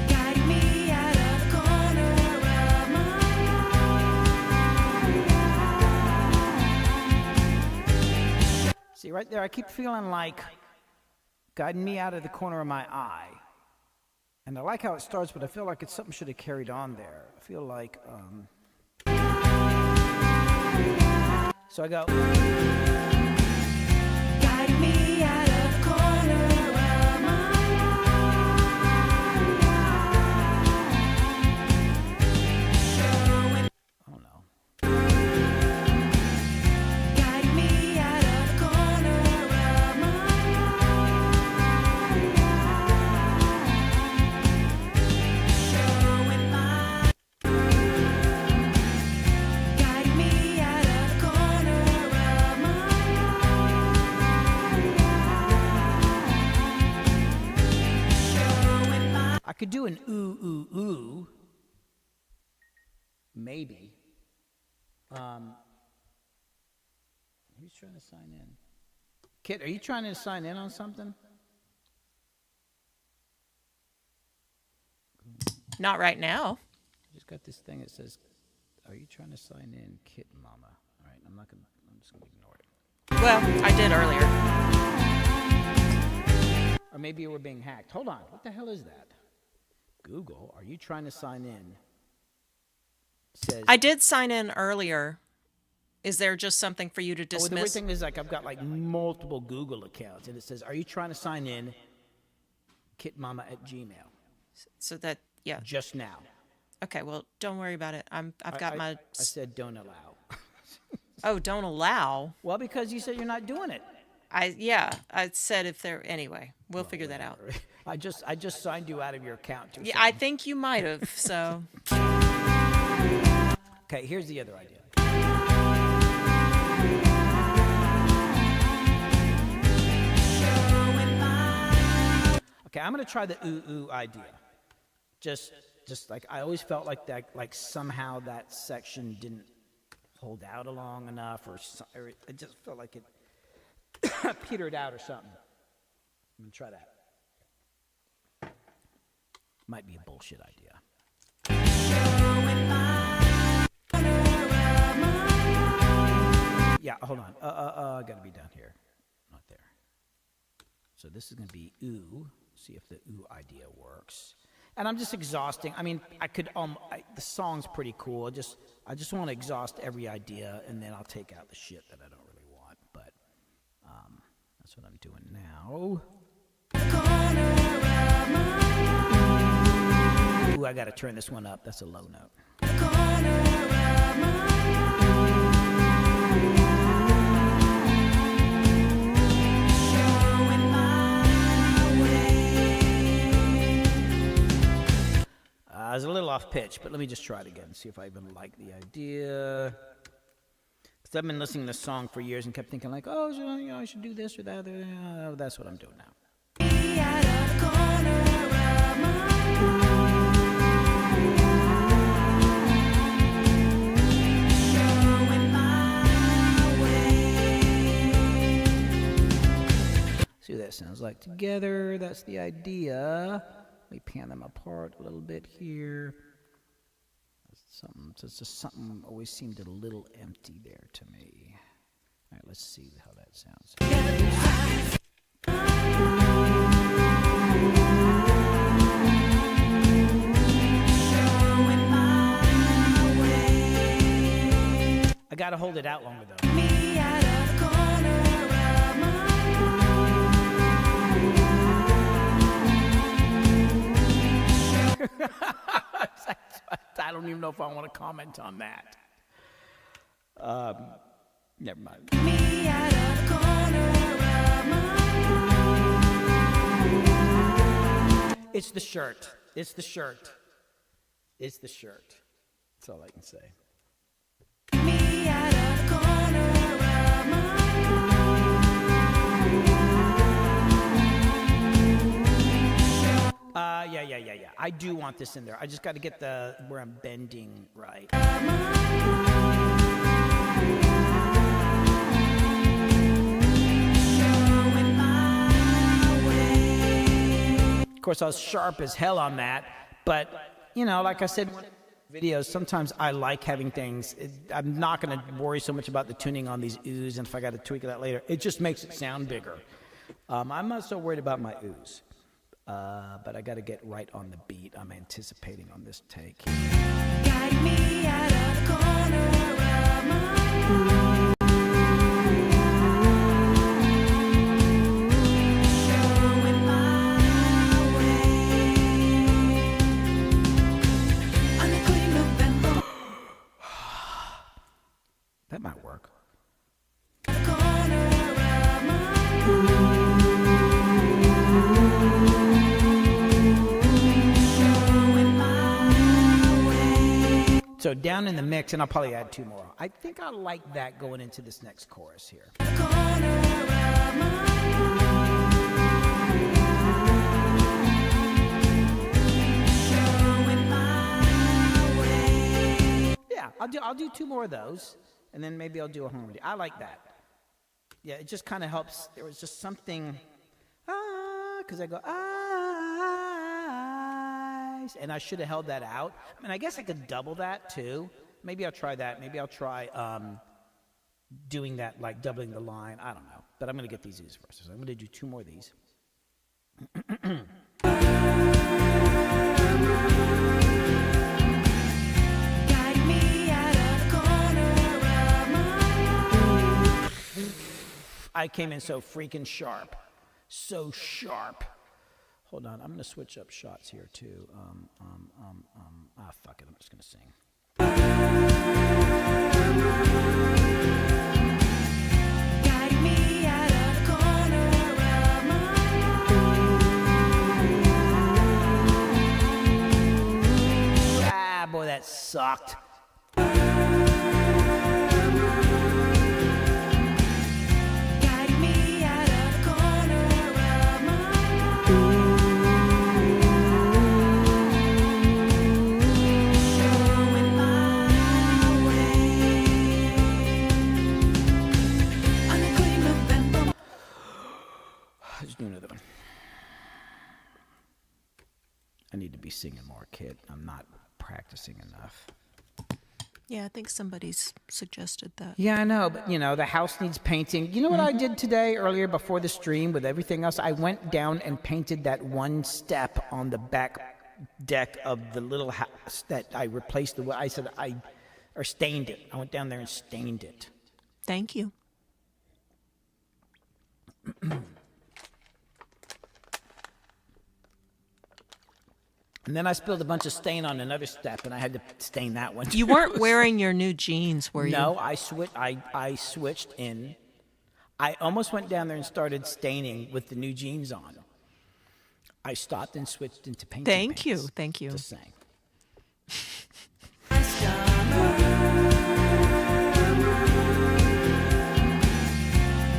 Guiding me out of the corner of my eye. See, right there, I keep feeling like guiding me out of the corner of my eye. And I like how it starts, but I feel like something should have carried on there. I feel like, so I go, Guiding me out of the corner of my eye. oh no. Guiding me out of the corner of my eye. Guiding me out of the corner of my eye. I could do an ooh, ooh, ooh. Maybe. Who's trying to sign in? Kit, are you trying to sign in on something? Not right now. I just got this thing that says, are you trying to sign in, Kit Mama? All right, I'm just going to ignore it. Well, I did earlier. Or maybe you were being hacked. Hold on, what the hell is that? Google, are you trying to sign in? Says, I did sign in earlier. Is there just something for you to the weird dismiss? thing is, like, I've got like multiple Google accounts, and it says, are you trying to sign in, kitmama@gmail? So that, yeah. Just now. Okay, well, don't worry about it. I've got I said don't allow. Oh, don't allow. Well, because you said you're not doing it. I said if there, anyway, we'll figure that out. I just signed you out of your account. Or Yeah, I something. think you might have, so. Okay, here's the other idea. Okay, I'm gonna try the ooh ooh idea. Just like I always felt like that, like somehow that section didn't hold out long enough, or it just felt like it petered out or something. I'm gonna try that. Might be a bullshit idea. Yeah, hold on. I gotta be down here, not there. So this is gonna be ooh. See if the ooh idea works. And I'm just exhausting. I mean, I could. The song's pretty cool. I just want to exhaust every idea, and then I'll take out the shit that I don't really want. But that's what I'm doing now. Ooh, I gotta turn this one up. That's a low note. I was a little off pitch, but let me just try it again, see if I even like the idea. Because I've been listening to this song for years and kept thinking like, oh, I should do this or that. That's what I'm doing now. See what that sounds like together. That's the idea. Let me pan them apart a little bit here. It's just something always seemed a little empty there to me. All right, let's see how that sounds. I gotta hold it out longer though. I don't even know if I want to comment on that. Never mind. Me out of the corner of my eye. It's the shirt. It's the shirt. It's the shirt. That's all I can say. Me out of the corner of my Yeah. I do want this in there. I just got to get the where I'm bending right. Of course, I was sharp as hell on that, but you know, like I said, videos. Sometimes I like having things. I'm not going to worry so much about the tuning on these oohs, and if I got to tweak that later, it just makes it sound bigger. I'm not so worried about my oohs. But I got to get right on the beat. I'm anticipating on this take. Guide me out of the corner of my showing my way on a clean November. That might work. The corner of my So down in the mix, and I'll probably add 2 more. I think I like that going into this next chorus here. Yeah, I'll do 2 more of those, and then maybe I'll do a harmony. I like that. Yeah, it just kind of helps. There was just something, because I go, and I should have held that out. I mean, I guess I could double that too. Maybe I'll try that. Maybe I'll try doing that, like doubling the line. I don't know. But I'm going to get these used first. So I'm going to do 2 more of these. Guide me out of the corner of my I came in so freaking sharp. So sharp. Hold on, I'm gonna switch up shots here too. Fuck it, I'm just gonna sing. Guide me out of the corner of my Boy, that sucked. guide me out of the corner of my showing my way on a clean November. Let's do another one. I need to be singing more, kid. I'm not practicing enough. Yeah, I think somebody's suggested that. Yeah, I know, but you know, the house needs painting. You know what I did today earlier before the stream with everything else? I went down and painted that one step on the back deck of the little house that I replaced or stained it. I went down there and stained it. Thank you. And then I spilled a bunch of stain on another step, and I had to stain that one. You weren't wearing your new jeans, were you? No, I switched in. I almost went down there and started staining with the new jeans on. I stopped and switched into painting Thank you. pants. Thank you. Just saying.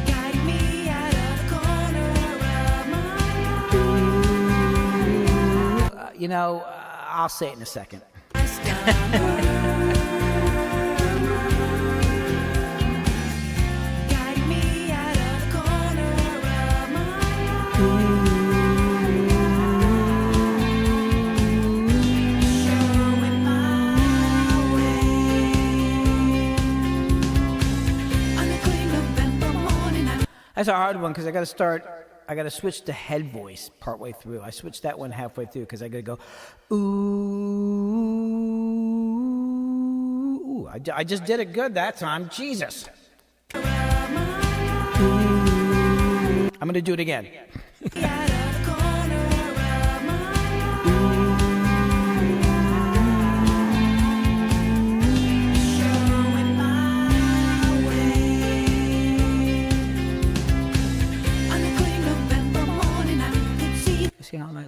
Guide me out of the corner of my You know, I'll say it in a second. guide me out of the corner of my showing my way on a clean November morning. That's a hard one because I got to switch to head voice partway through. I switched that one halfway through because I got to go, ooh. I just did it good that time. Jesus. I'm going to do it again. Out of the corner of my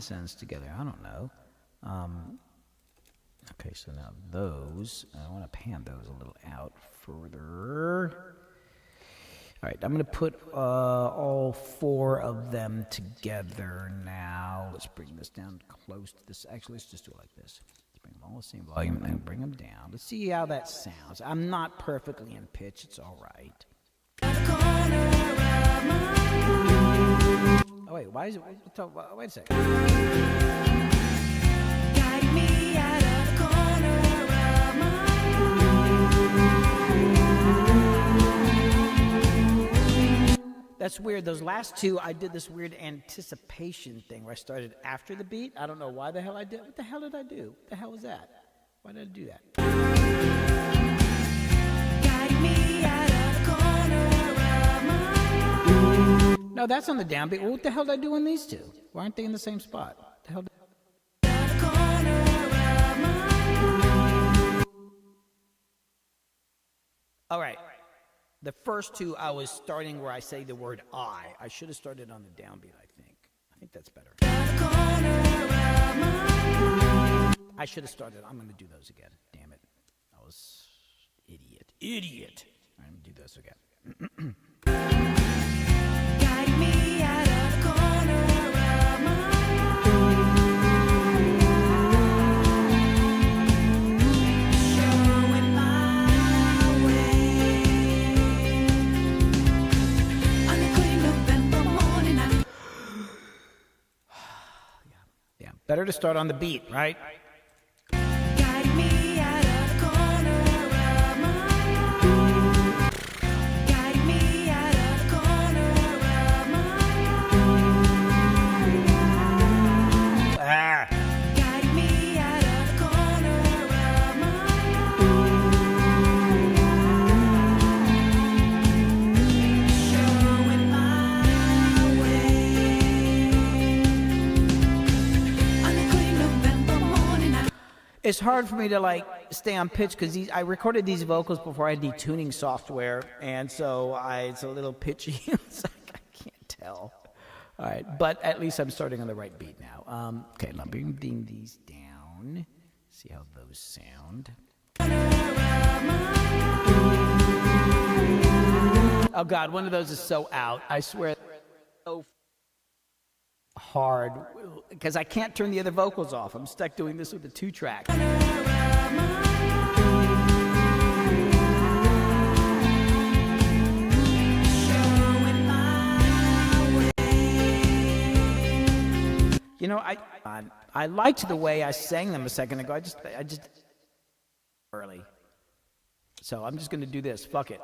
sends together? I don't know. Okay, so now those, I want to pan those a little out further. All right, I'm going to put all 4 of them together now. Let's bring this down close to this. Actually, let's just do it like this. Let's bring them all the same volume and then bring them down. Let's see how that sounds. I'm not perfectly in pitch. It's all right. Oh, wait, why is it? Wait a second. Guide me out of the corner of my That's weird. Those last 2, I did this weird anticipation thing where I started after the beat. I don't know why the hell I did. What the hell did I do? What the hell was that? Why did I do that? Guide me out of the corner of my No, that's on the downbeat. Well, what the hell did I do on these 2? Why aren't they in the same spot? What the hell did... All right. The first 2, I was starting where I say the word I. I should have started on the downbeat, I think. I think that's better. I should have started. I'm going to do those again. Damn it. I was idiot. Idiot. All right, I'm going to do those again. Guide me out of the corner of my showing my way on the clean November morning. Yeah. Better to start on the beat, right? Guide me out of the corner of my guide me out of the corner of my Ah. guide me out of the corner of my showing my way on the clean November morning. It's hard for me to like stay on pitch because I recorded these vocals before I had detuning software, and so it's a little pitchy. It's like, I can't tell. All right, but at least I'm starting on the right beat now. Okay, let me bring these down. See how those sound. Oh God, one of those is so out. I swear, so hard because I can't turn the other vocals off. I'm stuck doing this with the 2-track. You know, I liked the way I sang them a second ago. I just early. So I'm just gonna do this. Fuck it.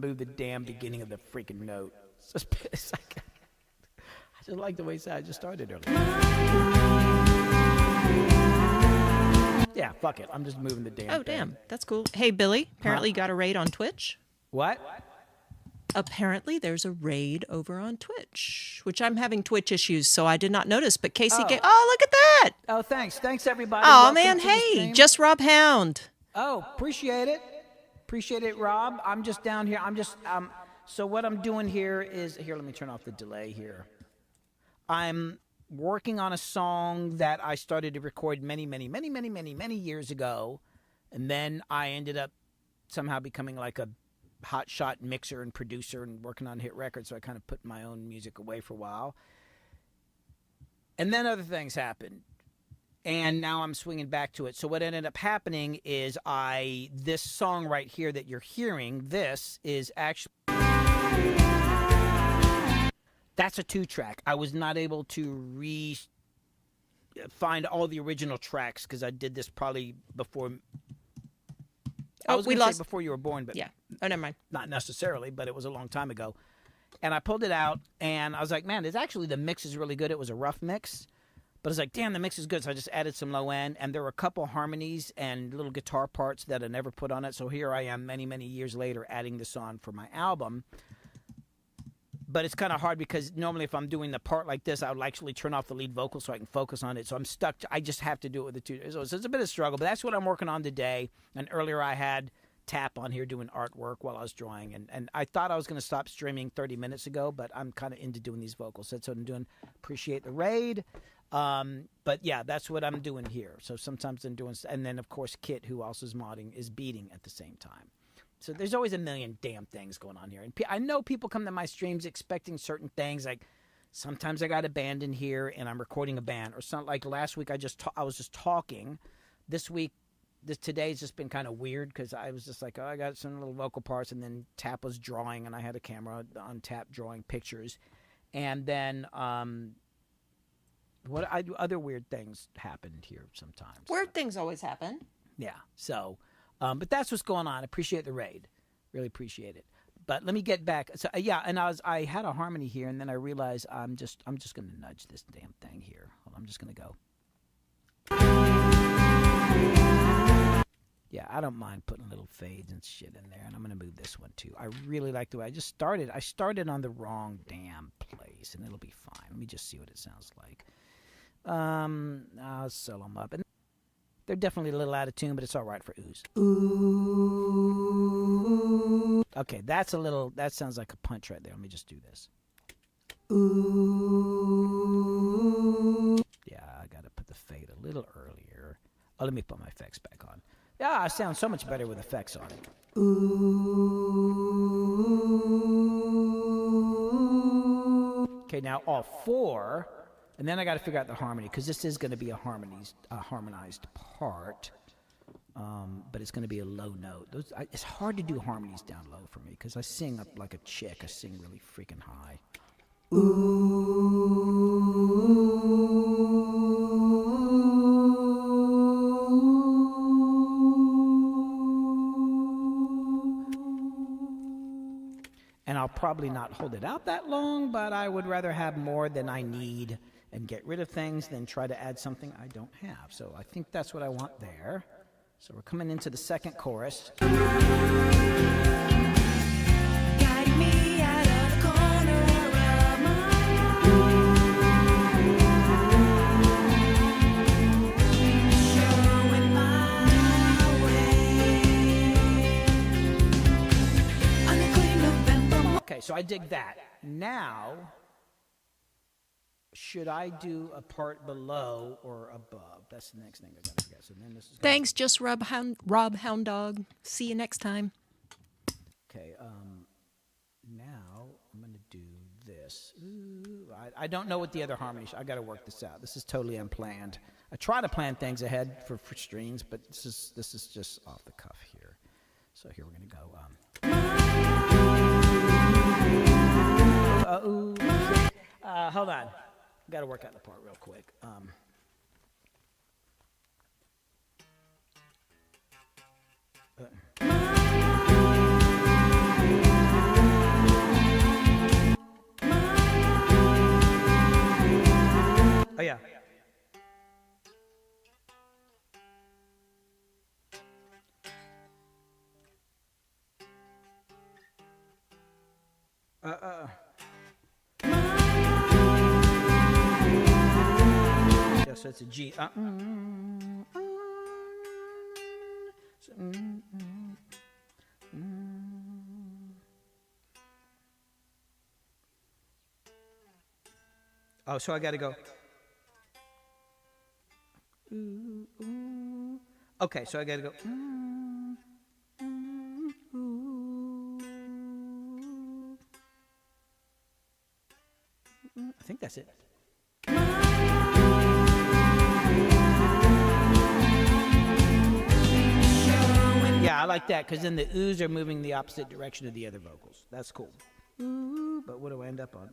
Move the damn beginning of the freaking note. It's like, I just like the way I just started early. Yeah, fuck it. I'm just moving the damn Oh, thing. damn. That's cool. Hey, Billy, apparently you got a raid on Twitch. What? Apparently there's a raid over on Twitch, which I'm having Twitch issues, so I did not notice. But Casey gave... Oh, look at that. Oh, thanks. Thanks, everybody. Oh, Welcome man. to the Hey, stream. just Rob Hound. Oh, appreciate it. Appreciate it, Rob. I'm just down here. So what I'm doing here is... Here, let me turn off the delay here. I'm working on a song that I started to record many years ago. And then I ended up somehow becoming like a hotshot mixer and producer and working on hit records. So I kind of put my own music away for a while. And then other things happened. And now I'm swinging back to it. So what ended up happening is this song right here that you're hearing, this is actually... That's a 2-track. I was not able to find all the original tracks because I did this probably before... I was going to say before you were born, but Yeah. Oh, never mind. not necessarily, but it was a long time ago. And I pulled it out, and I was like, man, the mix is really good. It was a rough mix. But I was like, damn, the mix is good. So I just added some low end, and there were a couple harmonies and little guitar parts that I never put on it. So here I am many years later adding this on for my album. But it's kind of hard because normally if I'm doing the part like this, I would actually turn off the lead vocal so I can focus on it. So I'm stuck. I just have to do it with the 2. So it's a bit of a struggle, but that's what I'm working on today. And earlier I had Tap on here doing artwork while I was drawing, and I thought I was going to stop streaming 30 minutes ago, but I'm kind of into doing these vocals. That's what I'm doing. Appreciate the raid. But yeah, that's what I'm doing here. So sometimes I'm doing, and then of course Kit, who also is modding, is beating at the same time. So there's always a million damn things going on here. And I know people come to my streams expecting certain things, like sometimes I got a band in here and I'm recording a band, or something. Like last week I was just talking. This week, today's just been kind of weird because I was just like, oh, I got some little vocal parts, and then Tap was drawing, and I had a camera on Tap drawing pictures, and then other weird things happened here sometimes. Weird things always happen. Yeah. So, but that's what's going on. Appreciate the raid, really appreciate it. But let me get back. So yeah, and I had a harmony here, and then I realized I'm just gonna nudge this damn thing here. Hold on, I'm just gonna go. Yeah, I don't mind putting little fades and shit in there, and I'm going to move this one too. I really like the way I just started. I started on the wrong damn place, and it'll be fine. Let me just see what it sounds like. I'll sell them up. And they're definitely a little out of tune, but it's all right for ooze. Ooh. Okay, that sounds like a punch right there. Let me just do this. Ooh. Yeah, I got to put the fade a little earlier. Oh, let me put my effects back on. Yeah, I sound so much better with effects on it. Ooh. Okay, now all four, and then I got to figure out the harmony, because this is going to be a harmonized part, but it's going to be a low note. It's hard to do harmonies down low for me, because I sing up like a chick. I sing really freaking high. And I'll probably not hold it out that long, but I would rather have more than I need and get rid of things than try to add something I don't have. So I think that's what I want there. So we're coming into the second chorus. Guide me out of the corner of my eye, showing my way. On a clean November. Okay, so I dig that. Now, should I do a part below or above? That's the next thing I gotta forget. So then this is Thanks, just Rob Hound Dog. See you next time. okay. Now I'm gonna do this. Ooh, I don't know what the other harmony. I gotta work this out. This is totally unplanned. I try to plan things ahead for streams, but this is just off the cuff here. So here we're gonna go. Hold on. Got to work out the part real quick. Oh yeah. Yeah, so it's a G. Oh, so I got to go. Okay, so I got to go. I think that's it. Yeah, I like that, because then the oohs are moving the opposite direction of the other vocals. That's cool. Ooh, but what do I end up on?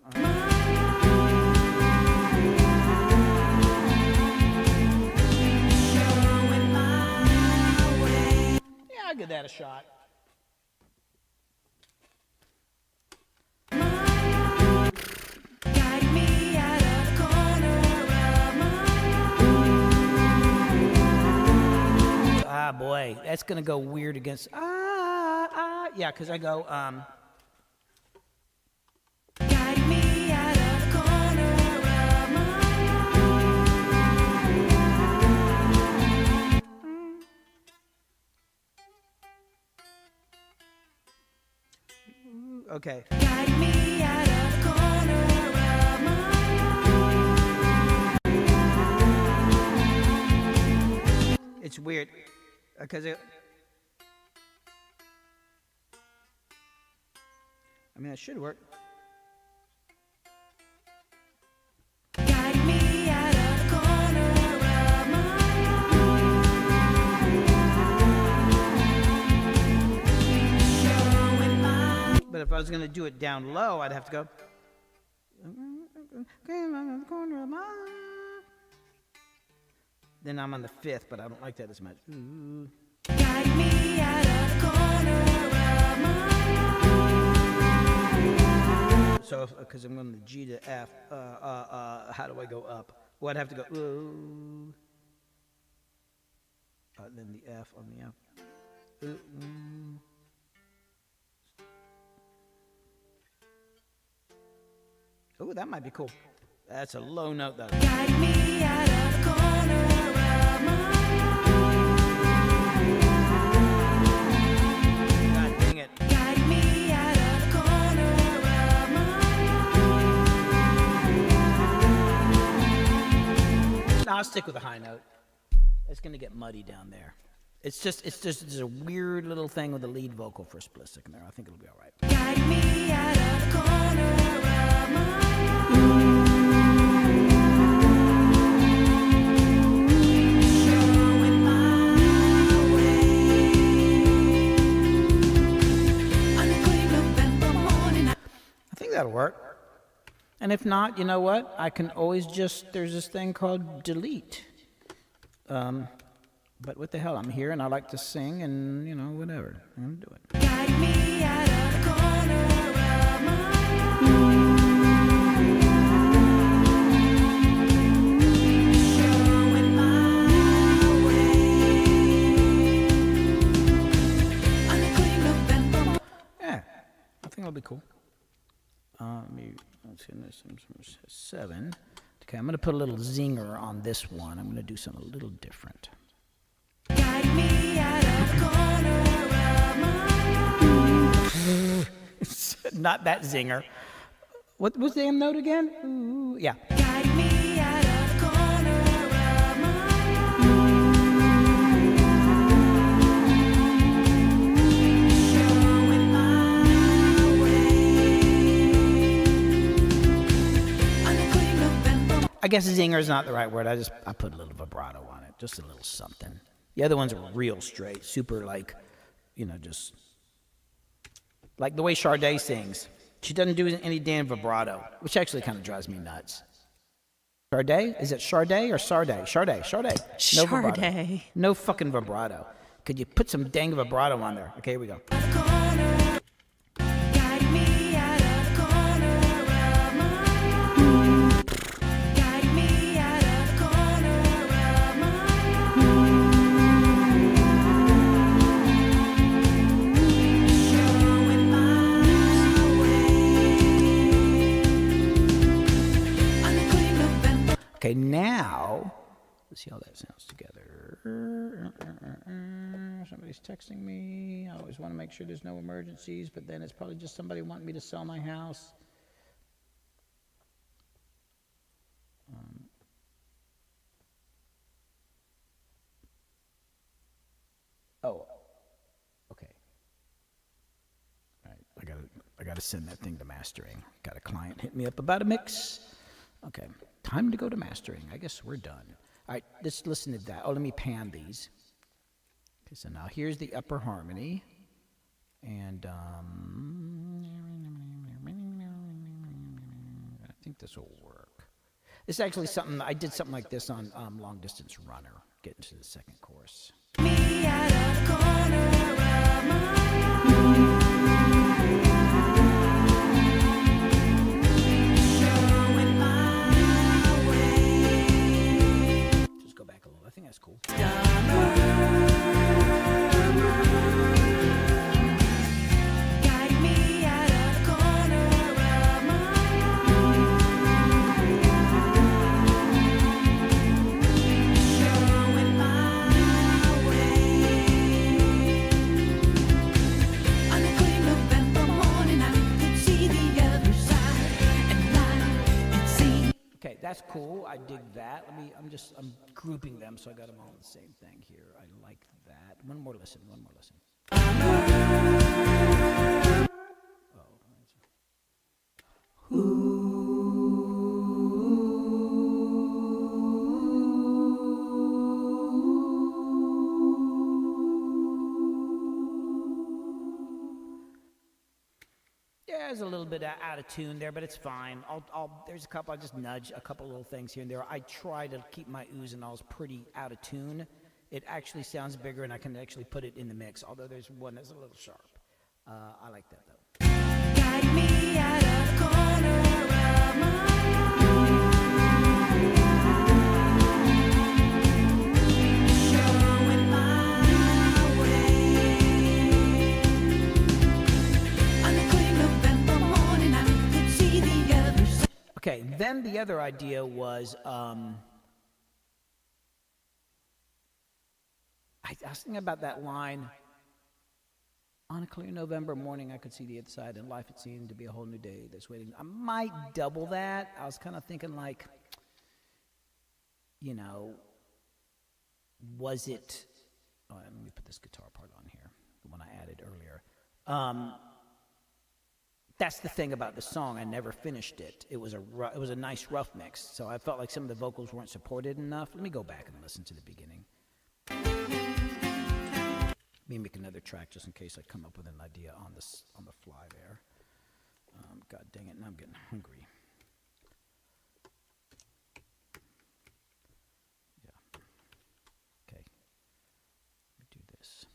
Yeah, I'll give that a shot. Guide me out of the corner of my Ah, boy, that's gonna go weird against. Yeah, because I go. Guide me out of the corner of my Okay. Guide me out of the corner of my eye. It's weird because it. I mean, it should work. Guide me out of the corner of my eye. Showing my But if I was gonna do it down low, I'd have to go. Then I'm on the fifth, but I don't like that as much. Ooh. guide me out of the corner of my eye. So, because I'm going to G to F, how do I go up? Well, I'd have to go. Ooh. Then the F on the F. Ooh, Ooh, that might be cool. That's a low note, though. Guide me out of the corner of my God dang it. eye. Guide me out of the corner of my eye. No, I'll stick with a high note. It's going to get muddy down there. It's just there's a weird little thing with the lead vocal for a split second there. I think it'll be all right. Guide me out of the corner of my eye. Showing my way. On a clear November morning, I think that'll work. And if not, you know what? I can always just, there's this thing called delete. But what the hell? I'm here and I like to sing and, you know, whatever. I'm going to do it. guide me out of the corner of my eye. Showing my way. On a clear November morning. Yeah, I think it'll be cool. Let's see, this is 7. Okay, I'm going to put a little zinger on this one. I'm going to do something a little different. Guide me out of the corner of my eye. Not that zinger. What was the M note again? Ooh, yeah. Guide me out of the corner of my eye. Showing my way. On a clear November. I guess zinger is not the right word. I put a little vibrato on it, just a little something. The other ones are real straight, super like, you know, just like the way Sade sings. She doesn't do any damn vibrato, which actually kind of drives me nuts. Sade? Is it Sade or Sade? Sade. No vibrato. Sade. No fucking vibrato. Could you put some dang vibrato on there? Okay, here we go. Guide me out of the corner of my eye. Guide me out of the corner of my eye. Showing my way. On a clear November. Okay, now, let's see how that sounds together. Somebody's texting me. I always want to make sure there's no emergencies, but then it's probably just somebody wanting me to sell my house. Oh, okay. All right, I gotta send that thing to mastering. Got a client hit me up about a mix. Okay, time to go to mastering. I guess we're done. All right, let's listen to that. Oh, let me pan these. Okay, so now here's the upper harmony, and I think this will work. This is actually something I did something like this on Long Distance Runner. Getting to the second chorus. Me out of the corner of my eye. Showing my way. Just go back a little. I think that's cool. Guide me out of the corner of my eye. Showing my way. On a clear November morning, I could that's cool. I dig that. I'm grouping them so I got them all the same thing here. I like that. One more listen. Yeah, there's a little bit out of tune there, but it's fine. There's a couple. I'll just nudge a couple little things here and there. I try to keep my oohs and ahs pretty out of tune. It actually sounds bigger, and I can actually put it in the mix. Although there's one that's a little sharp. I like that though. Guide me out of the corner of my eye, showing my way. On a clear November morning, I could see the other side. Okay, then the other idea was I was thinking about that line. On a clear November morning, I could see the other side, and life it seemed to be a whole new day that's waiting. I might double that. I was kind of thinking like, was it... Oh, let me put this guitar part on here, the one I added earlier. That's the thing about the song. I never finished it. It was a nice rough mix, so I felt like some of the vocals weren't supported enough. Let me go back and listen to the beginning. Let me make another track just in case I come up with an idea on the fly there. God dang it, now I'm getting hungry. Yeah. Okay. Let me do this.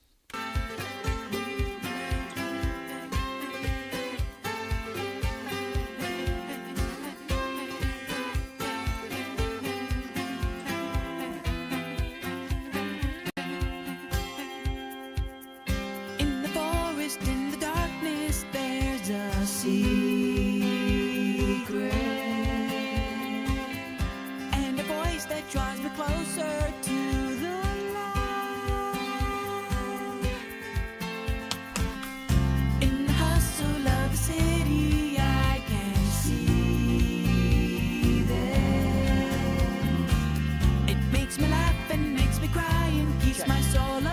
In the forest, in the darkness, there's a secret, and a voice that draws me closer to the light. In the hustle of the city, I can see them. It makes me laugh and makes me cry and keeps my soul alive.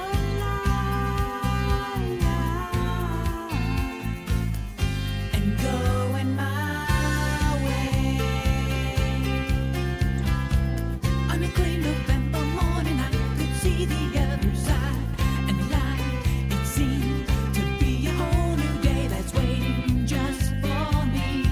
And going my way. On a clear November morning, I could see the other side. And life, it seemed to be a whole new day that's waiting just for me.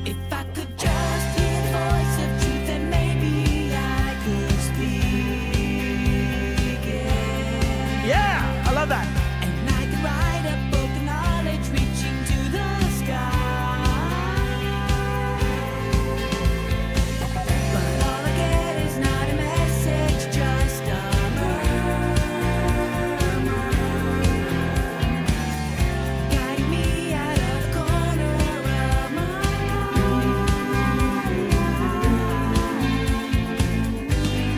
If I could just hear the voice of truth, then maybe I could speak it. Yeah, I love that. And I could write a book of knowledge reaching to the sky. But all I get is not a message, just a murmur, guiding me out of the corner of my eye,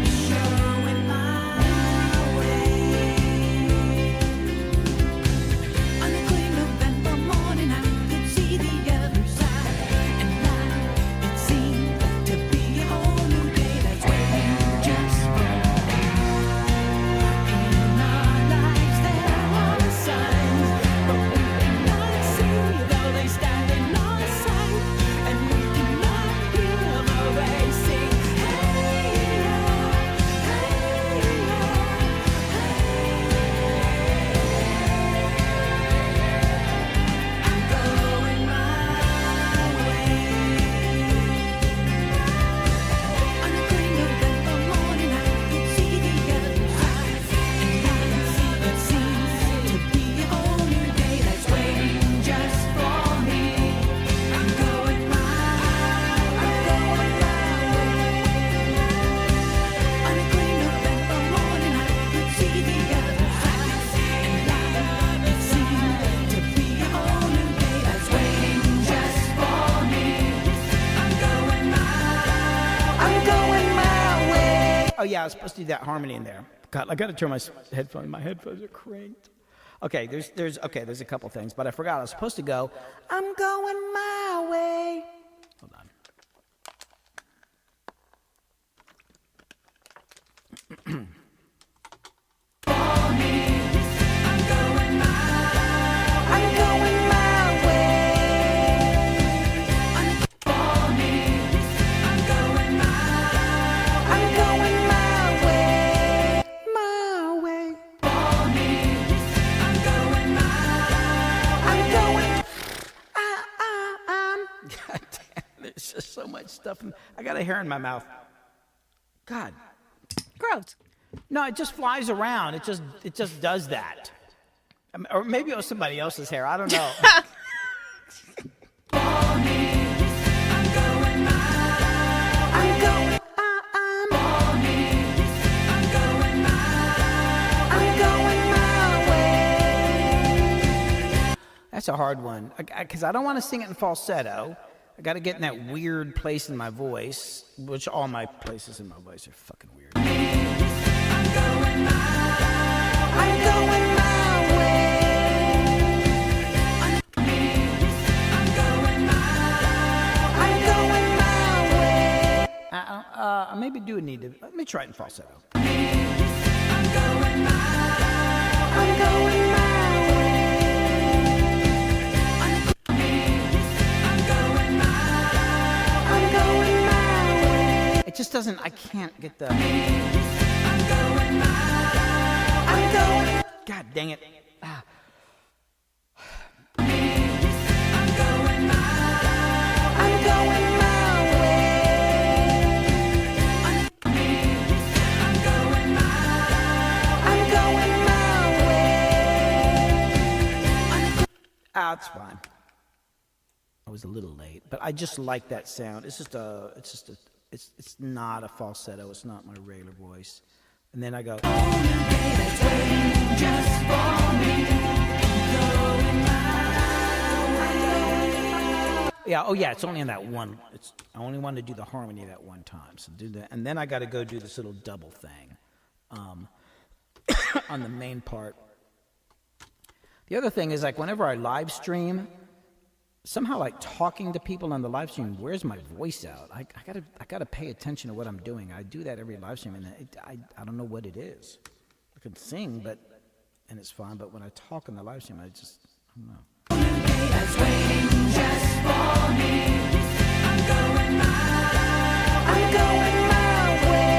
showing my way. On a clear November morning, I could see the other side, and life, it seemed to be a whole new day that's waiting just for us. In our lives, there are signs, but we cannot see, though they stand in our sight, and we cannot hear the racing. I'm going my way. On a clear November morning, I could see the other side, and life, it seems to be a whole new day that's waiting just for me. I'm going my way. On a clear November morning, I could see the other side, and life, it seemed to be a whole new day that's waiting just for me. I'm going my way. Oh yeah, I was supposed to do that harmony in there. God, I got to turn my headphones. My headphones are cranked. Okay, there's a couple things, but I forgot. I was supposed to go. I'm going my way. Hold on. stuff. I got a hair in my mouth. God. Gross. No, it just flies around. It just does that. Or maybe it was somebody else's hair. I don't know. That's a hard one because I don't want to sing it in falsetto. I got to get in that weird place in my voice, which all my places in my voice are fucking weird. I'm going my way. I maybe do need to. Let me try it in falsetto. I'm going my It just doesn't. I can't get the. God dang it. Ah. It's fine. I was a little late, but I just like that sound. It's not a falsetto. It's not my regular voice. And then I go. Yeah. Oh, yeah. It's only in that one. I only wanted to do the harmony that one time. So do that, and then I got to go do this little double thing, on the main part. The other thing is, like, whenever I live stream, somehow, like, talking to people on the live stream wears my voice out. I gotta pay attention to what I'm doing. I do that every live stream, and I don't know what it is. I can sing, and it's fine. But when I talk on the live stream, I don't know. I'm going my way.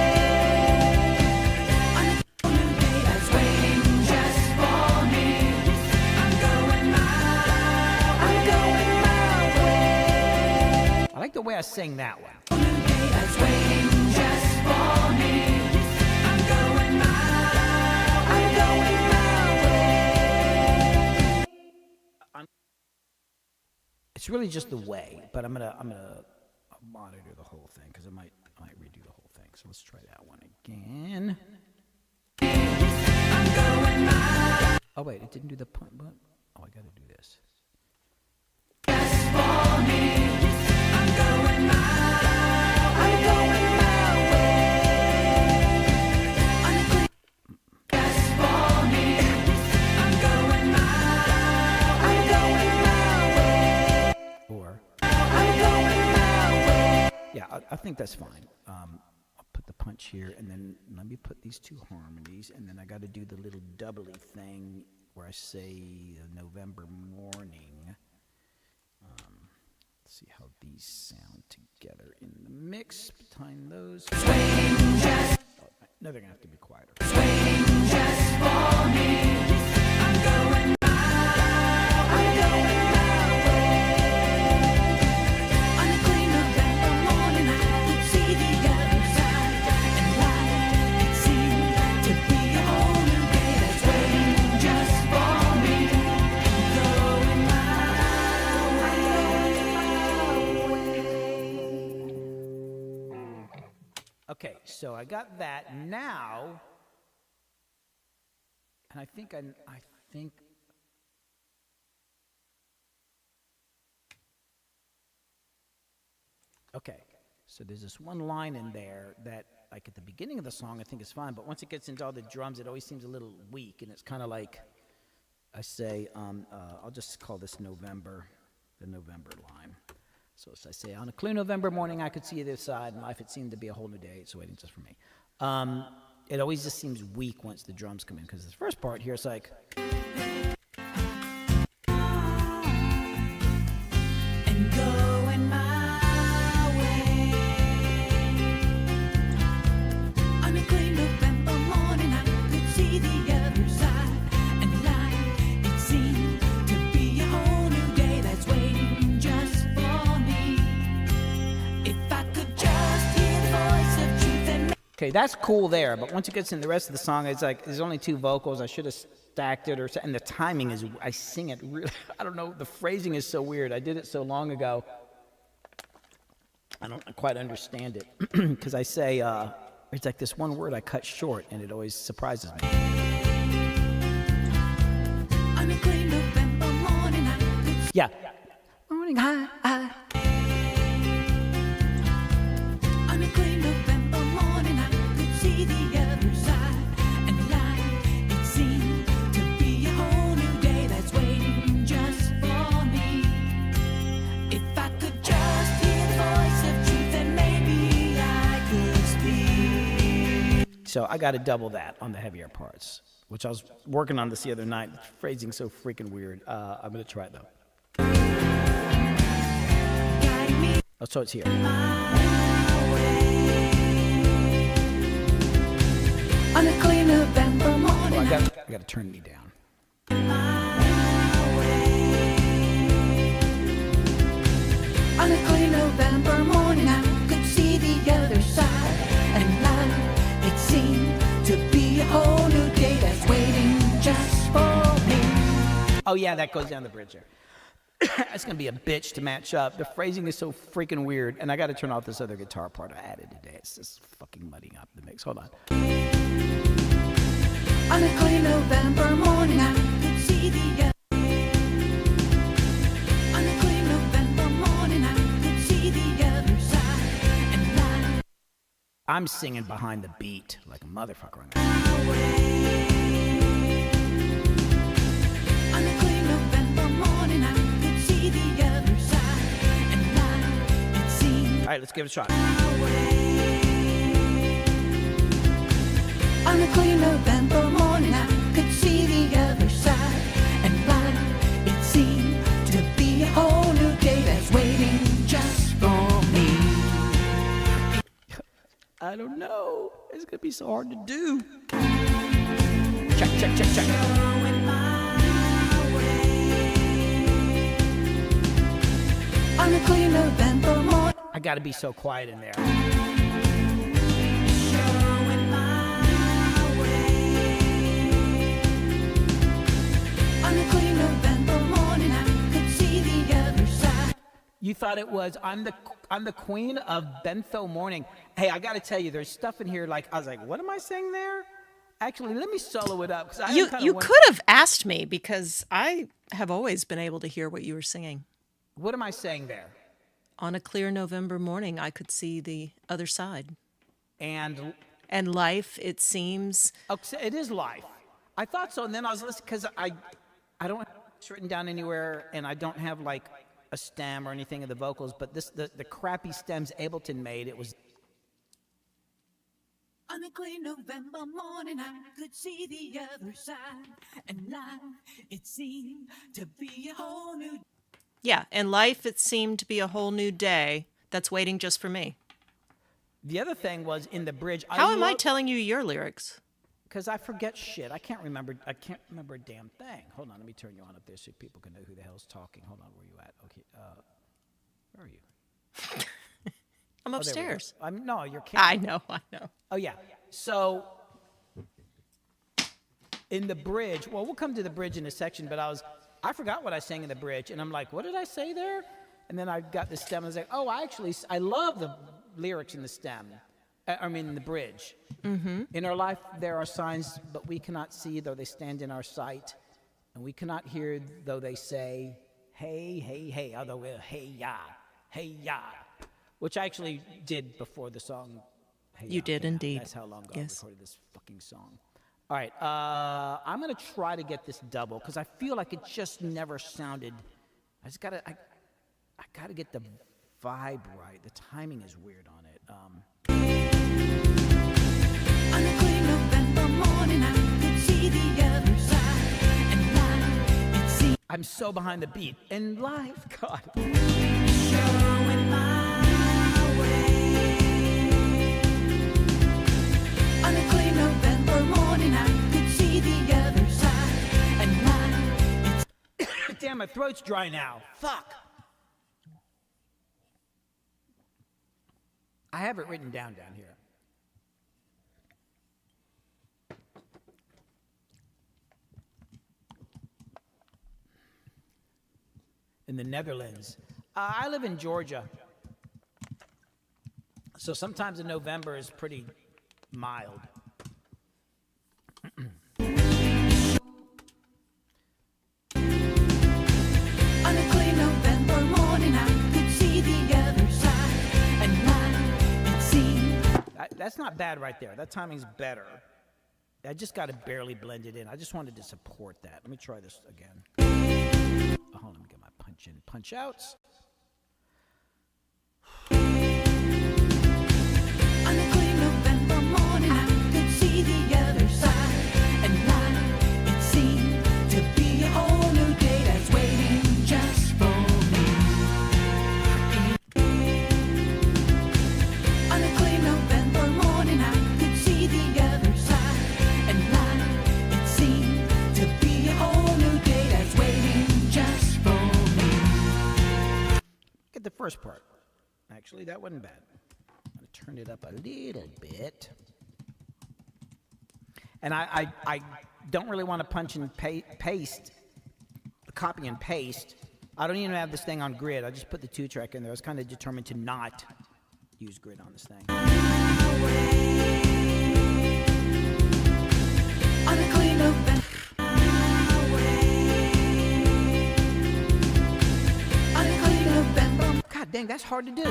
I like the way I sing that one. It's really just the way, but I'm gonna monitor the whole thing because I might redo the whole thing. So let's try that one again. Oh wait, it didn't do the point. Oh, I gotta do this. Yeah, I think that's fine. I'll put the punch here, and then let me put these two harmonies, and then I got to do the little doubly thing where I say November morning. Let's see how these sound together in the mix behind those. Oh, no, they're gonna have to be quieter. Okay, so I got that now, and I think. Okay, so there's this one line in there that, like at the beginning of the song, I think is fine, but once it gets into all the drums, it always seems a little weak, and it's kind of like I say, I'll just call this November, the November line. So as I say, on a clear November morning, I could see the other side, and life, it seemed to be a whole new day. It's waiting just for me. It always just seems weak once the drums come in, because the first part here is like. And going my way. On a clear November morning, I could see the other side, and life, it seemed to be a whole new day that's waiting just for me. If I could Okay, that's cool there, but once it gets in the rest of the song, it's like there's only 2 vocals. I should have stacked it, and the timing is. I sing it really. I don't know. The phrasing is so weird. I did it so long ago. I don't quite understand it because I say it's like this one word I cut short, and it always surprises me. On a clear November morning, I could Yeah. Morning high. On a clear November morning, I could see the other side, and life it seemed to be a whole new day that's waiting just for me. If I could just hear the voice of truth, then maybe I could speak. So I got to double that on the heavier parts, which I was working on this the other night. The phrasing's so freaking weird. I'm gonna try it though. Guide me Oh, so it's here. on a clear November morning. Oh, I got to turn me down. On a clear November morning, I could see the other side, and life it seemed to be a whole new day that's waiting just for me. Oh yeah, that goes down the bridge there. That's gonna be a bitch to match up. The phrasing is so freaking weird, and I got to turn off this other guitar part I added today. It's just fucking muddying up the mix. Hold on. On a clear November morning, I could see the on a clear November morning, I could see the other side, and life I'm singing behind the beat like a motherfucker. on a clear November morning, I could see the other side, and life it seemed. All right, let's give it a shot. On a clear November morning, I could see the other side, and life it seemed to be a whole new day that's waiting just for me. I don't know. It's gonna be so hard to do. Check. On a clear November morning, I gotta be so quiet in there. on a clear November morning, I could see the other side. You thought it was I'm the queen of bentho morning. Hey, I gotta tell you, there's stuff in here like I was like, what am I saying there? Actually, let me solo it up because You could have asked me because I have always been able to hear what you were singing. What am I saying there? On a clear November morning, I could see the other side. And And life, it seems. it is life. I thought so, and then I was listening because I don't have it written down anywhere, and I don't have like a stem or anything of the vocals. But the crappy stems Ableton made, it was. On a clear November morning, I could see the other side, and life it seemed to be a whole new. Yeah, and life, it seemed to be a whole new day that's waiting just for me. The other thing was in the bridge. How am I telling you your lyrics? Because I forget shit. I can't remember a damn thing. Hold on, let me turn you on up there so people can know who the hell's talking. Hold on, where you at? Okay, where are you? I'm Oh, there we go. upstairs. No, you're kidding. I know. Oh yeah. So in the bridge, well, we'll come to the bridge in a section, but I forgot what I sang in the bridge, and I'm like, what did I say there? And then I got the stem. I was like, oh, I love the lyrics in the stem. In the bridge. Mm-hmm. In our life, there are signs, but we cannot see, though they stand in our sight. And we cannot hear, though they say, hey, hey, hey, although we're hey, ya, which I actually did before the song. Hey, You did came out. indeed. That's how long ago Yes. I recorded this fucking song. All right, I'm going to try to get this double, because I feel like it just never sounded. I got to get the vibe right. The timing is weird on it. On a clear November morning, I could see the other side, and life it seemed I'm so behind the beat. And live, God. showing my way. On a clear November morning, I could see the other side, and life it's Damn, my throat's dry now. Fuck. I have it written down here. in the Netherlands. I live in Georgia. So sometimes in November is pretty mild. On a clear November morning, I could see the other side, and I could see. That's not bad right there. That timing's better. I just got to barely blend it in. I just wanted to support that. Let me try this again. Oh, hold on, let me get my punch in, punch outs. On a clear November morning, I could see the other side, and it seemed to be a whole new day that's waiting just for me. On a clear November morning, I could see the other side, and it seemed to be a whole new day that's waiting just for me. Get the first part. Actually, that wasn't bad. I'm going to turn it up a little bit. And I don't really want to punch and paste, copy and paste. I don't even have this thing on grid. I just put the 2-track in there. I was kind of determined to not use grid on this thing. On a clear November. On a clear November. God dang, that's hard to do.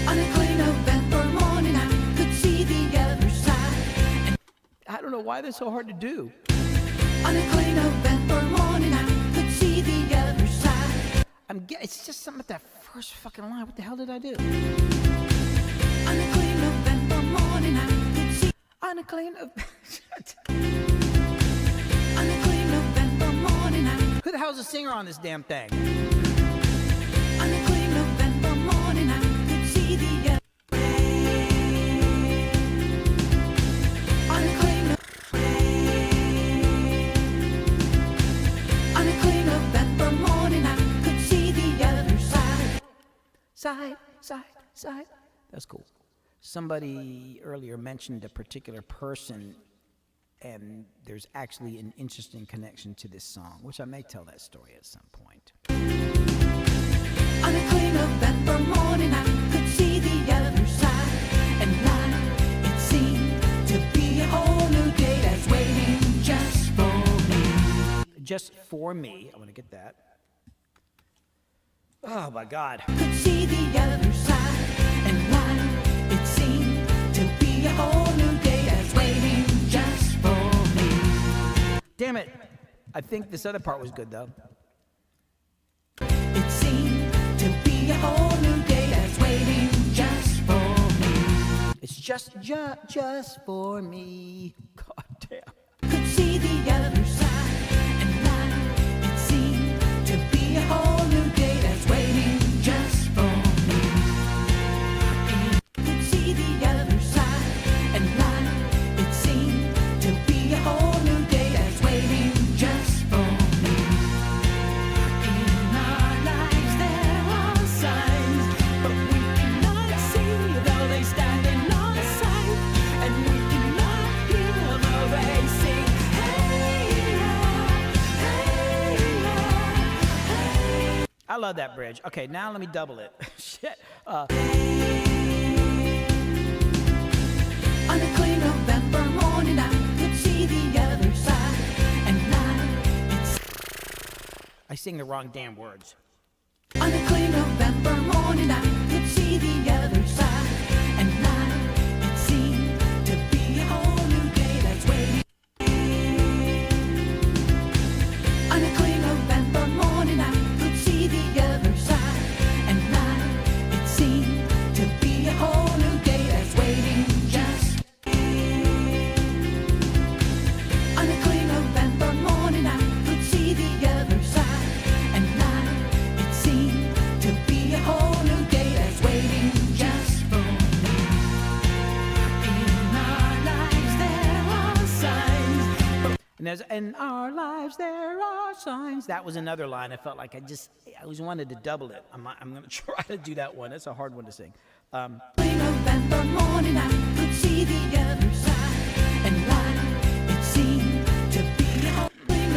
On a clear November morning, I could see the other side. I don't know why that's so hard to do. On a clear November morning, I could see the other side. It's just something with that first fucking line. What the hell did I do? On a clear November morning, I could see. On a clean. On a clear November morning, I. Who the hell's the singer on this damn thing? On a clear November morning, I could see the other. On a clear. On a clear November morning, I could see the other side. Side. That's cool. Somebody earlier mentioned a particular person, and there's actually an interesting connection to this song, which I may tell that story at some point. On a clear November morning, I could see the other side, and it seemed to be a whole new day that's waiting just for me. Just for me. I want to get that. Oh my God. Could see the other side, and it seemed to be a whole new day that's waiting just for me. Damn it. I think this other part was good though. It seemed to be a whole new day that's waiting just for me. It's just for me. God damn. Could see the other side, and it seemed to be a whole new day that's waiting just for me. Could see the other side, and it seemed to be a whole new day that's waiting just for me. In our lives there are signs, but we cannot see though they stand in our sight, and we cannot hear though they sing. I love that bridge. Okay, now let me double it. Shit. On a clear November morning, I could see the other side, and I sing the wrong damn words. on a clear November morning, I could see the other side, and it seemed to be a whole new day that's waiting. On a clear November morning, I could see the other side, and it seemed to be a whole new day that's waiting just. On a clear November morning, I could see the other side, and it seemed to be a whole new day that's waiting just for me. In our lives there are signs. And there's in our lives there are signs. That was another line. I felt like I always wanted to double it. I'm going to try to do that one. It's a hard one to sing. Clear November morning, I could see the other side, and it seemed to be a whole. Clear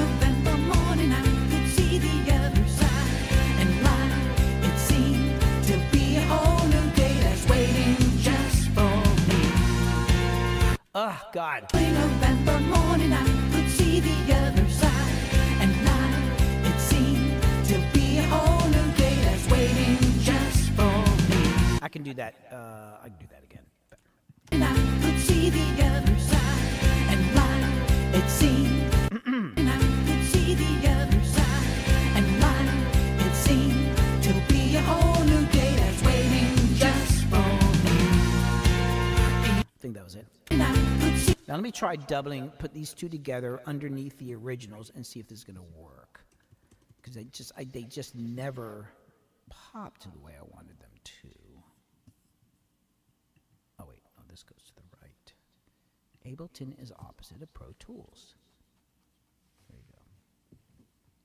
Oh, God. November morning, I could see the other side. And night, it seemed to be a whole new day that's waiting just for me. I can do that. I can do that again. And I could see the other side. And light, it seemed. And I could see the other side. And light, it seemed to be a whole new day that's waiting just for me. I think that was it. And I could see. Now let me try doubling, put these two together underneath the originals and see if this is going to work. Because they just never popped the way I wanted them to. Oh wait, oh, this goes to the right. Ableton is opposite of Pro Tools. There you go.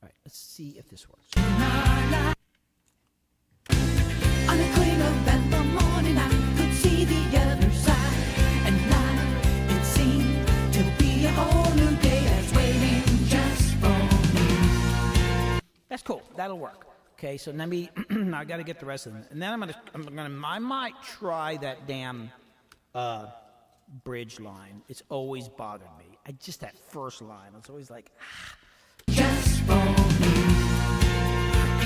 All right, let's see if this works. On a clear November morning, I could see the other side. And night, it seemed to be a whole new day that's waiting just for me. That's cool. That'll work. Okay, so let me. I got to get the rest of them, and then I might try that damn bridge line. It's always bothered me. Just that first line. It's always like. Just for me.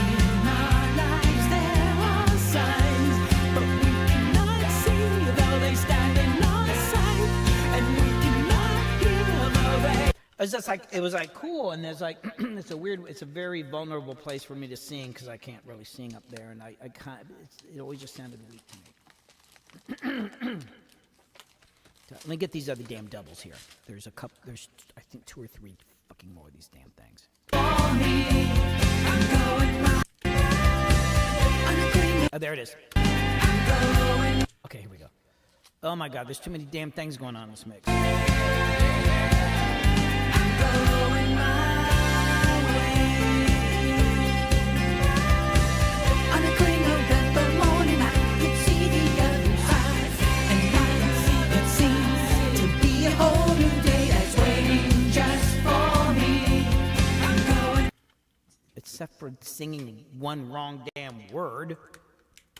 In our lives there are signs, but we cannot see though they stand in our sight, and we cannot hear the rain. It's just like it was like cool, and there's like it's a very vulnerable place for me to sing because I can't really sing up there, and I can't. It always just sounded weak to me. Let me get these other damn doubles here. There's a couple. There's I think 2 or 3 fucking more of these damn things. Oh, there it is. Okay, here we go. Oh my God, there's too many damn things going on in this mix. Except for singing one wrong damn word.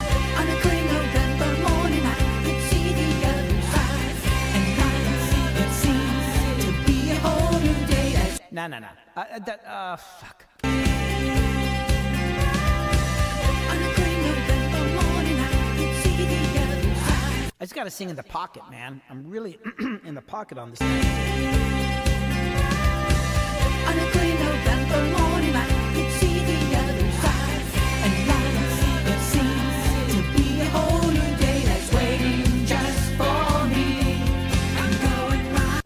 On a clear November morning, I could see the other side. And lights, it seems to be a whole new day that's. No. Fuck. On a clear November morning, I could see the other side. I just gotta sing in the pocket, man. I'm really in the pocket on this. On a clear November morning, I could see the other side. And lights, it seems to be a whole new day that's waiting just for me. I'm going right.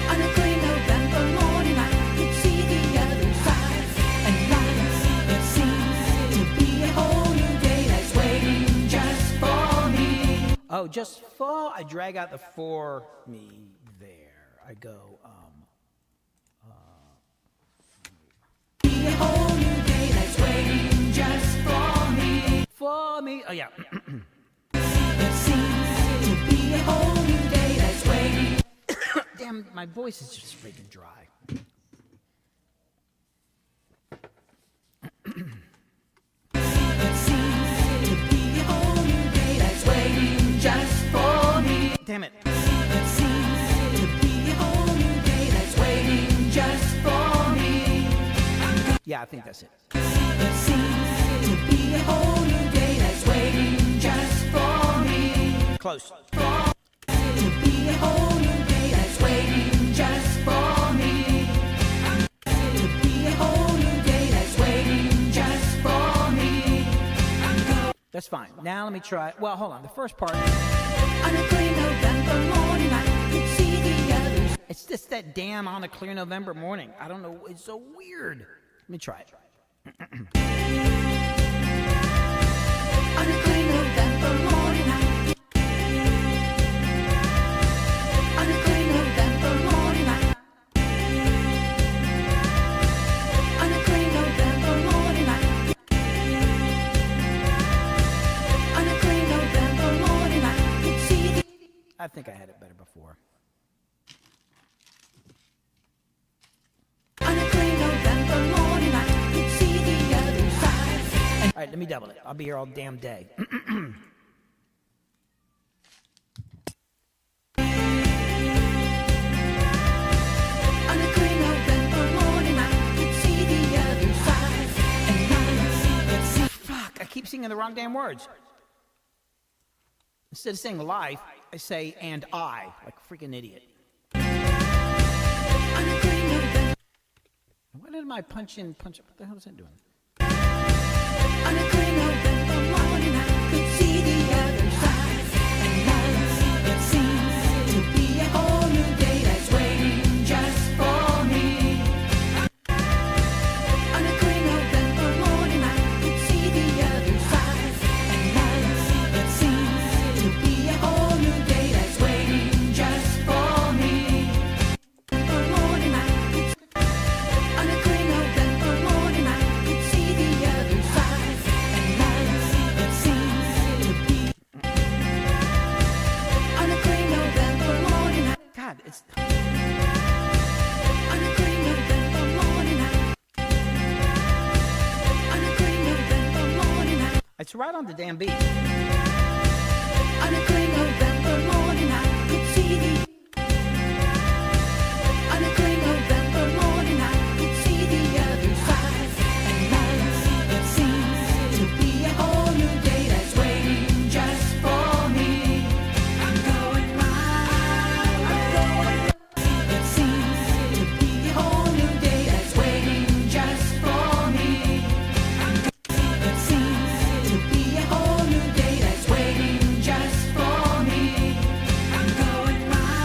On a clear November morning, I could see the other side. And lights, it seems to be a whole new day that's waiting just for me. Oh, just for I drag out the for me there. I go. Be a whole new day that's waiting just for me. For me. Oh yeah. It seems to be a whole new day that's waiting. Damn, my voice is just freaking dry. It seems to be a whole new day that's waiting just for me. Damn it. It seems to be a whole new day that's waiting just for me. Yeah, I think that's it. It seems to be a whole new day that's waiting just for me. Close. To be a whole new day that's waiting just for me. To be a whole new day that's waiting just for me. That's fine. Now let me try. Well, hold on. The first part. On a clear November morning, I could see the others. It's just that damn on a clear November morning. I don't know. It's so weird. Let me try it. On a clear November morning, on a clear November morning, on a clear November morning, on a clear November morning, I could see the. I think I had it better before. On a clear November morning, I could see the other side. All right, let me double it. I'll be here all damn day. singing the wrong damn words. Instead of saying life, I say and I, like a freaking idiot. Why did my punch in, punch? What the hell is that doing? On a gray November morning, I could see the other side, and life, it seems to be a whole new day that's waiting just for me. On a gray November morning, I could see the other side, and life, it seems to be a whole new day that's waiting just for me. Morning, I could, on a gray November morning, I could see the other side, and life, it seems to be. On a gray November morning, God, it's on a gray November morning, on a gray November morning, it's right on the damn beat. on a gray November morning, I could see the. On a gray November morning, I could see the other side, and life, it seems to be a whole new day that's waiting just for me. I'm going round, it seems to be a whole new day that's waiting just for me. It seems to be a whole new day that's waiting just for me. I'm going round,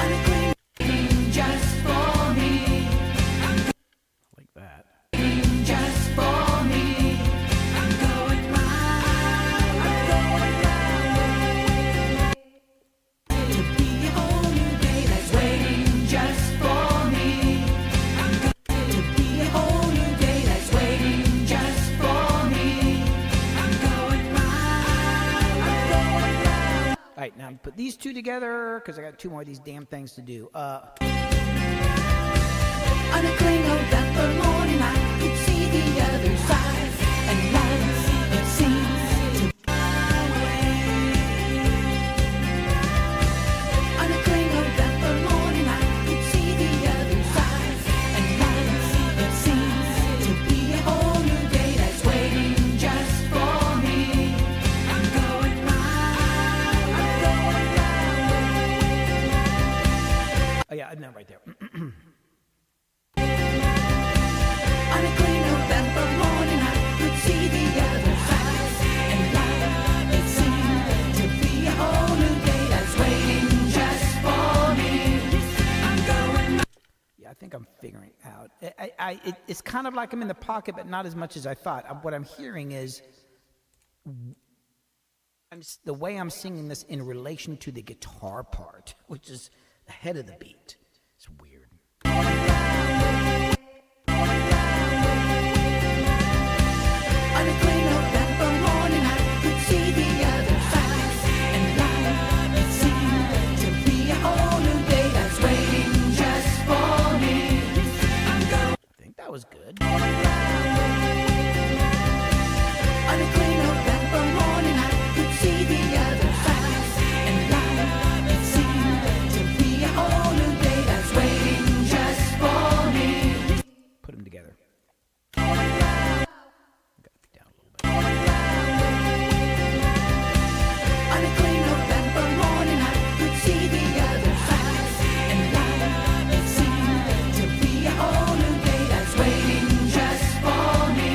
on a green just for me, Like that. just for me. I'm going round, to be a whole new day that's waiting just for me. To be a whole new day that's waiting just for me. I'm going round. All right, now put these two together because I got two more of these damn things to do. On a gray November morning, I could see the other side, and life, it seems to be away. On a gray November morning, I could see the other side, and life, it seems to be a whole new day that's waiting just for me. I'm going round, Oh yeah, no, right there. on a gray November morning, I could see the other side, and life, it seemed to be a whole new day that's waiting just for me. I'm going. Yeah, I think I'm figuring it out. It's kind of like I'm in the pocket, but not as much as I thought. What I'm hearing is the way I'm singing this in relation to the guitar part, which is ahead of the beat. It's weird. On a gray November morning, I could see the other side, and life, it seemed to be a whole new day that's waiting just for me. I'm going. I think that was good. On a gray November morning, I could see the other side, and life, it seemed to be a whole new day that's waiting just for me. Put them together. Got to be down a little bit. On a gray November morning, I could see the other side, and life, it seemed to be a whole new day that's waiting just for me.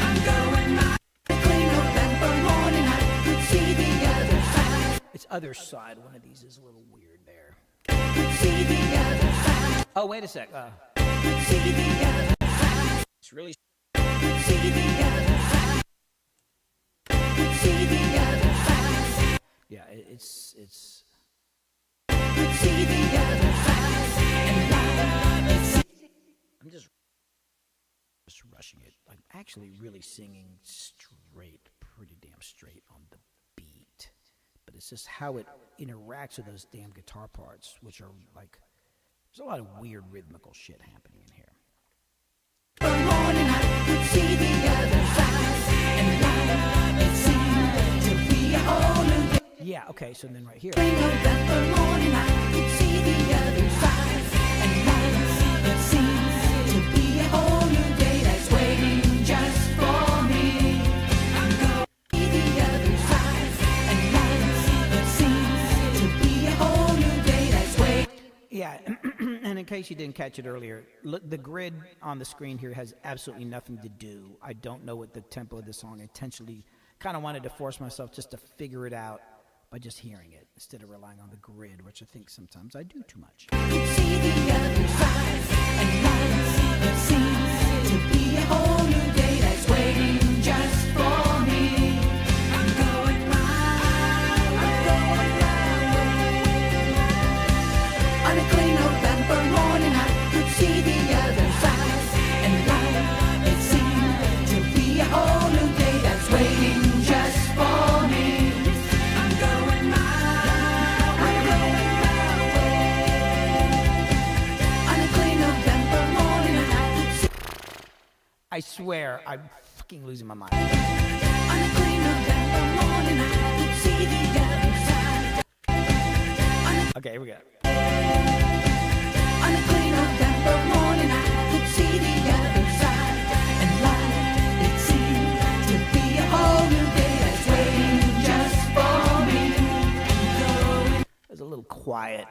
I'm going round. On a gray November morning, I could see the other side, It's other side. One of these is a little weird there. could see the other side, Oh, wait a sec. could see the other side, It's really. could see the other side, could see the other side, Yeah, it's. could see the other side, and life, it seemed. I'm just rushing it. I'm actually really singing straight, pretty damn straight on the beat. But it's just how it interacts with those damn guitar parts, which are like, there's a lot of weird rhythmical shit happening in here. Morning, I could see the other side, and life, it seemed to be a whole new day. Yeah, okay, so then right here. November morning, I could see the other side, and life, it seems to be a whole new case you didn't catch it earlier, look, the grid on the screen here has absolutely nothing to do. I don't know what the tempo of the song intentionally. Kind of wanted to force myself just to figure it out by just hearing it instead of relying on the grid, which I think sometimes I do too much. See the other side, and life it seems to be a whole new day that's waiting just for me. I'm going my way. On a clean November morning, I could see the other side, and life it seemed to be a whole new day that's waiting just for me. I'm going my way. On a clean November morning, I could see. I swear, I'm fucking losing my mind. On a clean November morning, I could see the other side. Okay, here we go. On a clean November morning, I could see the other side, and life it seemed to be a whole new day that's waiting just for me. It was a little quiet.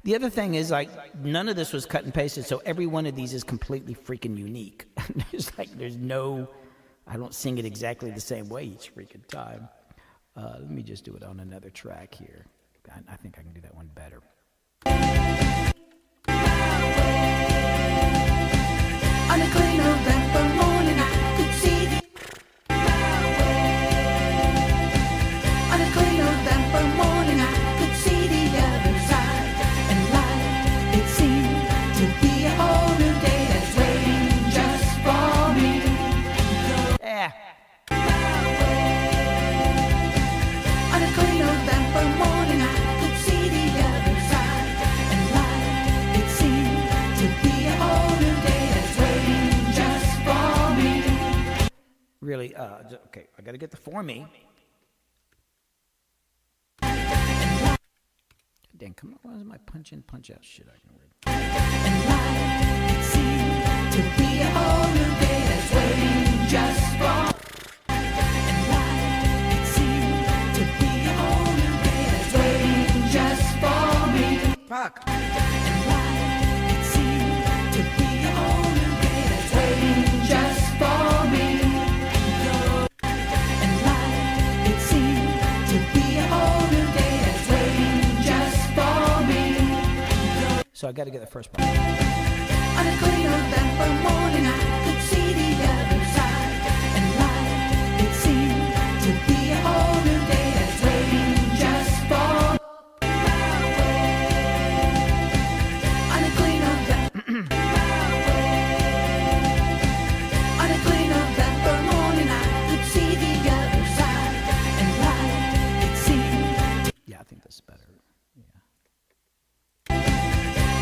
The other thing is, like, none of this was cut and pasted, so every one of these is completely freaking unique. there's no, I don't sing it exactly the same way each freaking time. Let me just do it on another track here. I think I can do that one better. On a clean November morning, I could see the. On a clean November morning, I could see the other side, and life it seemed to be a whole new day that's waiting just for me. Yeah. On a clean November morning, I could see the other side, and life it seemed to be a whole new day that's waiting just for me. Really, okay, I gotta get the for me. Dang, come on, why is my punch in, punch out shit I can read? And life it seemed to be a whole new day that's waiting just for. And life it seemed to be a whole new day that's waiting just for me. Fuck. And life it seemed to be a whole new day that's waiting just for me. And life it seemed to be a whole new day that's waiting just for me. So I gotta get the first part. On a clean November morning, I could see the other side, and life it seemed to be a whole new day that's waiting just for. On a clean November. On a clean November morning, I could see the other side, and life it seemed. Yeah, I think this is better.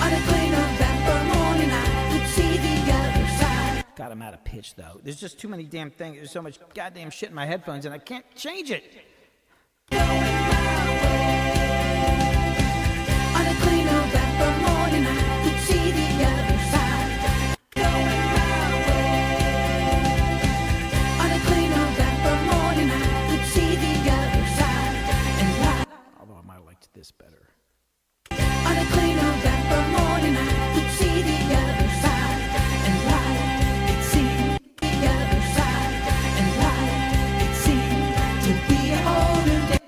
On a clean November morning, I could see the other side. God, I'm out of pitch though. There's just too many damn things. There's so much goddamn shit in my headphones, and I can't change it. On a clean November morning, I could see the other side. On a clean November morning, I could see the other side, and life. Although I might have liked this better. On a clean November morning, I could see the other side, and life it seemed the other side, and life it seemed to be a whole new day.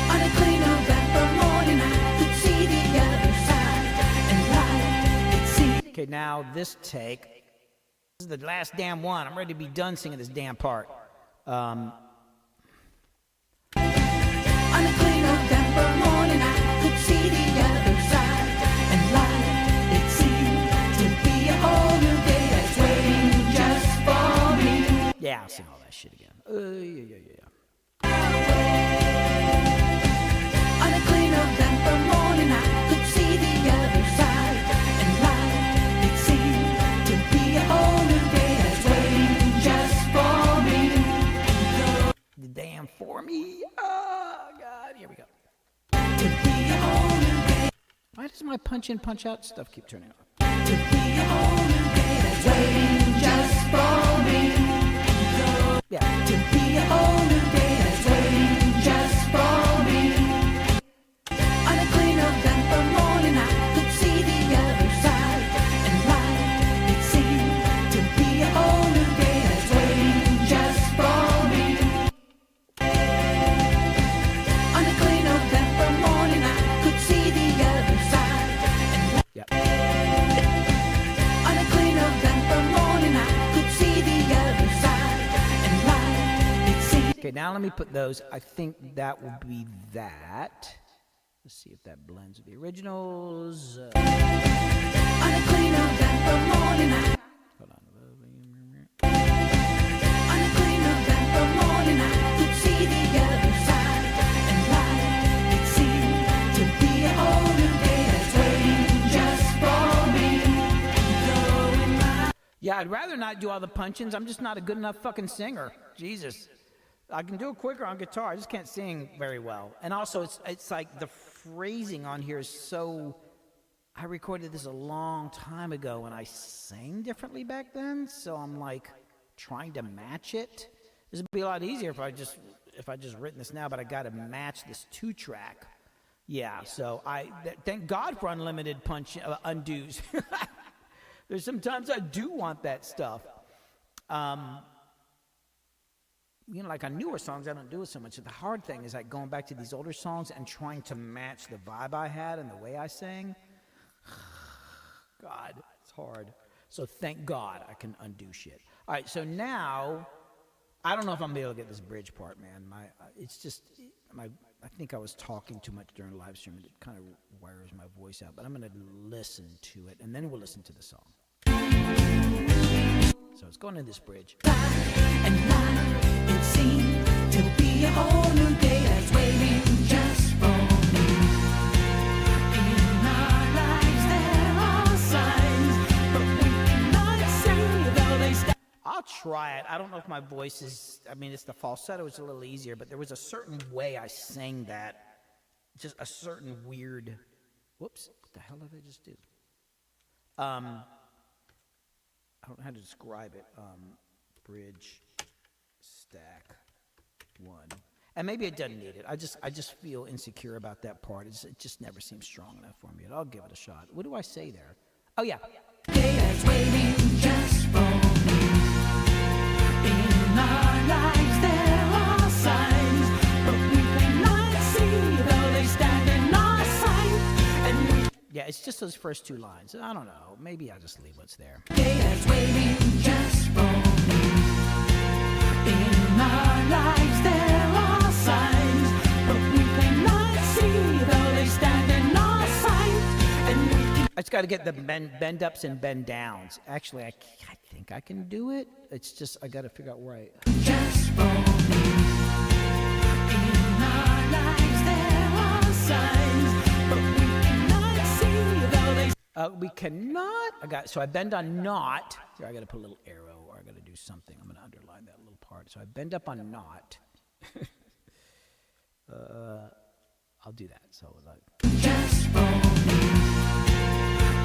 On a clean November morning, I could see the other side, and life it seemed. Okay, now this take. This is the last damn one. I'm ready to be done singing this damn part. On a clean November morning, I could see the other side, and life it seemed to be a whole new day that's waiting just for me. Yeah, I'll sing all that shit again. Yeah. On a clean November morning, I could see the other side, and life it seemed to be a whole new day that's waiting just for me. The damn for me. Oh, God. Here we go. To be a whole new day, Why does my punch in, punch out stuff keep turning off? to be a whole new day that's waiting just for me. Yeah. To be a whole new day that's waiting just for me. On a clean November morning, I could see the other side, Okay, now let me put those. I think that will be that. Let's see if that blends with the originals. On a clean November morning, Hold on. on a clean November morning, I could see the other side, and life it seemed to be a whole new day that's waiting just for me. Going my Yeah, I'd rather not do all the punch-ins. I'm just not a good enough fucking singer. Jesus. I can do it quicker on guitar. I just can't sing very well. And also, it's like the phrasing on here is so... I recorded this a long time ago, and I sang differently back then, so I'm like trying to match it. This would be a lot easier if I just written this now, but I got to match this 2-track. Yeah, so thank God for unlimited undos. There's sometimes I do want that stuff. You know, like on newer songs, I don't do it so much. The hard thing is like going back to these older songs and trying to match the vibe I had and the way I sang. God, it's hard. So thank God I can undo shit. All right, so now, I don't know if I'm going to be able to get this bridge part, man. I think I was talking too much during the live stream. It kind of wires my voice out, but I'm going to listen to it, and then we'll listen to the song. So it's going in this bridge. and life it seemed to be a whole new day that's waiting just for me. In our lives there are signs, but we cannot see though they stand. I'll try it. I don't know if my voice is, I mean, it's the falsetto is a little easier, but there was a certain way I sang that, just a certain weird, whoops, what the hell did I just do? I don't know how to describe it. Bridge, stack, 1. And maybe it doesn't need it. I just feel insecure about that part. It just never seems strong enough for me. But I'll give it a shot. What do I say there? Oh, yeah. Day that's waiting just for me. In our lives there are signs, but we cannot see though they stand in our sight. And we Yeah, it's just those first 2 lines. I don't know. Maybe I'll just leave what's there. day that's waiting just for me. In our lives there are signs, but we cannot see though they stand in our sight. And we can I just got to get the bend ups and bend downs. Actually, I think I can do it. It's just I got to figure out where I. just for me. In our lives there are signs, but we cannot see though they We cannot. So I bend on not. Here, I got to put a little arrow, or I got to do something. I'm going to underline that little part. So I bend up on not. I'll do that. So like. just for me.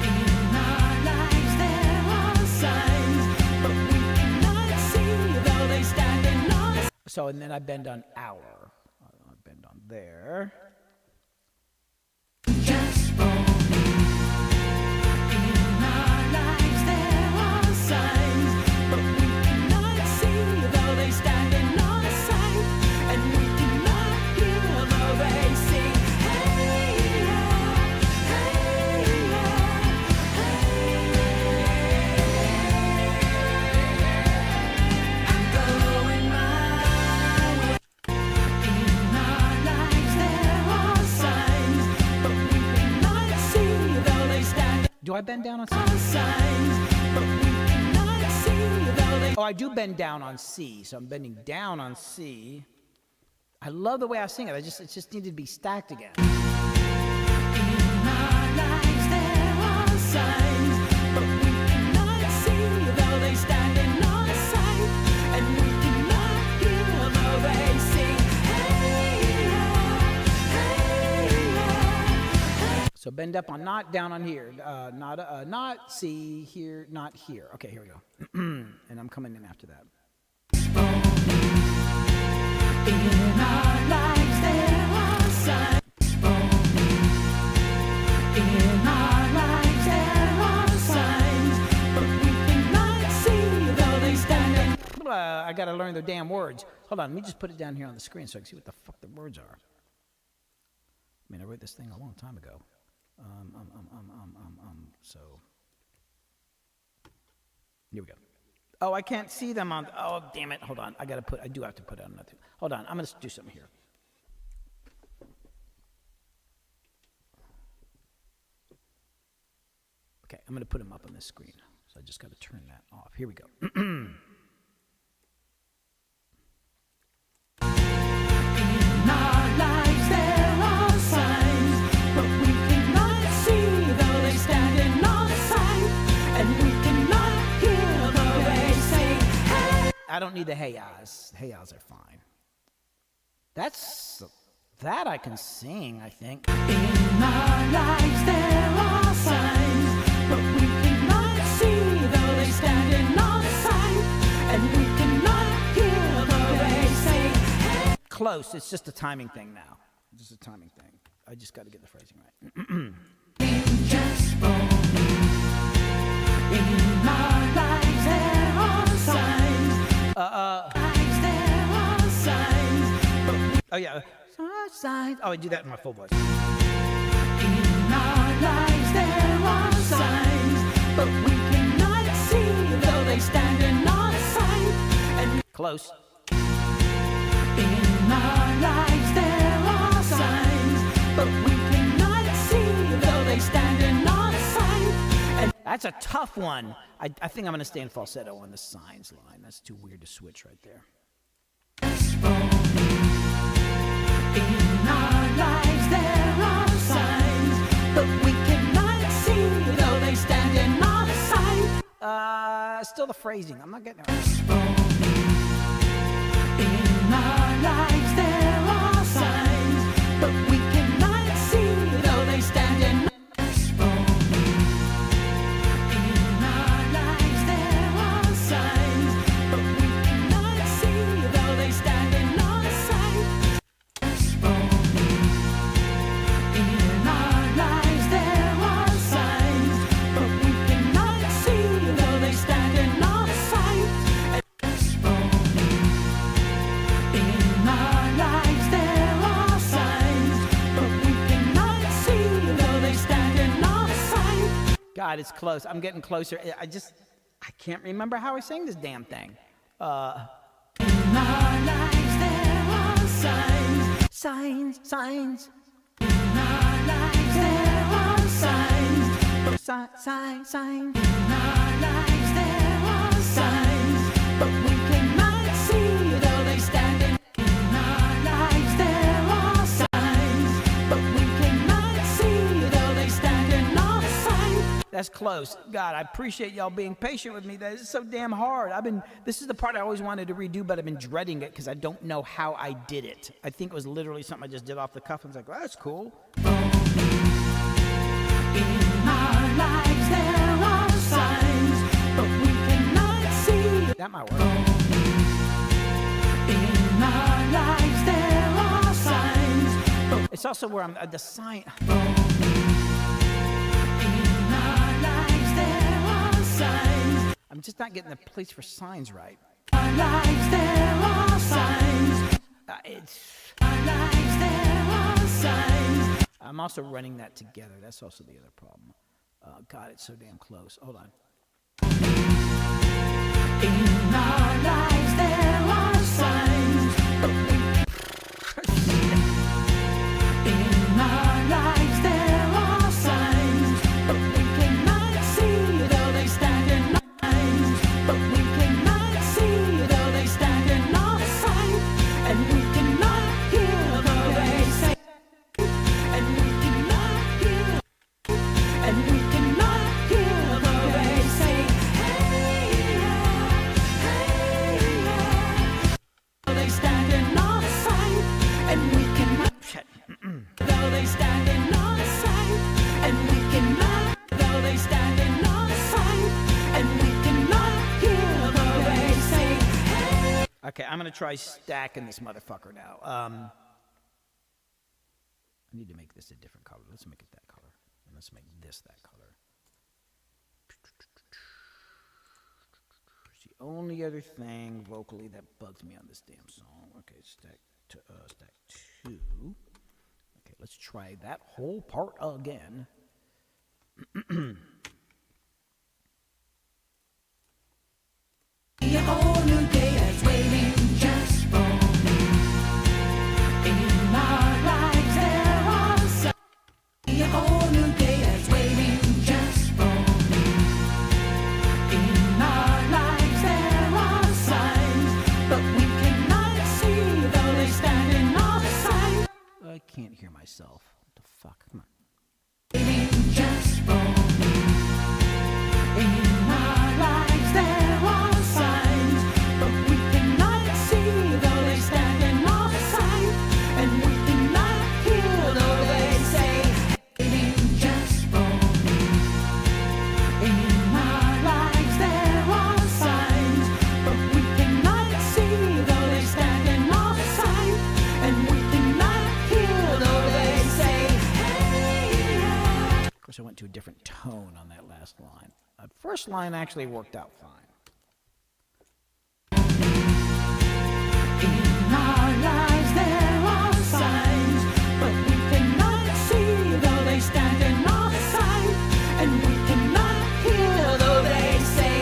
In our lives there are signs, but we cannot see though they stand in our. So and then I bend on our. I bend on there. Just for me. In our lives there are signs, but we cannot see though they stand in our sight, and we cannot hear though they sing. Hey yeah, hey yeah, hey. I'm going my way. In our lives there are signs, but we cannot see though they stand Do I bend down on C? in signs, but we cannot see though they. Oh, I do bend down on C. So I'm bending down on C. I love the way I sing it. It just needed to be stacked again. In our lives there are signs, but we cannot see though they stand in our sight, and we cannot hear though they sing. Hey yeah, hey yeah. So bend up on not, down on here. Not C, here, not here. Okay, here we go. And I'm coming in after that. In our lives there are signs for me. In our lives there are signs, but we cannot see though they stand in. I gotta learn the damn words. Hold on, let me just put it down here on the screen so I can see what the fuck the words are. I mean, I wrote this thing a long time ago. So here we go. Oh, I can't see them on. Oh, damn it! Hold on. I do have to put on another. Hold on. I'm gonna do something here. Okay, I'm gonna put them up on this screen. So I just got to turn that off. Here we go. In our lives there are signs, but we cannot see though they stand in our sight, and we cannot hear though they say, hey. I don't need the hey-ahs. Hey-ahs are fine. That I can sing, I think. In our lives there are signs, but we cannot see though they stand in our sight, and we cannot hear though they say, hey. Close. It's just a timing thing now. Just a timing thing. I just got to get the phrasing right. Just for me. In our lives there are signs. Lives there are signs, but we Oh, yeah. Signs. Oh, I do that in my full voice. in our lives there are signs, but we cannot see though they stand in our sight. And Close. in our lives there are signs, but we cannot see though they stand in our sight. And That's a tough one. I think I'm going to stay in falsetto on the signs line. That's too weird to switch right there. just for me. In our lives there are signs, but we cannot see though they stand in our sight. Still the phrasing. I'm not getting it right. Just for me. In our lives there are signs, but we cannot see though they stand in. Just for me. In our lives there are signs, but we cannot see though they stand in our sight. Just for me. In our lives there are signs, but we cannot see though they stand in our sight. Just for me. In our lives there are signs, but we cannot see though they stand in our sight. God, it's close. I'm getting closer. I can't remember how I sang this damn thing. In our lives there are signs. Signs. In our lives there are signs. Signs. In our lives there are signs, but we cannot see though they stand in. In our lives there are signs, but we cannot see though they stand in our sight. That's close. God, I appreciate y'all being patient with me. That is so damn hard. This is the part I always wanted to redo, but I've been dreading it because I don't know how I did it. I think it was literally something I just did off the cuff. I was like, well, that's cool. In our lives there are signs, but we cannot see. That might work. In our lives there are signs, but It's also where I'm the sign. in our lives there are signs. I'm just not getting the place for signs right. Our lives there are signs. Our lives there are signs. I'm also running that together. That's also the other problem. God, it's so damn close. Hold on. In our lives there are signs, but we in our lives there are signs, but we cannot see though they stand in lines. But we cannot see though they stand in our sight, and we cannot hear though they say, and we cannot hear, and we cannot hear though they say, hey yeah, hey yeah. They stand in our sight, and we cannot. Shit. Though they stand in our sight, and we cannot. Though they stand in our sight, and we cannot hear though they say, hey. Okay, I'm gonna try stacking this motherfucker now. I need to make this a different color. Let's make it that color, and let's make this that color. It's the only other thing vocally that bugs me on this damn song. Okay, stack two. Okay, let's try that whole part again. can't hear myself. What the fuck? Come on. Just for me. In our lives there are signs, but we cannot see though they stand in our sight, and we cannot hear though they say, just for me. In our lives there are signs, but we cannot see though they stand in our sight, and we cannot hear though they say, hey. Of course, I went to a different tone on that last line. First line actually worked out fine. In our lives there are signs, but we cannot see though they stand in our sight, and we cannot hear though they say.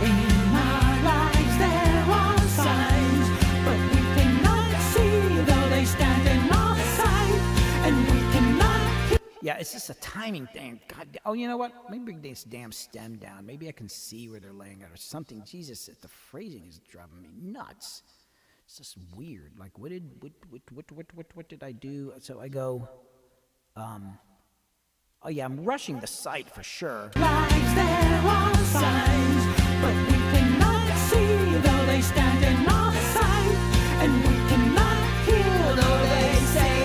In our lives there are signs, but we cannot see though they stand in our sight, and we cannot hear. Yeah, it's just a timing thing. God, oh, you know what? Maybe bring this damn stem down. Maybe I can see where they're laying out or something. Jesus, the phrasing is driving me nuts. It's just weird. Like, what did I do? So I go, oh yeah, I'm rushing the site for sure. Lives there are signs, but we cannot see though they stand in our sight, and we cannot hear though they say.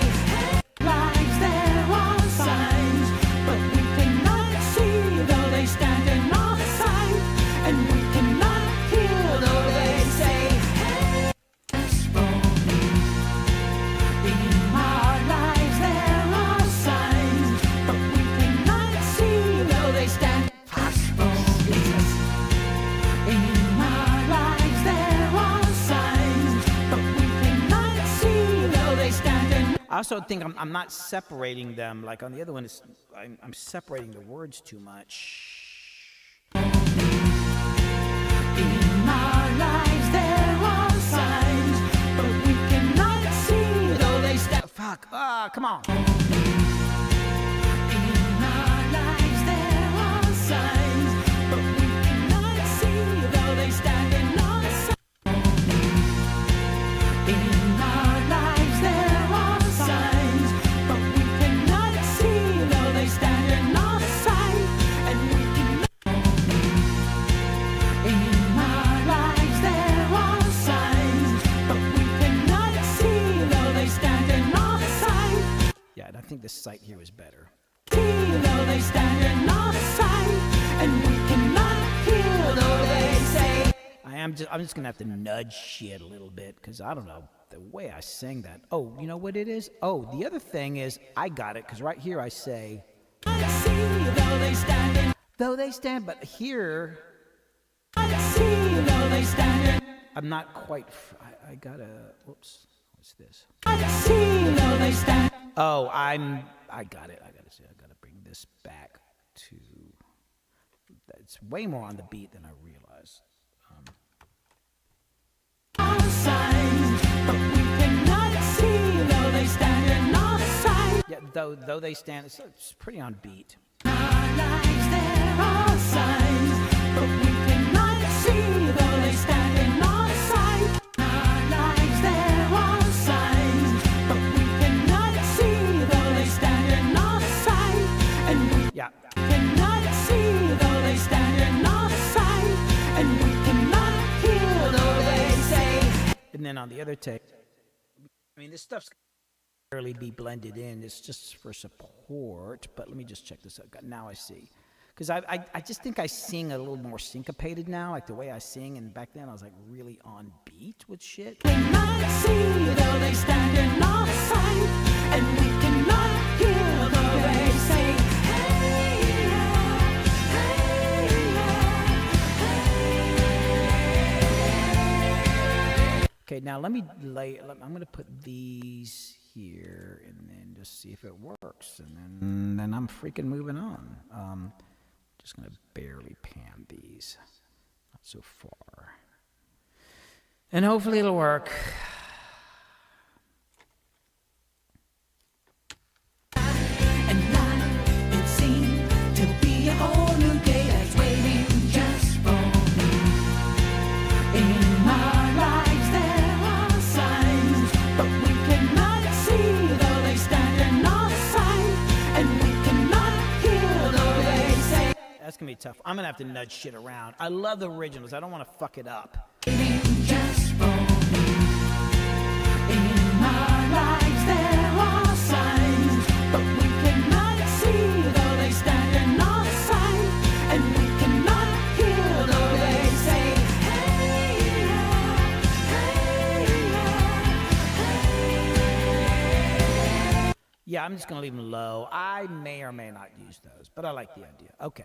Lives there are signs, but we cannot see though they stand in our sight, and we cannot hear though they say. Just for me. In our lives there are signs, but we cannot see though they stand. Just for me. In our lives there are signs, but we cannot see though they stand in. I also think I'm not separating them. Like on the other one, I'm separating the words too much. In our lives there are signs, but we cannot see though they stand. Fuck. Ah, come on. In our lives there are signs, but we cannot see though they stand in our sight. In our lives there are signs, but we cannot see though they stand in our sight, and we cannot. In our lives there are signs, but we cannot see though they stand in our sight. Yeah, and I think the site here is better. See though they stand in our sight, and we cannot hear though they say. I'm just gonna have to nudge shit a little bit because I don't know the way I sang that. Oh, you know what it is? Oh, the other thing is I got it because right here I say See though they stand in. though they stand, but here See though they stand in. I'm not quite. I gotta. Whoops. What's this? See though they stand. Oh, I got it. I gotta bring this back to. It's way more on the beat than I realized. Signs, but we cannot see though they stand in our sight. Yeah, though they stand, it's pretty on beat. Our lives there are signs, but we cannot see though they stand in our sight. Our lives there are signs, but we cannot see though they stand in our sight, and we Yeah. cannot see though they stand in our sight, and we cannot hear though they say. And then on the other take, I mean, this stuff's barely be blended in. It's just for support. But let me just check this out. Now I see. Because I just think I sing a little more syncopated now, like the way I sing. And back then I was like really on beat with shit. Cannot see though they stand in our sight, and we cannot hear though they say. Hey, yeah, hey, yeah, hey. Okay, now let me I'm going to put these here and then just see if it works. And then I'm freaking moving on. Just going to barely pan these. Not so far. And hopefully it'll work. And life, it seemed to be a whole new day that's waiting just for me. In our lives there are signs, but we That's going to be tough. I'm going to have to nudge shit around. I love the originals. I don't want to fuck it up. Just for me. In our lives there are signs, but we cannot see though they stand on a sign, and we cannot hear though they say, hey, yeah, hey, yeah, hey. Yeah, I'm just going to leave them low. I may or may not use those, but I like the idea. Okay.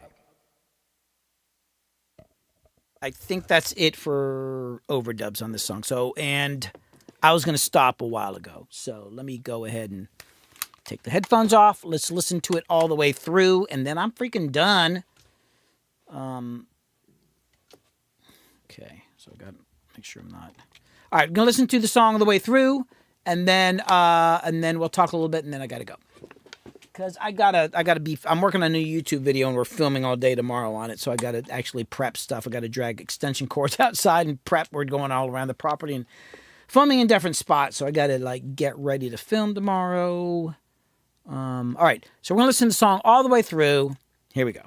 I think that's it for overdubs on this song. So, and I was going to stop a while ago. So let me go ahead and take the headphones off. Let's listen to it all the way through, and then I'm freaking done. Okay, so I got to make sure I'm not. All right, I'm going to listen to the song all the way through, and then we'll talk a little bit, and then I got to go. Because I gotta be. I'm working on a new YouTube video, and we're filming all day tomorrow on it. So I gotta actually prep stuff. I gotta drag extension cords outside and prep. We're going all around the property and filming in different spots. So I gotta like get ready to film tomorrow. All right. So we're gonna listen to the song all the way through. Here we go.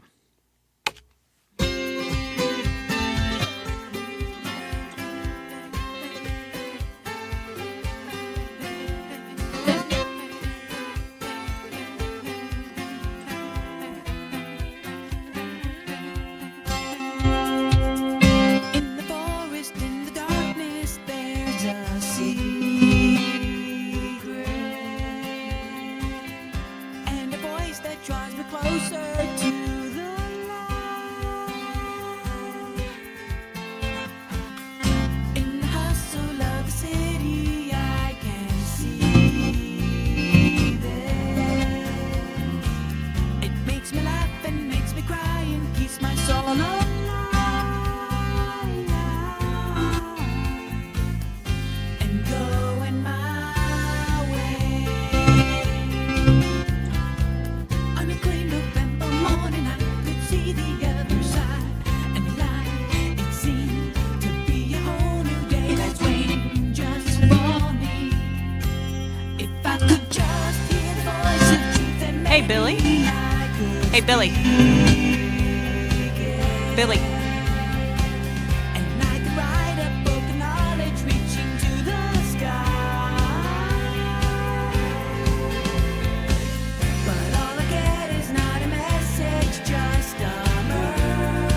In the forest, in the darkness, there's a secret, and a voice that draws me closer to the light. In the hustle of the city, I can see them. It makes me laugh and makes me cry and keeps my soul alive. And going my way. On a clear November morning, I could see the other side. And the light, it seemed to be a whole new day that's waiting just for me. If I could just hear the voice of truth and Hey, Billy. maybe I could Hey, Billy. Billy. And I could write a book of knowledge reaching to the sky. But all I get is not a message, just a murmur.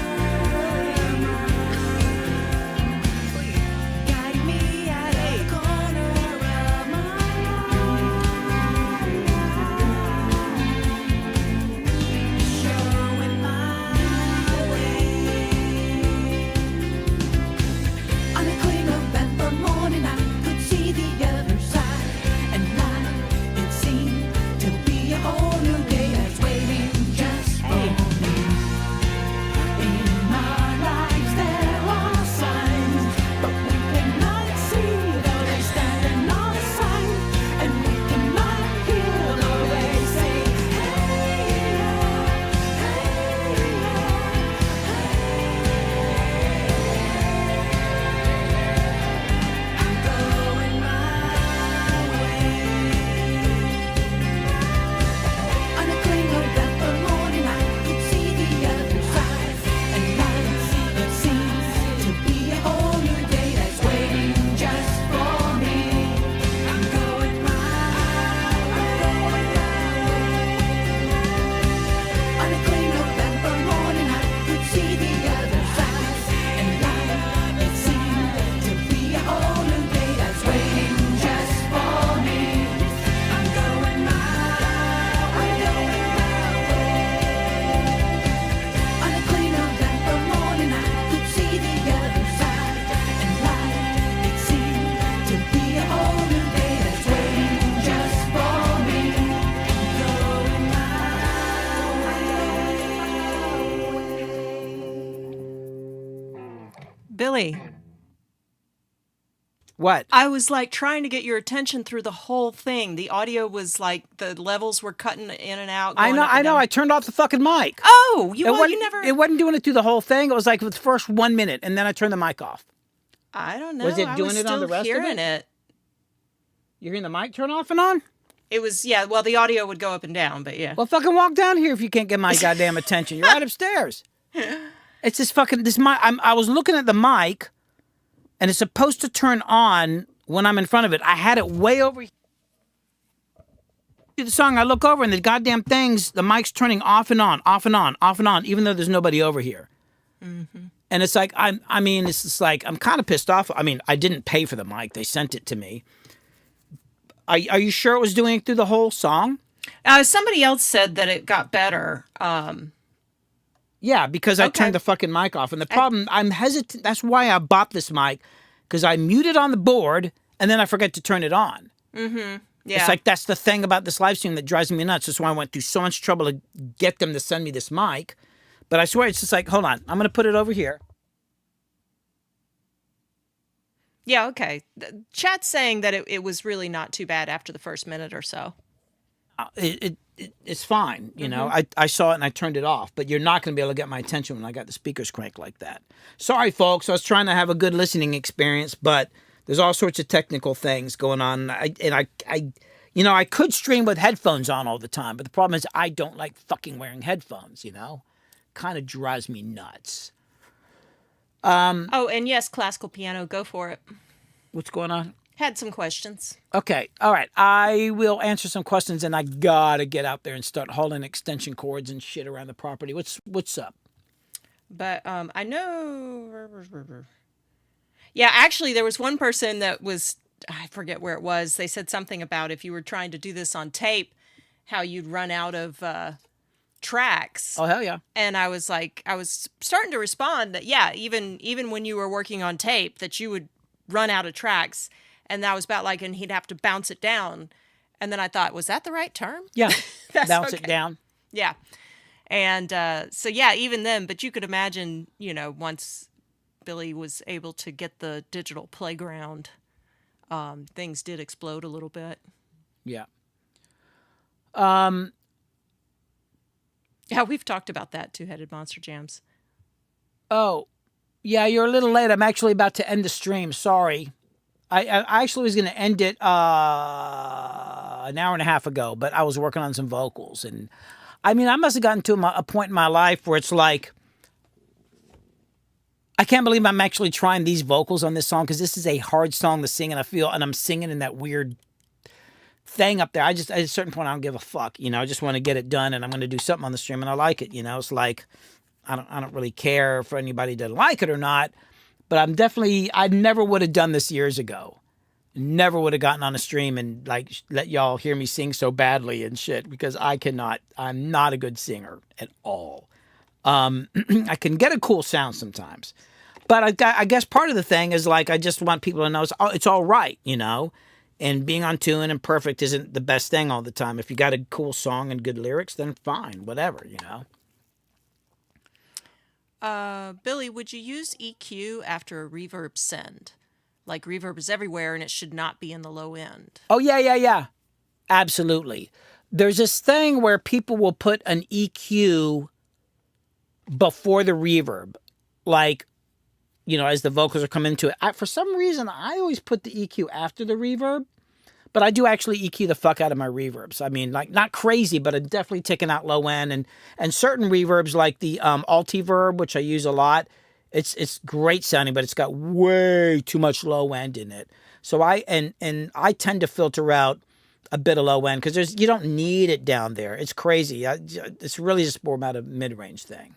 Guide me out of the corner of my eye. Showing my way. On a clear November morning, I could see the other side, and life, it seemed to be a whole new day that's waiting just for me. In our lives there are signs, but we cannot see though they stand on a sign, and we cannot hear though they say, hey, yeah, I'm going my way. On a clear November morning, I could see the other side, and life, it seems to be a whole new day that's waiting just for me. I'm going my way. On a clear November morning, I could see the other side, and life, it seemed to be a whole new day that's waiting just for me. I'm going my way. On a clear November morning, I could see the other side, and life, it seemed to be a whole new day that's waiting just for me. I'm going my way. Billy. What? I was like trying to get your attention through the whole thing. The audio was like the levels were cutting in and out. I going know. up and I know. down. I turned off the fucking mic. Oh, you, It well, wasn't, you never. It wasn't doing it through the whole thing. It was like the first 1 minute, and then I turned the mic off. I don't know. Was it I doing was it on the still rest of hearing it? You're hearing the mic turn off and on? It was, well, the audio would go up and down, but yeah. Well, fucking walk down here if you can't get my goddamn attention. You're right upstairs. It's this fucking this mic. I was looking at the mic, and it's supposed to turn on when I'm in front of it. I had it way over here. The song, I look over and the goddamn things, the mic's turning off and on, off and on, off and on, even though there's nobody over here. Mm-hmm. And it's like it's just like I'm kind of pissed off. I mean, I didn't pay for the mic; they sent it to me. Are you sure it was doing it through the whole song? Somebody else said that it got better. Yeah, because I Okay. turned the fucking mic off, and the problem, I'm hesitant. That's why I bought this mic, because I muted on the board and then I forget to turn it on. Yeah. It's like that's the thing about this live stream that drives me nuts. That's why I went through so much trouble to get them to send me this mic. But I swear, it's just like, hold on, I'm going to put it over here. Yeah, okay. Chat's saying that it was really not too bad after the first minute or so. It's fine, you know. I saw it and I turned it off, but you're not going to be able to get my attention when I got the speakers cranked like that. Sorry, folks. I was trying to have a good listening experience, but there's all sorts of technical things going on. I could stream with headphones on all the time, but the problem is I don't like fucking wearing headphones, you know? Kind of drives me nuts. Oh, and yes, classical piano, go for it. What's going on? Had some questions. Okay, all right. I will answer some questions, and I gotta get out there and start hauling extension cords and shit around the property. What's up? But I know. Yeah, actually, there was one person that was, I forget where it was. They said something about if you were trying to do this on tape, how you'd run out of tracks. Oh, hell yeah. And I was like, I was starting to respond that, yeah, even when you were working on tape, that you would run out of tracks. And that was about like, and he'd have to bounce it down. And then I thought, was that the right term? Yeah, That's bounce it okay. down. Yeah. And so, yeah, even then, but you could imagine, once Billy was able to get the digital playground, things did explode a little bit. Yeah. Yeah, we've talked about that, Two-Headed Monster Jams. Oh, yeah, you're a little late. I'm actually about to end the stream. Sorry. I actually was going to end it an hour and a half ago, but I was working on some vocals. And I mean, I must have gotten to a point in my life where it's like, I can't believe I'm actually trying these vocals on this song, because this is a hard song to sing, and I'm singing in that weird thing up there. At a certain point, I don't give a fuck. I just want to get it done, and I'm going to do something on the stream, and I like it. It's like, I don't really care if anybody doesn't like it or not, but I never would have done this years ago. Never would have gotten on a stream and like let y'all hear me sing so badly and shit, because I'm not a good singer at all. I can get a cool sound sometimes, but I guess part of the thing is like, I just want people to know it's all right, and being on tune and perfect isn't the best thing all the time. If you got a cool song and good lyrics, then fine, whatever, Billy, would you use EQ after a reverb send? Like reverb is everywhere and it should not be in the low end. Oh, yeah. Absolutely. There's this thing where people will put an EQ before the reverb. Like, as the vocals are coming into it. For some reason, I always put the EQ after the reverb. But I do actually EQ the fuck out of my reverbs. I mean, like, not crazy, but I'm definitely taking out low end. And certain reverbs, like the Altiverb, which I use a lot, it's great sounding, but it's got way too much low end in it. So I tend to filter out a bit of low end, because you don't need it down there. It's crazy. It's really just more about a mid-range thing.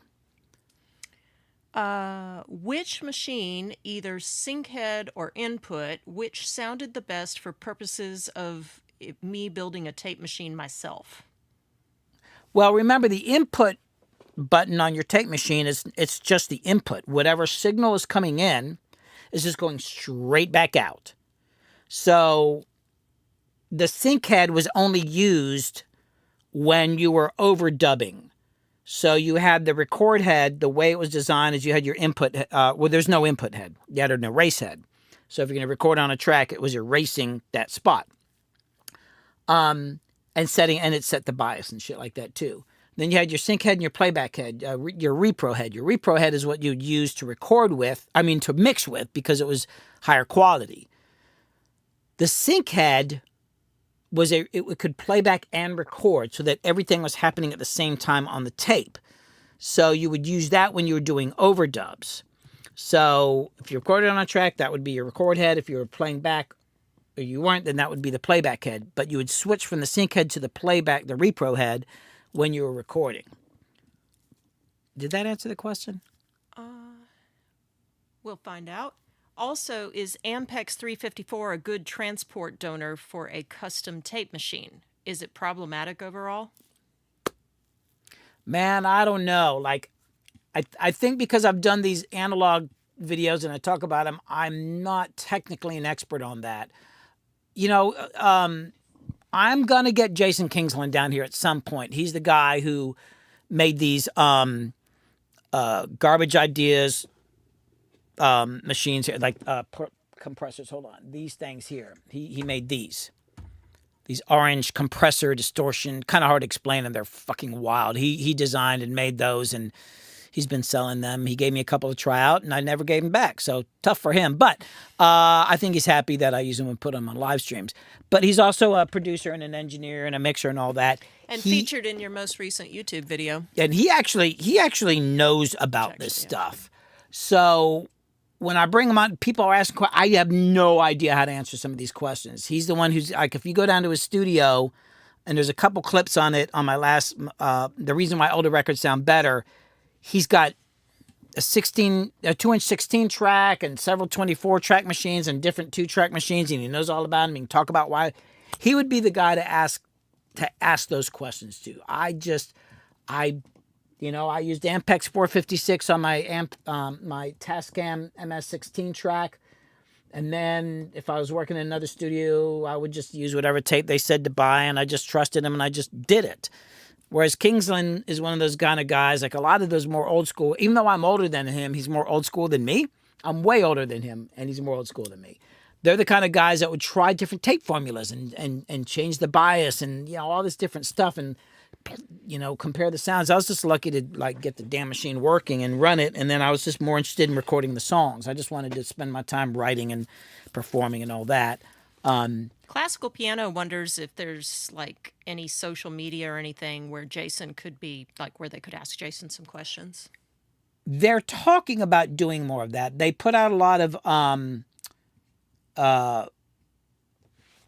Which machine, either sync head or input, which sounded the best for purposes of me building a tape machine myself? Well, remember, the input button on your tape machine it's just the input. Whatever signal is coming in is just going straight back out. So the sync head was only used when you were overdubbing. So you had the record head. The way it was designed is you had your input. There's no input head. You had an erase head. So if you're going to record on a track, it was erasing that spot. And it set the bias and shit like that too. Then you had your sync head and your playback head, your repro head. Your repro head is what you'd use to to mix with, because it was higher quality. The sync head it could play back and record, so that everything was happening at the same time on the tape. So you would use that when you were doing overdubs. So if you recorded on a track, that would be your record head. If you were playing back or you weren't, then that would be the playback head. But you would switch from the sync head to the playback, the repro head, when you were recording. Did that answer the question? We'll find out. Also, is Ampex 354 a good transport donor for a custom tape machine? Is it problematic overall? Man, I don't know. Like, I think because I've done these analog videos and I talk about them, I'm not technically an expert on that. You know, I'm going to get Jason Kingsland down here at some point. He's the guy who made these garbage ideas machines here, like compressors. Hold on. These things here. He made these orange compressor distortion. Kind of hard to explain them. They're fucking wild. He designed and made those, and he's been selling them. He gave me a couple to try out, and I never gave them back. So tough for him. But I think he's happy that I use them and put them on live streams. But he's also a producer and an engineer and a mixer and all that. And featured in your most recent YouTube video. And he actually knows about this stuff. So when I bring him on, people are asking questions. I have no idea how to answer some of these questions. He's the one who's like, if you go down to his studio, and there's a couple clips on it on my last, the reason why older records sound better, he's got a 2-inch 16 track and several 24 track machines and different 2-track machines, and he knows all about them. He can talk about why. He would be the guy to ask those questions to. I used Ampex 456 on my my Tascam MS16 track. And then if I was working in another studio, I would just use whatever tape they said to buy, and I just trusted him and I just did it. Whereas Kingsland is one of those kind of guys, like a lot of those more old school, even though I'm older than him, he's more old school than me. I'm way older than him, and he's more old school than me. They're the kind of guys that would try different tape formulas and change the bias and, all this different stuff and, compare the sounds. I was just lucky to get the damn machine working and run it, and then I was just more interested in recording the songs. I just wanted to spend my time writing and performing and all that. Classical Piano wonders if there's any social media or anything where Jason could be, where they could ask Jason some questions. They're talking about doing more of that. They put out a lot of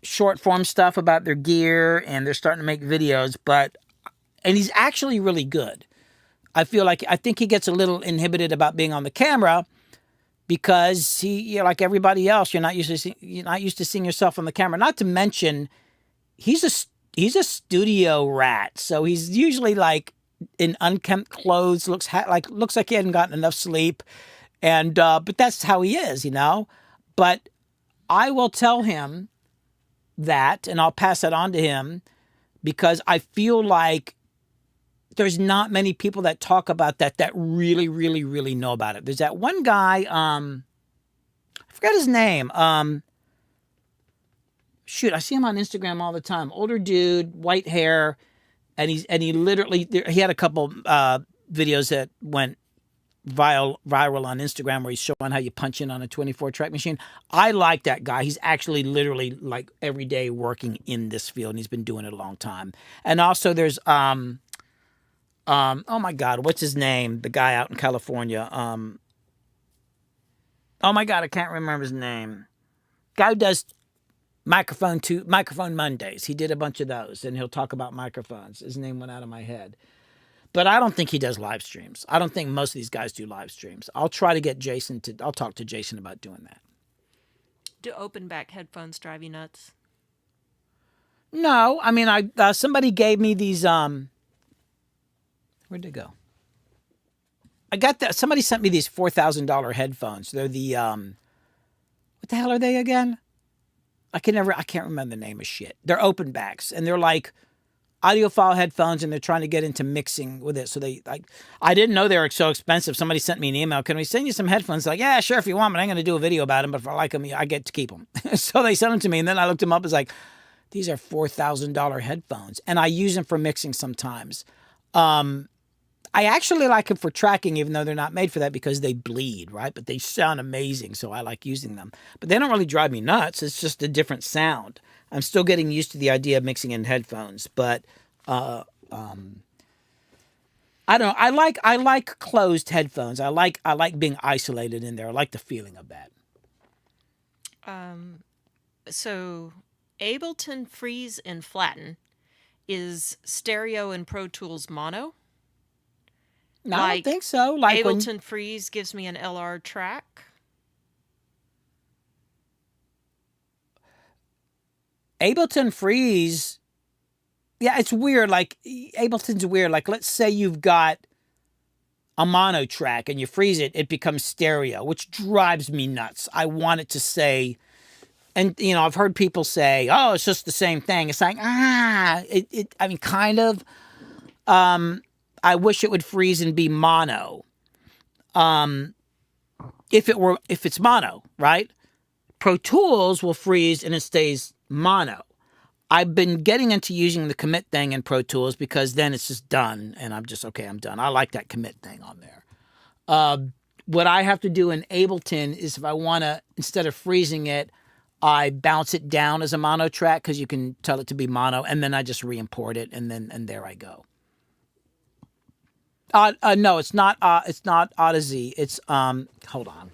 short form stuff about their gear, and they're starting to make videos, and he's actually really good. I think he gets a little inhibited about being on the camera because he, like everybody else, you're not used to seeing yourself on the camera. Not to mention, he's a studio rat, so he's usually in unkempt clothes, looks like he hadn't gotten enough sleep, and but that's how he is, But I will tell him that, and I'll pass that on to him, because I feel like there's not many people that talk about that really, really, really know about it. There's that one guy, I forgot his name. I see him on Instagram all the time. Older dude, white hair, and he had a couple videos that went viral on Instagram where he's showing how you punch in on a 24-track machine. I like that guy. He's actually literally every day working in this field, and he's been doing it a long time. And also there's oh my God, what's his name? The guy out in California. Oh my God, I can't remember his name. Guy who does Microphone Mondays. He did a bunch of those, and he'll talk about microphones. His name went out of my head. But I don't think he does live streams. I don't think most of these guys do live streams. I'll try to get Jason I'll talk to Jason about doing that. Do open back headphones drive you nuts? No, I mean, somebody gave me these, where'd they go? I got that. Somebody sent me these $4,000 headphones. They're the, what the hell are they again? I can't remember the name of shit. They're open backs, and they're audiophile headphones, and they're trying to get into mixing with it. So I didn't know they were so expensive. Somebody sent me an email. Can we send you some headphones? Yeah, sure, if you want, but I'm going to do a video about them. But if I like them, I get to keep them. So they sent them to me, and then I looked them up. It's these are $4,000 headphones, and I use them for mixing sometimes. I actually like them for tracking, even though they're not made for that, because they bleed, right? But they sound amazing, so I like using them. But they don't really drive me nuts. It's just a different sound. I'm still getting used to the idea of mixing in headphones, but I don't know. I like closed headphones. I like being isolated in there. I like the feeling of that. So Ableton Freeze and Flatten is stereo and Pro Tools mono. No, I don't Like, think so. Like when Ableton Freeze gives me an LR track. Ableton Freeze, yeah, it's weird. Like Ableton's weird. Like let's say you've got a mono track and you freeze it, it becomes stereo, which drives me nuts. I want it to say, and I've heard people say, "Oh, it's just the same thing." It's like, I mean, kind of. I wish it would freeze and be mono. If it's mono, right? Pro Tools will freeze and it stays mono. I've been getting into using the commit thing in Pro Tools because then it's just done, and I'm just okay. I'm done. I like that commit thing on there. What I have to do in Ableton is if I want to, instead of freezing it, I bounce it down as a mono track because you can tell it to be mono, and then I just re-import it, and there I go. No, it's not. It's not Odyssey. It's Hold on.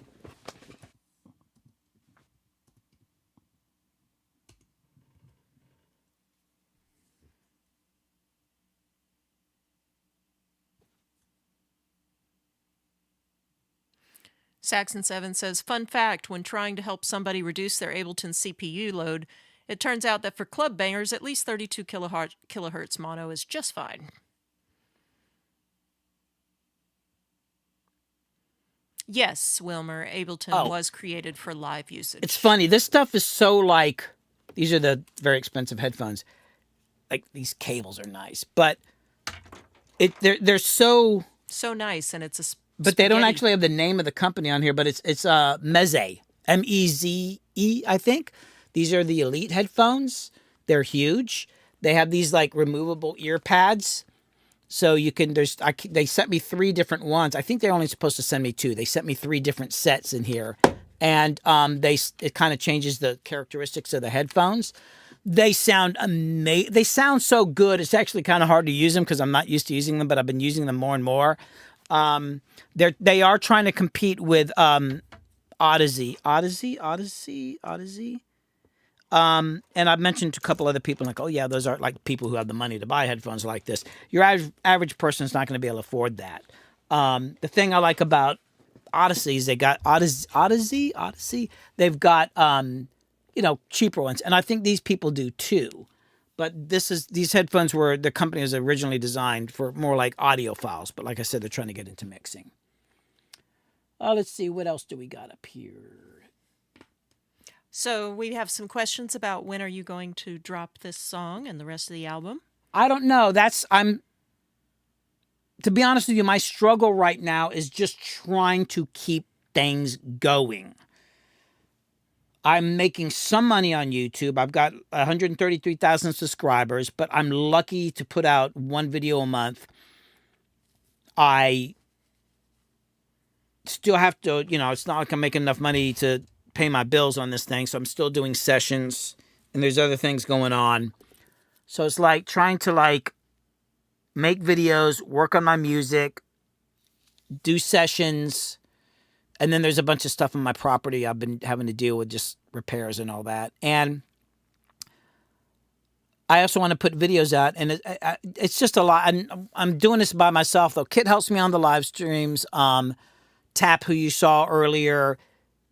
Saxon7 says, fun fact, when trying to help somebody reduce their Ableton CPU load, it turns out that for club bangers, at least 32 kilohertz mono is just fine. Yes, Wilmer, Ableton was created for live usage. It's funny. This stuff is so like, these are the very expensive headphones. Like these cables are nice, but they're so nice, and it's a but they don't actually have the name of the company on here, but it's Meze, M-E-Z-E, I think. These are the Elite headphones. They're huge. They have these like removable ear pads. So you can, they sent me 3 different ones. I think they're only supposed to send me 2. They sent me 3 different sets in here. And it kind of changes the characteristics of the headphones. They sound amazing. They sound so good. It's actually kind of hard to use them because I'm not used to using them, but I've been using them more and more. They are trying to compete with Odyssey. And I've mentioned to a couple other people, like, oh yeah, those are like people who have the money to buy headphones like this. Your average person is not going to be able to afford that. The thing I like about Odyssey is they got Odyssey. They've got cheaper ones, and I think these people do too. But these headphones the company was originally designed for more like audio files. But like I said, they're trying to get into mixing. Let's see, what else do we got up here? So we have some questions about when are you going to drop this song and the rest of the album? I don't know. To be honest with you, my struggle right now is just trying to keep things going. I'm making some money on YouTube. I've got 133,000 subscribers, but I'm lucky to put out 1 video a month. I still have to, it's not like I'm making enough money to pay my bills on this thing, so I'm still doing sessions, and there's other things going on. So it's like trying to make videos, work on my music, do sessions, and then there's a bunch of stuff on my property I've been having to deal with, just repairs and all that. And I also want to put videos out, and it's just a lot. I'm doing this by myself, though. Kit helps me on the live streams. Tap, who you saw earlier,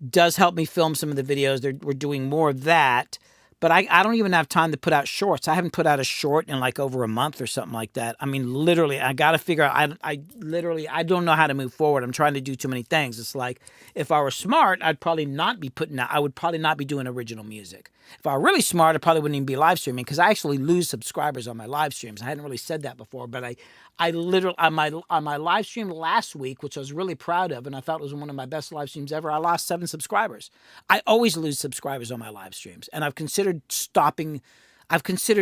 does help me film some of the videos. We're doing more of that. But I don't even have time to put out shorts. I haven't put out a short in like over a month or something like that. I mean, literally, I got to figure out, I don't know how to move forward. I'm trying to do too many things. It's like, if I were smart, I would probably not be doing original music. If I were really smart, I probably wouldn't even be live streaming, because I actually lose subscribers on my live streams. I hadn't really said that before, but I literally, on my live stream last week, which I was really proud of, and I thought it was one of my best live streams ever, I lost 7 subscribers. I always lose subscribers on my live streams, and I've considered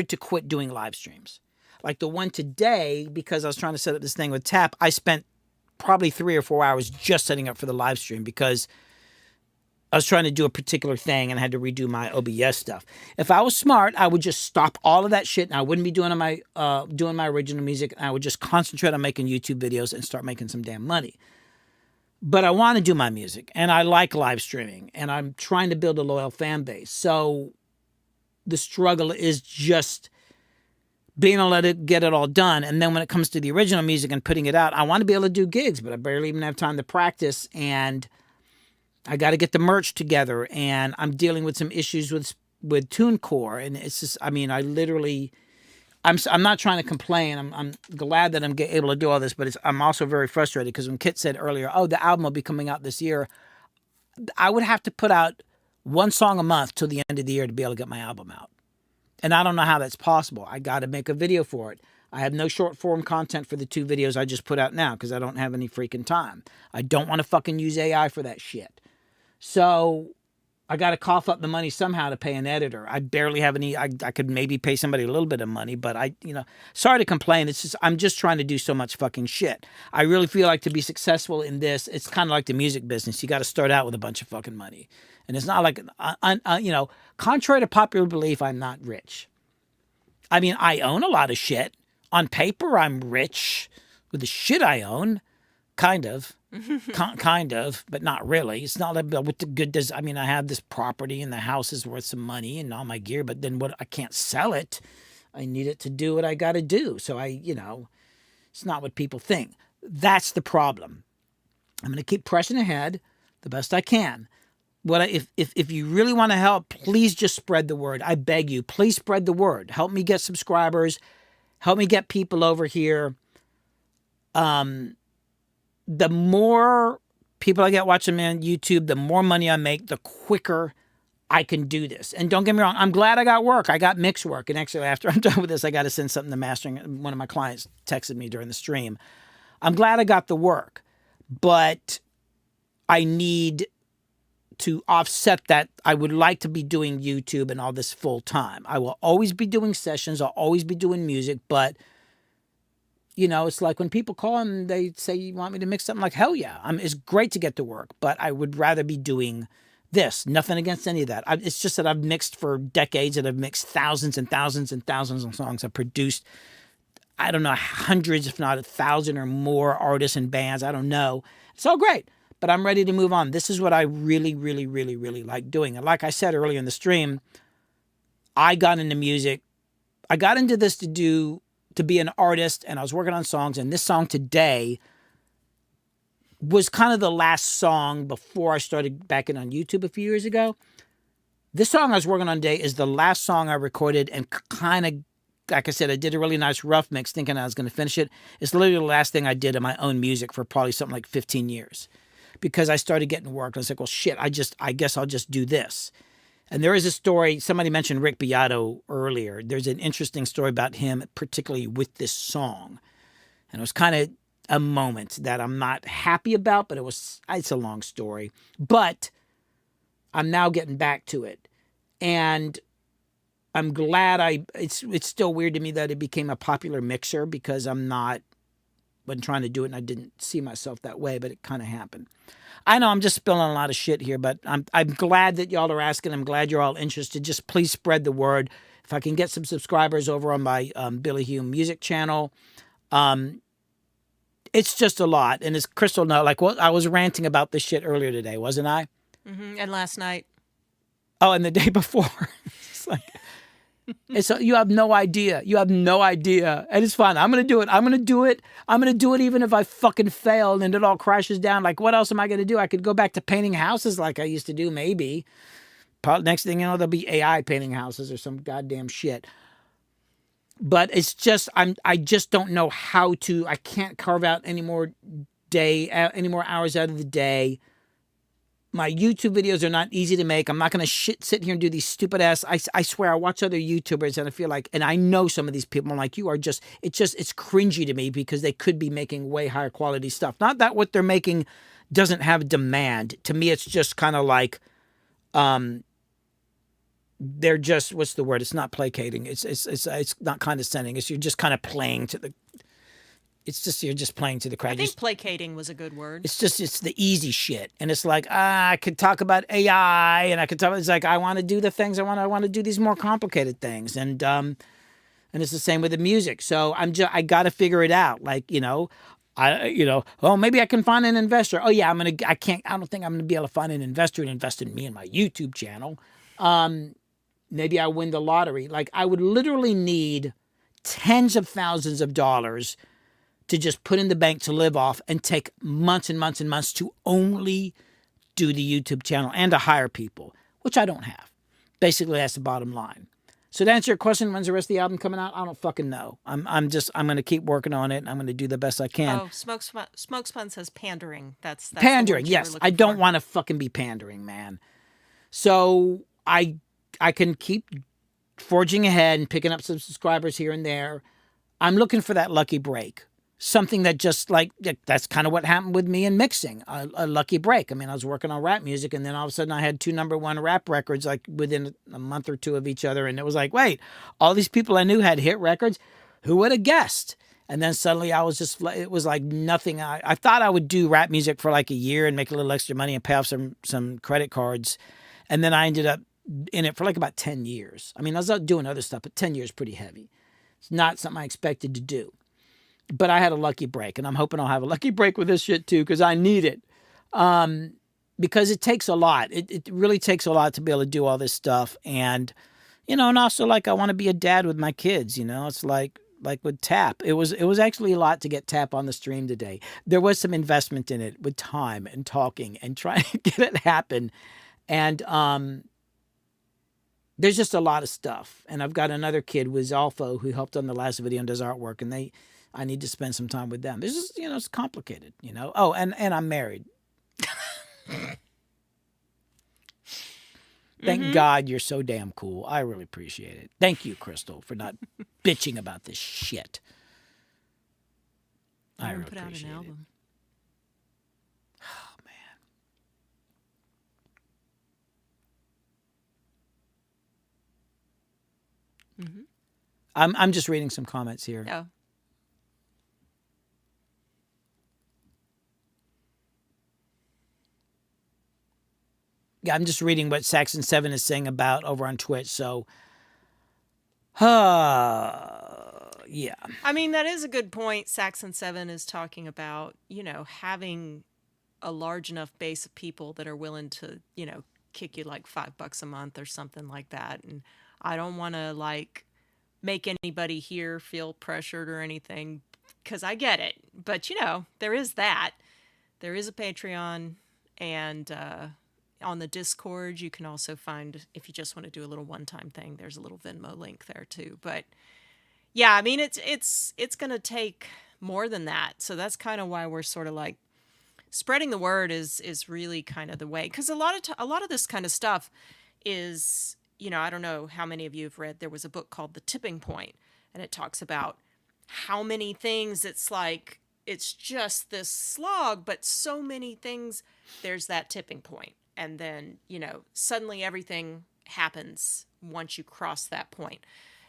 to quit doing live streams. Like the one today, because I was trying to set up this thing with Tap, I spent probably 3 or 4 hours just setting up for the live stream, because I was trying to do a particular thing and I had to redo my OBS stuff. If I was smart, I would just stop all of that shit and I wouldn't be doing my original music. And I would just concentrate on making YouTube videos and start making some damn money. But I want to do my music and I like live streaming and I'm trying to build a loyal fan base. So the struggle is just being able to get it all done. And then when it comes to the original music and putting it out, I want to be able to do gigs, but I barely even have time to practice. And I got to get the merch together. And I'm dealing with some issues with TuneCore. And it's just, I mean, I'm not trying to complain. I'm glad that I'm able to do all this, but I'm also very frustrated because when Kit said earlier, oh, the album will be coming out this year, I would have to put out one song a month till the end of the year to be able to get my album out. And I don't know how that's possible. I got to make a video for it. I have no short form content for the 2 videos I just put out now because I don't have any freaking time. I don't want to fucking use AI for that shit. So I got to cough up the money somehow to pay an editor. I barely have any. I could maybe pay somebody a little bit of money, but sorry to complain. It's just, I'm just trying to do so much fucking shit. I really feel like to be successful in this, it's kind of like the music business. You got to start out with a bunch of fucking money. And it's not like, contrary to popular belief, I'm not rich. I mean, I own a lot of shit. On paper, I'm rich with the shit I own. Kind of. Kind of, but not really. It's not like with the good. I mean, I have this property and the house is worth some money and all my gear, but then I can't sell it. I need it to do what I got to do. So it's not what people think. That's the problem. I'm going to keep pressing ahead the best I can. If you really want to help, please just spread the word. I beg you, please spread the word. Help me get subscribers. Help me get people over here. The more people I get watching me on YouTube, the more money I make, the quicker I can do this. And don't get me wrong, I'm glad I got work. I got mix work. And actually, after I'm done with this, I got to send something to mastering. One of my clients texted me during the stream. I'm glad I got the work, but I need to offset that. I would like to be doing YouTube and all this full time. I will always be doing sessions. I'll always be doing music, but it's like when people call and they say, you want me to mix something? Like, hell yeah. It's great to get to work, but I would rather be doing this. Nothing against any of that. It's just that I've mixed for decades and I've mixed thousands and thousands and thousands of songs. I've produced, I don't know, hundreds, if not 1,000 or more artists and bands. I don't know. It's all great, but I'm ready to move on. This is what I really, really, really, really like doing. And like I said earlier in the stream, I got into music. I got into this to be an artist, and I was working on songs, and this song today was kind of the last song before I started back in on YouTube a few years ago. This song I was working on today is the last song I recorded, and kind of, like I said, I did a really nice rough mix thinking I was going to finish it. It's literally the last thing I did in my own music for probably something like 15 years because I started getting work. I was like, well, shit, I guess I'll just do this. And there is a story, somebody mentioned Rick Beato earlier. There's an interesting story about him, particularly with this song. And it was kind of a moment that I'm not happy about, but it's a long story. But I'm now getting back to it. And I'm glad it's still weird to me that it became a popular mixer because wasn't trying to do it and I didn't see myself that way, but it kind of happened. I know I'm just spilling a lot of shit here, but I'm glad that y'all are asking. I'm glad you're all interested. Just please spread the word. If I can get some subscribers over on my Billy Hume music channel, it's just a lot. And as Crystal knows, I was ranting about this shit earlier today, wasn't I? Mm-hmm. And last night. Oh, and the day before. It's like, and so you have no idea. You have no idea. And it's fine. I'm going to do it. I'm going to do it. I'm going to do it even if I fucking fail and it all crashes down. Like, what else am I going to do? I could go back to painting houses like I used to do, maybe. Probably next thing you know, there'll be AI painting houses or some goddamn shit. But it's just, I just don't know how to, I can't carve out any more hours out of the day. My YouTube videos are not easy to make. I'm not going to sit here and do these stupid ass. I swear, I watch other YouTubers and I feel like, and I know some of these people, I'm like, it's cringy to me because they could be making way higher quality stuff. Not that what they're making doesn't have demand. To me, it's just kind of like, they're just, what's the word? It's not placating. It's not condescending. You're just kind of playing to it's just you're just playing to the crowd. I think placating was a good word. It's the easy shit, and it's like I could talk about AI, and I could talk. It's like I want to do the things I want to do these more complicated things, and it's the same with the music. So I got to figure it out. Like oh, maybe I can find an investor. Oh yeah, I don't think I'm gonna be able to find an investor to invest in me and my YouTube channel. Maybe I win the lottery. Like I would literally need tens of thousands of dollars to just put in the bank to live off and take months and months and months to only do the YouTube channel and to hire people, which I don't have. Basically, that's the bottom line. So to answer your question, when's the rest of the album coming out? I don't fucking know. I'm going to keep working on it, and I'm going to do the best I can. Oh, Smokespun says pandering. That's pandering, the word you were yes. looking I don't for. want to fucking be pandering, man. So I can keep forging ahead and picking up some subscribers here and there. I'm looking for that lucky break. Something that just that's kind of what happened with me in mixing, a lucky break. I mean, I was working on rap music, and then all of a sudden I had 2 #1 rap records like within a month or 2 of each other. And it was like, wait, all these people I knew had hit records. Who would have guessed? And then suddenly it was like nothing. I thought I would do rap music for like a year and make a little extra money and pay off some credit cards. And then I ended up in it for like about 10 years. I mean, I was out doing other stuff, but 10 years pretty heavy. It's not something I expected to do. But I had a lucky break, and I'm hoping I'll have a lucky break with this shit too, because I need it. Because it takes a lot. It really takes a lot to be able to do all this stuff. And, and also like I want to be a dad with my kids, It's like with Tap. It was actually a lot to get Tap on the stream today. There was some investment in it with time and talking and trying to get it happen. And there's just a lot of stuff. And I've got another kid with Alpha who helped on the last video and does artwork, and I need to spend some time with them. This is, it's complicated, Oh, and I'm married. Thank God you're so damn cool. I really appreciate it. Thank you, Crystal, for not bitching about this shit. I really put out appreciate an it. album. Oh man. I'm just reading some comments here. Oh. Yeah, I'm just reading what Saxon7 is saying about over on Twitch. So, yeah. I mean, that is a good point. Saxon7 is talking about, having a large enough base of people that are willing to, kick you like $5 a month or something like that. And I don't want to make anybody here feel pressured or anything, because I get it. But, there is that. There is a Patreon, and on the Discord, you can also find, if you just want to do a little one-time thing, there's a little Venmo link there too. But yeah, I mean, it's going to take more than that. So that's kind of why we're sort of like spreading the word is really kind of the way. Because a lot of this kind of stuff is, I don't know how many of you have read. There was a book called The Tipping Point, and it talks about how many things it's like. It's just this slog, but so many things. There's that tipping point. And then, suddenly everything happens once you cross that point.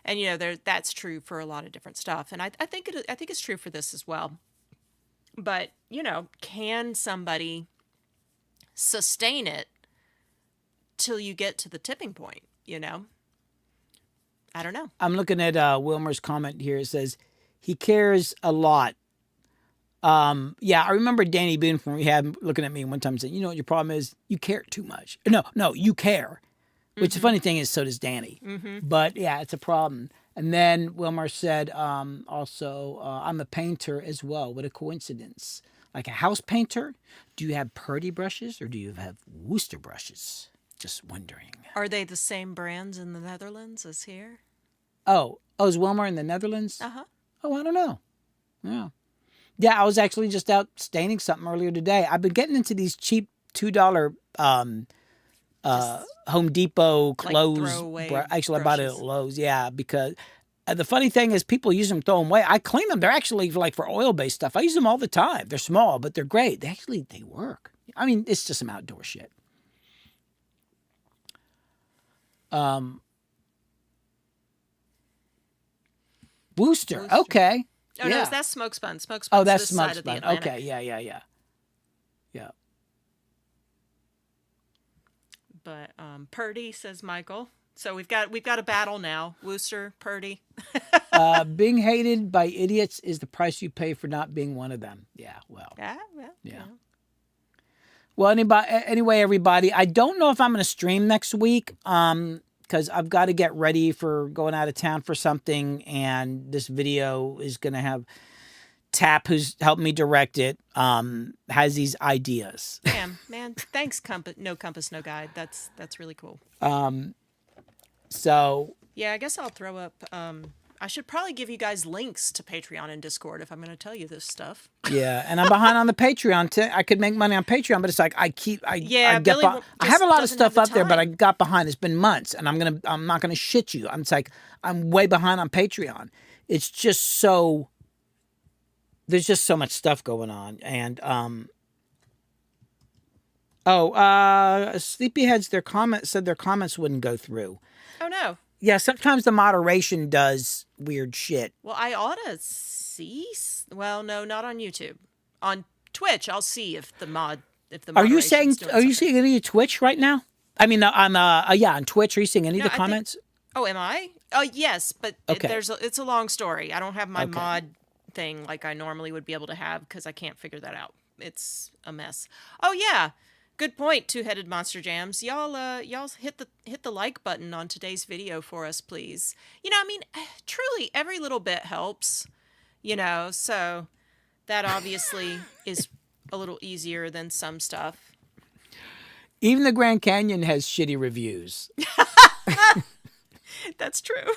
And, that's true for a lot of different stuff. And I think it's true for this as well. But, can somebody sustain it till you get to the tipping point, I don't know. I'm looking at Wilmer's comment here. It says, he cares a lot. Yeah, I remember Danny Boone from Rehab looking at me one time and saying, what your problem is? You care too much. No, you care. Which the funny thing is, so does Danny. But yeah, it's a problem. And then Wilmer said, also, I'm a painter as well. What a coincidence. Like a house painter? Do you have Purdy brushes or do you have Worcester brushes? Just wondering. Are they the same brands in the Netherlands as here? Oh, is Wilmer in the Netherlands? Uh-huh. Oh, I don't know. Yeah. Yeah, I was actually just out staining something earlier today. I've been getting into these cheap $2 Home Depot clothes. Actually, I bought it at Lowe's. Yeah, because the funny thing is people use them, throw them away. I clean them. They're actually like for oil-based stuff. I use them all the time. They're small, but they're great. They work. I mean, it's just some outdoor shit. Worcester. Okay. Oh no, Yeah. that's Smoke Spun. Smoke Oh, Spun's that's this Smoke side of the Spun. Atlantic. Okay, yeah. But Purdy, says Michael. So we've got a battle now. Wooster, Purdy. Being hated by idiots is the price you pay for not being one of them. Yeah, well. Yeah, well, Yeah. you know. Well, anyway, everybody, I don't know if I'm going to stream next week because I've got to get ready for going out of town for something, and this video is going to have Tap, who's helped me direct it, has these ideas. Damn, man. Thanks, No Compass, No Guide. That's really cool. So, Yeah, I guess I'll throw up. I should probably give you guys links to Patreon and Discord if I'm going to tell you this stuff. yeah, and I'm behind on the Patreon. I could make money on Patreon, but it's like I Billy I have a lot of just doesn't have stuff the up there, but I time. got behind. It's been months, and I'm not gonna shit you. It's like I'm way behind on Patreon. It's just so there's just so much stuff going on, and Sleepyheads said their comments wouldn't go through. Oh no. Yeah, sometimes the moderation does weird shit. Well, I ought to see. Well, no, not on YouTube. On Twitch, I'll see if the Are you moderation's saying? doing Are you something. seeing any of your Twitch right now? I mean, on Twitch. Are you seeing any No, of the I think- comments? Oh, am I? Oh, yes, but Okay. it's a long story. I don't have my Okay. mod thing like I normally would be able to have because I can't figure that out. It's a mess. Oh yeah, good point. Two-headed monster jams. Y'all hit the like button on today's video for us, please. You know, I mean, truly, every little bit helps. You know, so that obviously is a little easier than some stuff. Even the Grand Canyon has shitty reviews. That's true.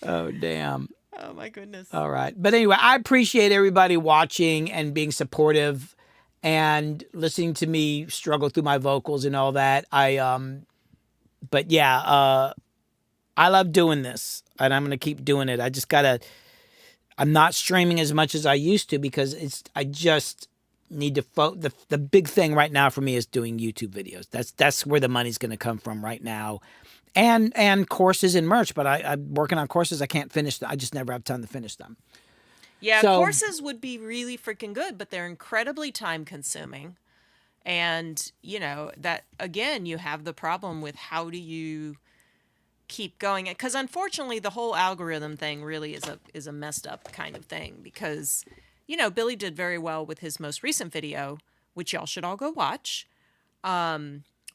Oh damn. Oh my goodness. All right. But anyway, I appreciate everybody watching and being supportive and listening to me struggle through my vocals and all that. But yeah, I love doing this and I'm going to keep doing it. I'm not streaming as much as I used to because I just need to the big thing right now for me is doing YouTube videos. That's where the money's going to come from right now. And courses and merch, but I'm working on courses. I can't finish them. I just never have time to finish them. Yeah, So- courses would be really freaking good, but they're incredibly time consuming. And, you know, that again, you have the problem with how do you keep going? Because unfortunately, the whole algorithm thing really is a messed up kind of thing because, you know, Billy did very well with his most recent video, which y'all should all go watch.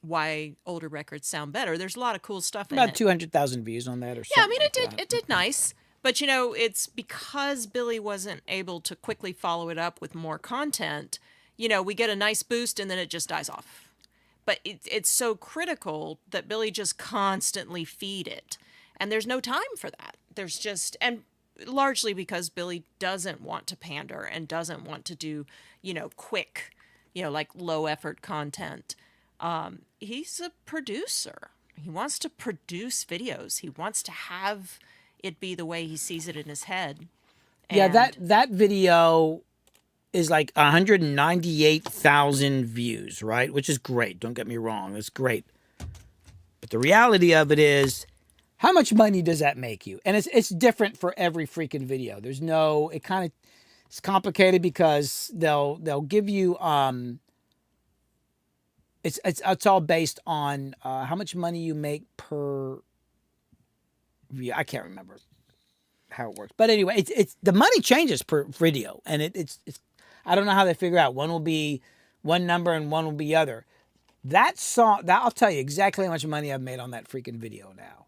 Why older records sound better. There's a lot of cool stuff in About it. 200,000 views on that or something. Yeah, I mean, like it did nice. But, you know, it's because Billy wasn't able to quickly follow it up with more content, you know, we get a nice boost and then it just dies off. But it's so critical that Billy just constantly feed it. And there's no time for that. There's just, and largely because Billy doesn't want to pander and doesn't want to do, you know, quick, you know, like low effort content. He's a producer. He wants to produce videos. He wants to have it be the way he sees it in his head. Yeah, And- that video is like 198,000 views, right? Which is great. Don't get me wrong. It's great. But the reality of it is, how much money does that make you? And it's different for every freaking video. It's complicated because they'll give you it's all based on how much money you make per view. I can't remember how it works, but anyway, it's the money changes per video, and it's I don't know how they figure out one will be one number and one will be other. That I'll tell you exactly how much money I've made on that freaking video now.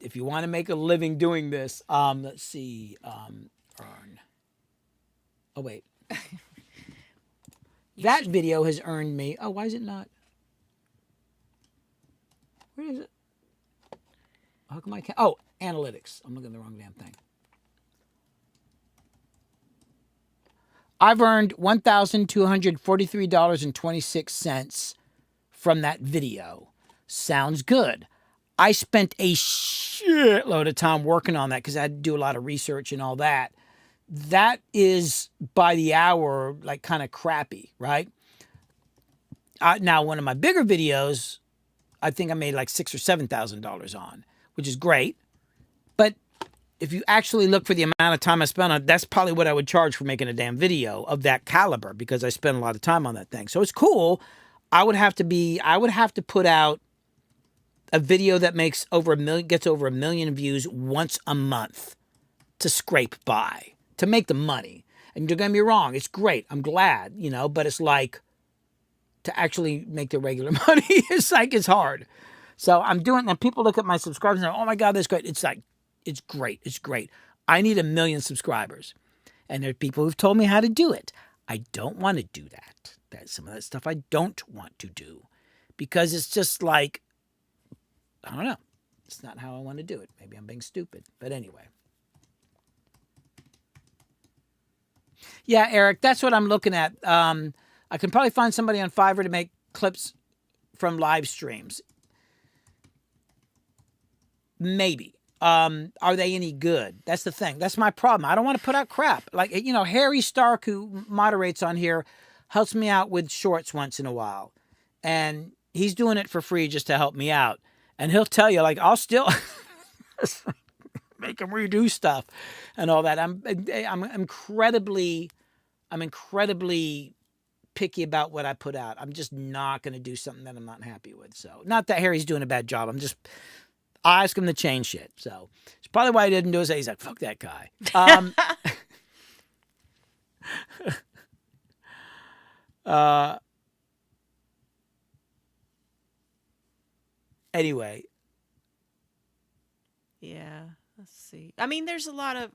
If you want to make a living doing this, let's see, earn. Oh wait. That video has earned me. Oh, why is it not? Where is it? How come I can't? Oh, analytics. I'm looking at the wrong damn thing. I've earned $1,243.26 from that video. Sounds good. I spent a shitload of time working on that because I had to do a lot of research and all that. That is by the hour, like kind of crappy, right? Now, one of my bigger videos, I think I made like $6,000 or $7,000 on, which is great. But if you actually look for the amount of time I spent on it, that's probably what I would charge for making a damn video of that caliber, because I spend a lot of time on that thing. So it's cool. I would have to put out a video that makes gets over 1 million views once a month to scrape by, to make the money. And don't get me wrong, it's great. I'm glad, but it's like, to actually make the regular money, it's hard. So I'm doing, and people look at my subscribers and go, oh my God, that's great. It's like, it's great. It's great. I need 1 million subscribers. And there are people who've told me how to do it. I don't want to do that. That's some of that stuff I don't want to do, because it's just like, I don't know. It's not how I want to do it. Maybe I'm being stupid. But anyway. Yeah, Eric, that's what I'm looking at. I can probably find somebody on Fiverr to make clips from live streams. Maybe. Are they any good? That's the thing. That's my problem. I don't want to put out crap. Like, Harry Stark, who moderates on here, helps me out with shorts once in a while. And he's doing it for free just to help me out. And he'll tell you, like, I'll still make him redo stuff and all that. I'm incredibly picky about what I put out. I'm just not going to do something that I'm not happy with. So, not that Harry's doing a bad job. I ask him to change shit. So, it's probably why he didn't do it. He's like, fuck that guy. Anyway. Yeah, let's see. I mean, there's a lot of,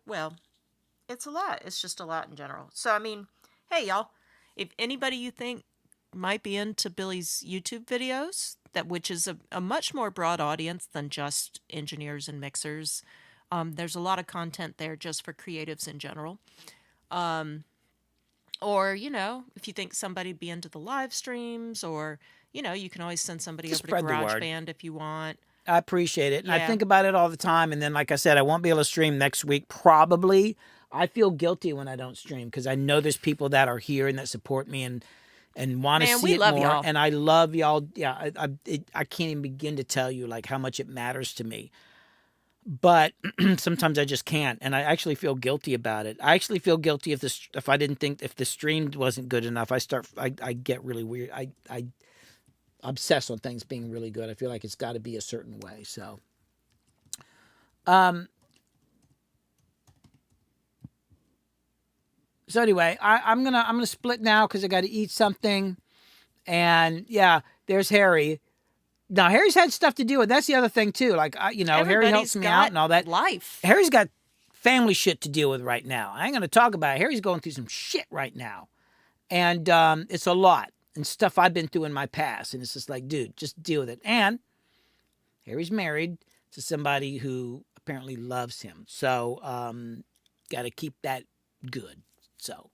it's a lot. It's just a lot in general. So, I mean, hey, y'all, if anybody you think might be into Billy's YouTube videos, which is a much more broad audience than just engineers and mixers, there's a lot of content there just for creatives in general. Or, if you think somebody'd be into the live streams, or, you can always send somebody Just over to spread the word. GarageBand if you want. I appreciate it. And I Yeah. think about it all the time. And then, like I said, I won't be able to stream next week, probably. I feel guilty when I don't stream, because I know there's people that are here and that support me and want to Man, see we it love more. y'all. And I love y'all. Yeah, I can't even begin to tell you, like, how much it matters to me. But sometimes I just can't, and I actually feel guilty about it. I actually feel guilty if the stream wasn't good enough. I get really weird. I obsess on things being really good. I feel like it's got to be a certain way. So, so anyway, I'm gonna split now because I got to eat something, and yeah, there's Harry. Now Harry's had stuff to deal with. That's the other thing too. Like Harry helps Everybody's me got out and all that. life. Harry's got family shit to deal with right now. I ain't gonna talk about it. Harry's going through some shit right now, and it's a lot, and stuff I've been through in my past, and it's just like, dude, just deal with it. And Harry's married to somebody who apparently loves him, so got to keep that good. So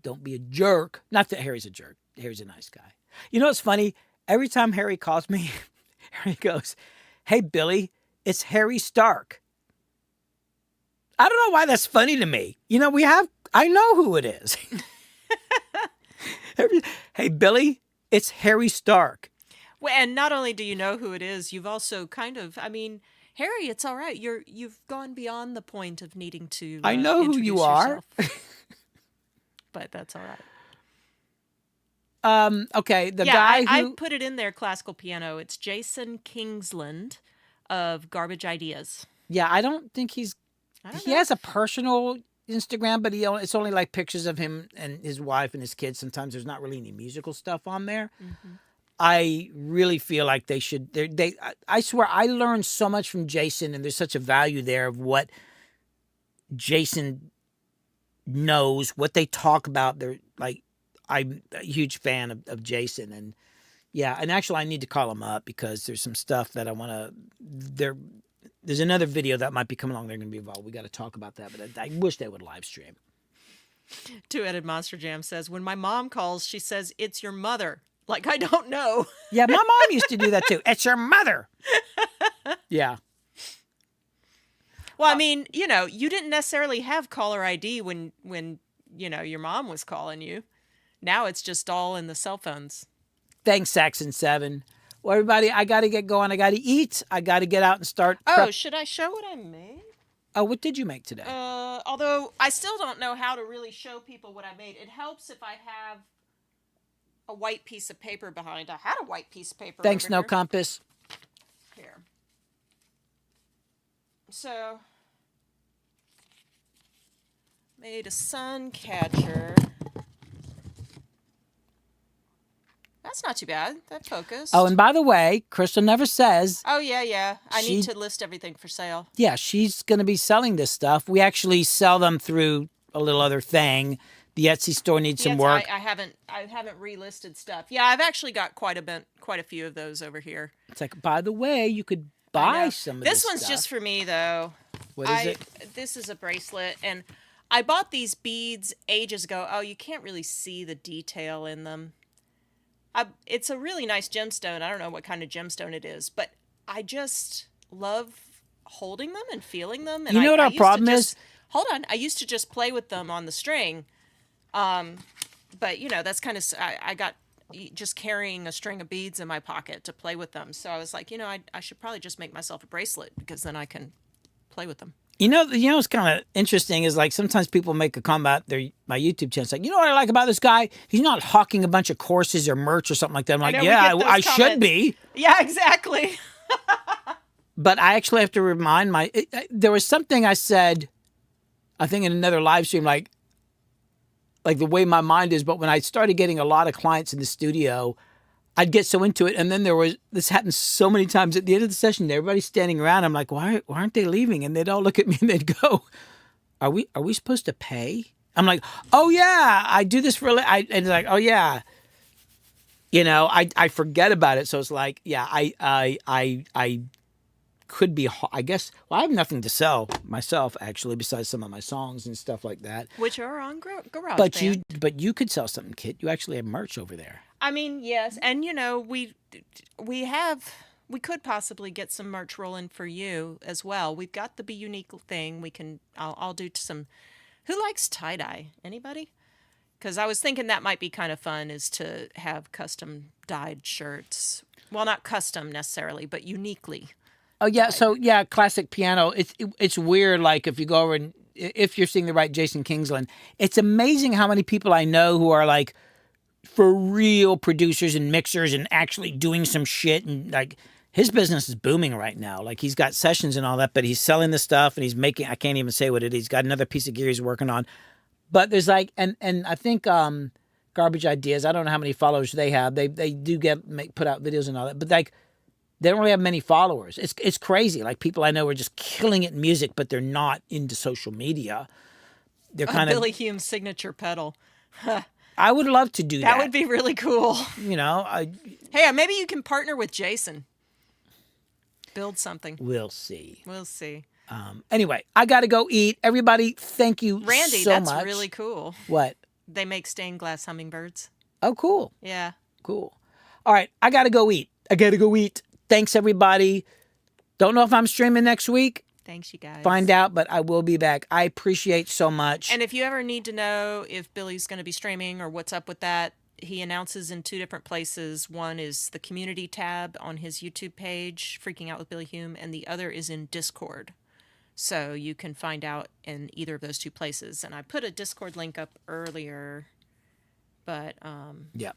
don't be a jerk. Not that Harry's a jerk. Harry's a nice guy. You know what's funny? Every time Harry calls me, Harry goes, "Hey, Billy, it's Harry Stark." I don't know why that's funny to me. I know who it is. Hey, Billy, it's Harry Stark. Well, and not only do you know who it is, you've also kind of, Harry, it's all right. You've gone beyond the point of needing to. I know who you introduce are. yourself. But that's all right. Okay, the Yeah, guy I who put it in there, classical piano. It's Jason Kingsland of Garbage Ideas. Yeah, I don't think he has a personal Instagram, but it's only like pictures of him and his wife and his kids. Sometimes there's not really any musical stuff on there. Mm-hmm. I really feel like they should. I swear, I learned so much from Jason, and there's such a value there of what Jason knows, what they talk about. They're like, I'm a huge fan of Jason, and yeah, and actually I need to call him up because there's some stuff that I want to. There's another video that might be coming along. They're going to be involved. We got to talk about that, but I wish they would live stream. Two-Headed Monster Jam says, when my mom calls, she says, "It's your mother." Like, I don't know. Yeah, my mom used to do that too. It's your mother. Yeah. Well, you didn't necessarily have caller ID when your mom was calling you. Now it's just all in the cell phones. Thanks, Saxon 7. Well, everybody, I got to get going. I got to eat. I got to get out and start. Oh, should I show what I made? Oh, what did you make today? Although I still don't know how to really show people what I made. It helps if I have a white piece of paper behind. I had a white piece of paper. Thanks, over No here. Compass. Here. So, made a sun catcher. That's not too bad. That focused. Oh, and by the way, Crystal never says. Oh, yeah. I She- need to list everything for sale. Yeah, she's going to be selling this stuff. We actually sell them through a little other thing. The Etsy store needs some Yes, work. I haven't relisted stuff. Yeah, I've actually got quite a few of those over here. It's like, by the way, you could I buy know. some of this this one's stuff. just for me though. What is it? This is a bracelet, and I bought these beads ages ago. Oh, you can't really see the detail in them. It's a really nice gemstone. I don't know what kind of gemstone it is, but I just love holding them and feeling them. And You know what I our used to problem just- is? Hold on. I used to just play with them on the string. But you know, that's kind of, I got just carrying a string of beads in my pocket to play with them. So I was like, you know, I should probably just make myself a bracelet because then I can play with them. You know what's kind of interesting is like sometimes people make a comment my YouTube channel. It's like, you know what I like about this guy? He's not hawking a bunch of courses or merch or something like that. I'm like, know, we yeah, get those I should comments. be. Yeah, exactly. But I actually have to remind there was something I said, I think in another live stream, like the way my mind is. But when I started getting a lot of clients in the studio, I'd get so into it. And then this happened so many times at the end of the session, everybody's standing around. I'm like, why aren't they leaving? And they'd all look at me and they'd go, are we supposed to pay? I'm like, oh yeah, I do this for, and they're like, oh yeah. You know, I forget about it. So it's like, yeah, I could be, I guess, well, I have nothing to sell myself actually, besides some of my songs and stuff like that. Which are on Garage But you could sell something, Kit. You actually have merch over there. I mean, yes, and you know, we could possibly get some merch rolling for you as well. We've got the Be Unique thing. I'll do some. Who likes tie dye? Anybody? Because I was thinking that might be kind of fun, is to have custom dyed shirts. Well, not custom necessarily, but uniquely. Oh yeah, so yeah, classic piano. It's weird. Like if you go over and if you're seeing the right Jason Kingsland, it's amazing how many people I know who are like for real producers and mixers and actually doing some shit, and like his business is booming right now. Like he's got sessions and all that, but he's selling the stuff and he's making, I can't even say what it is. He's got another piece of gear he's working on. But there's like, and I think Garbage Ideas, I don't know how many followers they have. They do put out videos and all that, but like they don't really have many followers. It's crazy. Like people I know are just killing it in music, but they're not into social media. They're kind of Billy Hume's signature pedal. I would love to do that. That would be really cool. You know, Hey, maybe you can partner with Jason. Build something. we'll see. We'll see. Anyway, I got to go eat. Everybody, thank you Randy, so that's much. really cool. What? They make stained glass hummingbirds. Oh, cool. Yeah. Cool. All right, I got to go eat. Thanks, everybody. Don't know if I'm streaming next week. Thanks, you guys. Find out, but I will be back. I appreciate so much. And if you ever need to know if Billy's going to be streaming or what's up with that, he announces in 2 different places. One is the community tab on his YouTube page, Freaking Out with Billy Hume, and the other is in Discord. So you can find out in either of those 2 places. And I put a Discord link up earlier, but yeah.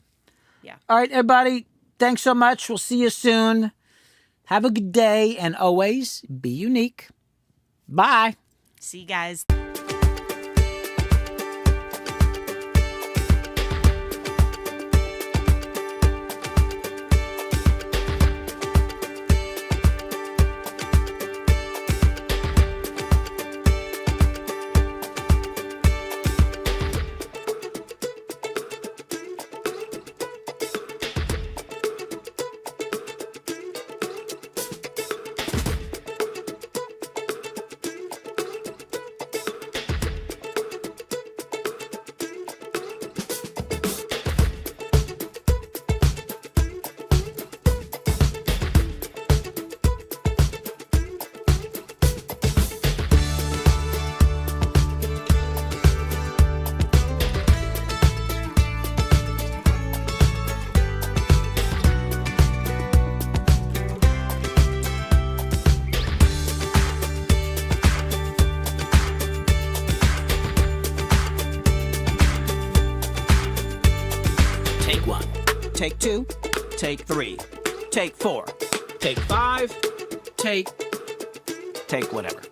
yeah. All right, everybody. Thanks so much. We'll see you soon. Have a good day, and always be unique. Bye. See you guys. Take 2, take 3, take 4, take 5, take whatever.